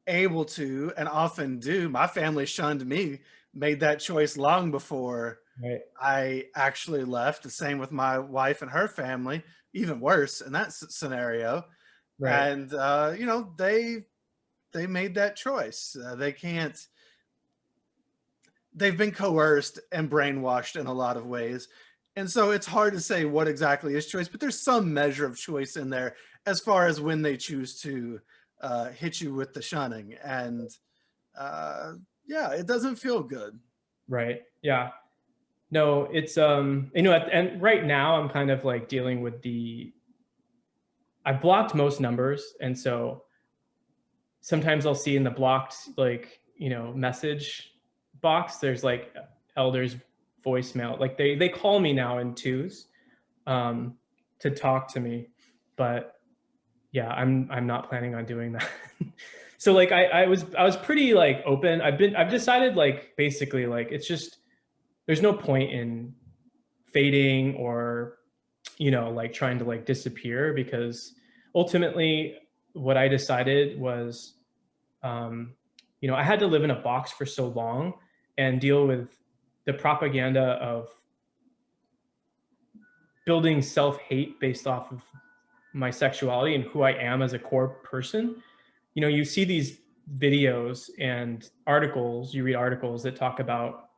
able to, and often do. My family shunned me, made that choice long before Right. I actually left. The same with my wife and her family, even worse in that scenario. Right. And they made that choice. They've been coerced and brainwashed in a lot of ways. And so it's hard to say what exactly is choice, but there's some measure of choice in there as far as when they choose to hit you with the shunning. And yeah, it doesn't feel good. Right. Yeah. No, it's and right now I'm kind of like dealing with I blocked most numbers, and so sometimes I'll see in the blocked, like, message box, there's like elders voicemail, like they call me now in twos to talk to me, but yeah, I'm not planning on doing that. So like I was pretty like open. I've decided, like, basically, like, it's just, there's no point in fading or like trying to like disappear, because ultimately what I decided was I had to live in a box for so long and deal with the propaganda of building self-hate based off of my sexuality and who I am as a core person. You see these videos and articles, you read articles that talk about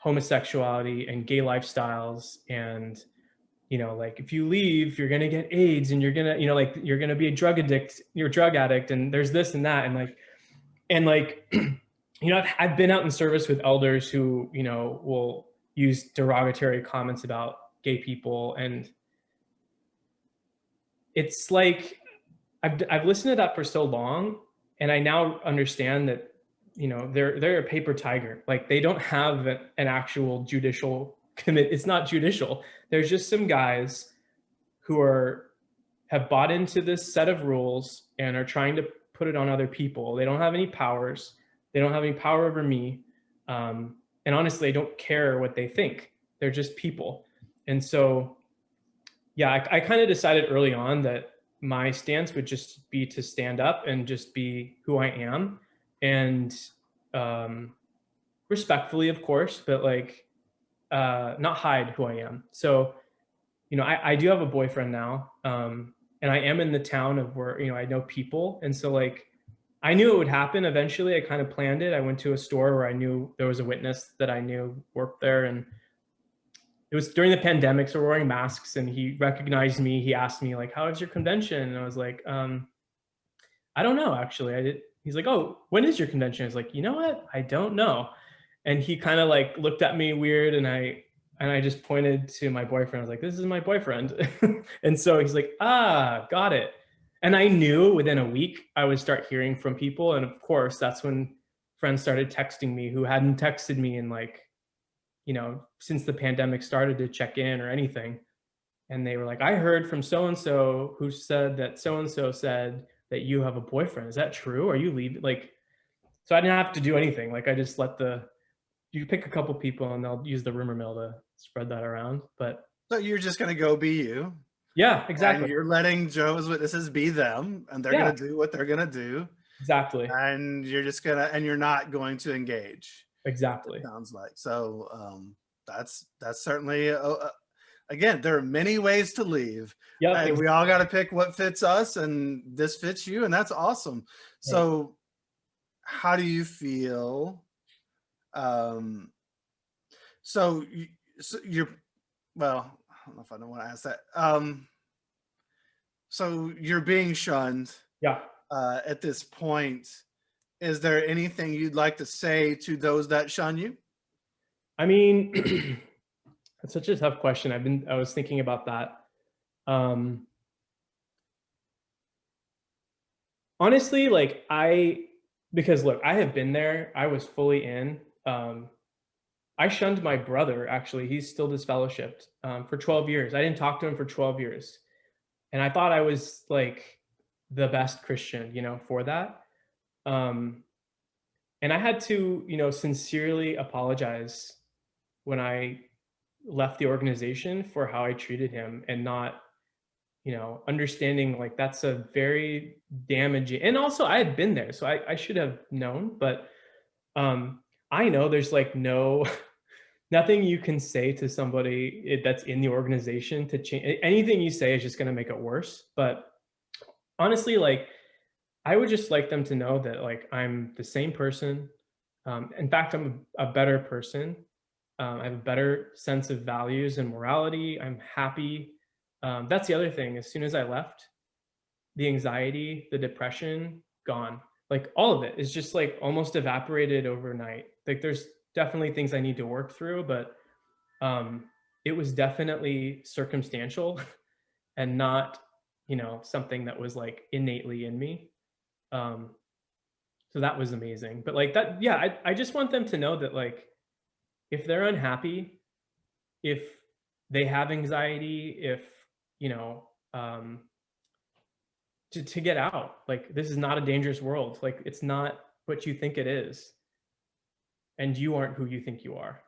homosexuality and gay lifestyles, and like, if you leave, you're gonna get AIDS, and you're gonna like you're gonna be a drug addict, you're a drug addict, and there's this and that, and like And like, I've been out in service with elders who, will use derogatory comments about gay people. And it's like, I've listened to that for so long, and I now understand that, they're a paper tiger. Like, they don't have an actual judicial commit. It's not judicial. There's just some guys who have bought into this set of rules and are trying to put it on other people. They don't have any powers. They don't have any power over me. And honestly, I don't care what they think. They're just people. And so, yeah, I kind of decided early on that my stance would just be to stand up and just be who I am, and respectfully, of course, but like, not hide who I am. So, I do have a boyfriend now, and I am in the town of where, I know people. And so like, I knew it would happen eventually. I kind of planned it. I went to a store where I knew there was a witness that I knew worked there, and it was during the pandemic, so we're wearing masks, and he recognized me. He asked me like, "How was your convention?" And I was like, "I don't know, actually." He's like, "Oh, when is your convention?" I was like, "You know what? I don't know." And he kind of like looked at me weird, and I just pointed to my boyfriend. I was like, "This is my boyfriend." And so he's like, "Ah, got it." And I knew within a week I would start hearing from people, and of course, that's when friends started texting me who hadn't texted me in like, since the pandemic started, to check in or anything. And they were like, "I heard from so and so who said that so and so said that you have a boyfriend. Is that true? Are you leaving?" Like, so I didn't have to do anything. Like, I just you pick a couple people and they'll use the rumor mill to spread that around. But So you're just going to go be you, yeah, and exactly. you're letting Jehovah's Witnesses be them, and they're Yeah, going to do what they're going to do, exactly. and you're not going to engage. It Exactly. sounds like so. That's certainly again. There are many ways to leave, Yep. and we all got to pick what fits us, and this fits you, and that's awesome. Right. So, how do you feel? Um, so, you're well. I don't know if I don't want to ask that. So you're being shunned Yeah. at this point. Is there anything you'd like to say to those that shun you? I mean, that's such a tough question. I was thinking about that. Um, Honestly, like, because look, I have been there. I was fully in. I shunned my brother, actually. He's still disfellowshipped, for 12 years. I didn't talk to him for 12 years. And I thought I was like the best Christian, for that. Um, and I had to, sincerely apologize when I left the organization for how I treated him, and not, understanding like that's a very damaging. And also, I had been there, so I should have known. But um, I know there's like nothing you can say to somebody that's in the organization to change. Anything you say is just going to make it worse. But honestly, like, I would just like them to know that like I'm the same person. In fact, I'm a better person. I have a better sense of values and morality. I'm happy. That's the other thing. As soon as I left, the anxiety, the depression, gone. Like, all of it is just like almost evaporated overnight. Like, there's definitely things I need to work through, but um, it was definitely circumstantial and not, something that was like innately in me. Um, so that was amazing. But like that, yeah, I just want them to know that like, if they're unhappy, if they have anxiety, if, you know, um, to get out. Like, this is not a dangerous world. Like, it's not what you think it is, and you aren't who you think you are.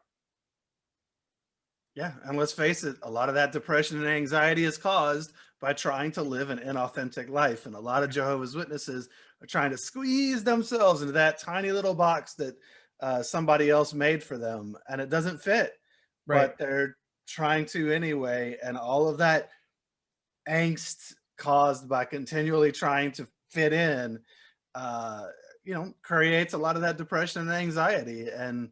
Yeah, and let's face it, a lot of that depression and anxiety is caused by trying to live an inauthentic life. And a lot of Jehovah's Witnesses are trying to squeeze themselves into that tiny little box that somebody else made for them, and it doesn't fit, Right. but they're trying to anyway. And all of that angst caused by continually trying to fit in, uh, creates a lot of that depression and anxiety. And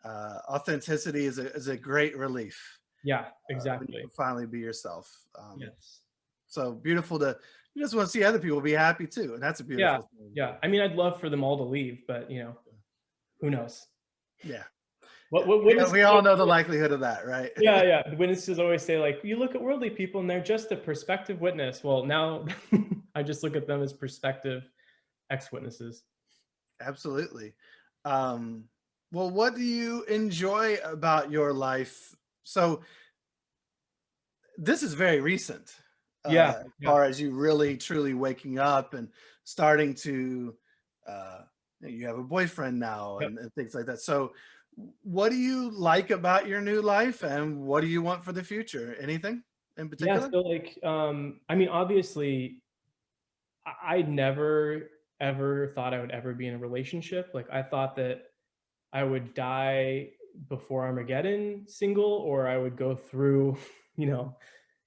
authenticity is a great relief Yeah, when you exactly. can finally be yourself. Yes. So beautiful to You just want to see other people be happy too, and that's a Yeah, beautiful thing. yeah. I mean, I'd love for them all to leave, but who knows? Yeah, What yeah. what We witnesses? all know the likelihood of that, right? Yeah, yeah. The witnesses always say like, you look at worldly people and they're just a prospective witness. Well, now I just look at them as prospective ex-witnesses. Absolutely. Um, well, what do you enjoy about your life? So this is very recent, Yeah, as yeah. far as you really truly waking up and starting to, uh, you have a boyfriend now Yep. and things like that. So, what do you like about your new life, and what do you want for the future? Anything in Yeah, particular? so like, I mean, obviously, I never ever thought I would ever be in a relationship. Like, I thought that I would die before Armageddon single, or I would go through, you know,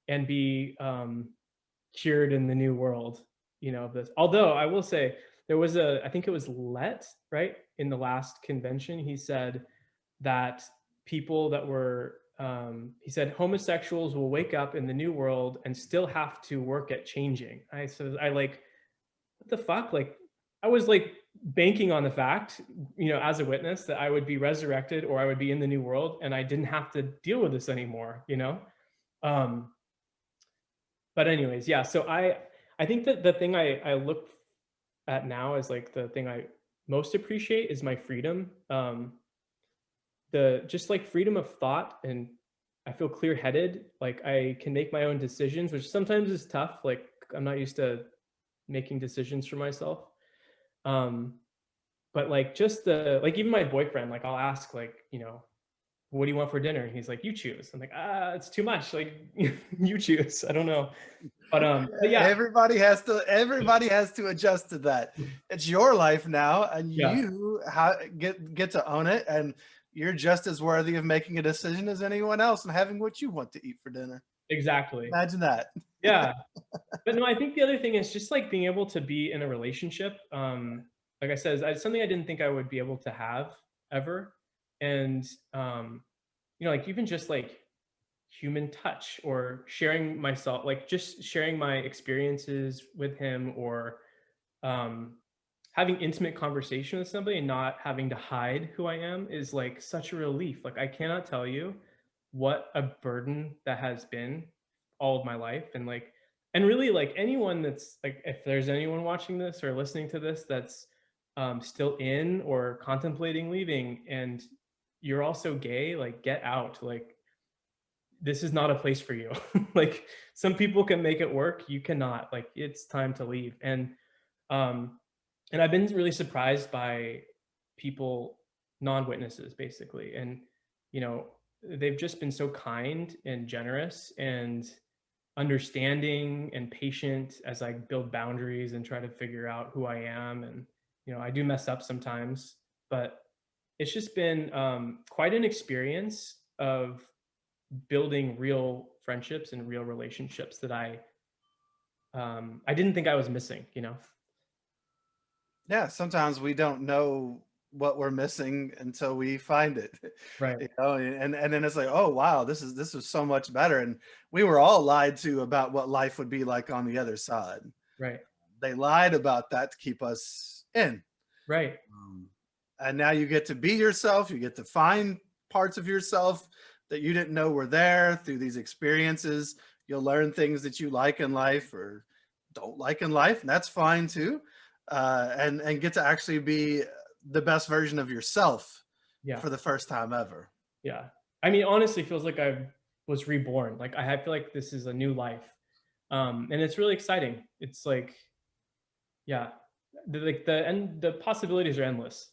and be cured in the new world, this. Although I will say there was I think it was Let, right? In the last convention, he said that people that were, he said homosexuals will wake up in the new world and still have to work at changing. I said, I like, what the fuck? Like, I was like banking on the fact, as a witness, that I would be resurrected or I would be in the new world and I didn't have to deal with this anymore. Um, but anyways, yeah. So I think that the thing I look at now is like the thing I most appreciate is my freedom. The just like freedom of thought, and I feel clear-headed. Like I can make my own decisions, which sometimes is tough. Like I'm not used to making decisions for myself. Um, but like just the like even my boyfriend, like I'll ask like, what do you want for dinner? And he's like, you choose. I'm like, it's too much. Like you choose. I don't know. But yeah, Everybody has to adjust to that. It's your life now, and yeah, you get to own it, and you're just as worthy of making a decision as anyone else and having what you want to eat for dinner. exactly. Imagine that. Yeah. But no, I think the other thing is just like being able to be in a relationship. Like I said, it's something I didn't think I would be able to have ever. And like even just like human touch or sharing myself, like just sharing my experiences with him, or um having intimate conversation with somebody and not having to hide who I am is like such a relief. Like I cannot tell you what a burden that has been all of my life. And really like anyone that's like, if there's anyone watching this or listening to this that's still in or contemplating leaving, and you're also gay, like get out. Like this is not a place for you. Like some people can make it work, you cannot. Like it's time to leave. Um and I've been really surprised by people, non-witnesses basically, and you know they've just been so kind and generous and understanding and patient as I build boundaries and try to figure out who I am. And I do mess up sometimes, but it's just been quite an experience of building real friendships and real relationships that I didn't think I was missing. Yeah, sometimes we don't know what we're missing until we find it. Right, And then it's like, oh wow, this is so much better. And we were all lied to about what life would be like on the other side. right, They lied about that to keep us in. right. Um, and now you get to be yourself. You get to find parts of yourself that you didn't know were there through these experiences. You'll learn things that you like in life or don't like in life, and that's fine too. And get to actually be the best version of yourself Yeah, for the first time ever. yeah. I mean, honestly, feels like I was reborn. Like I feel like this is a new life, and it's really exciting. It's like, yeah, like the possibilities are endless.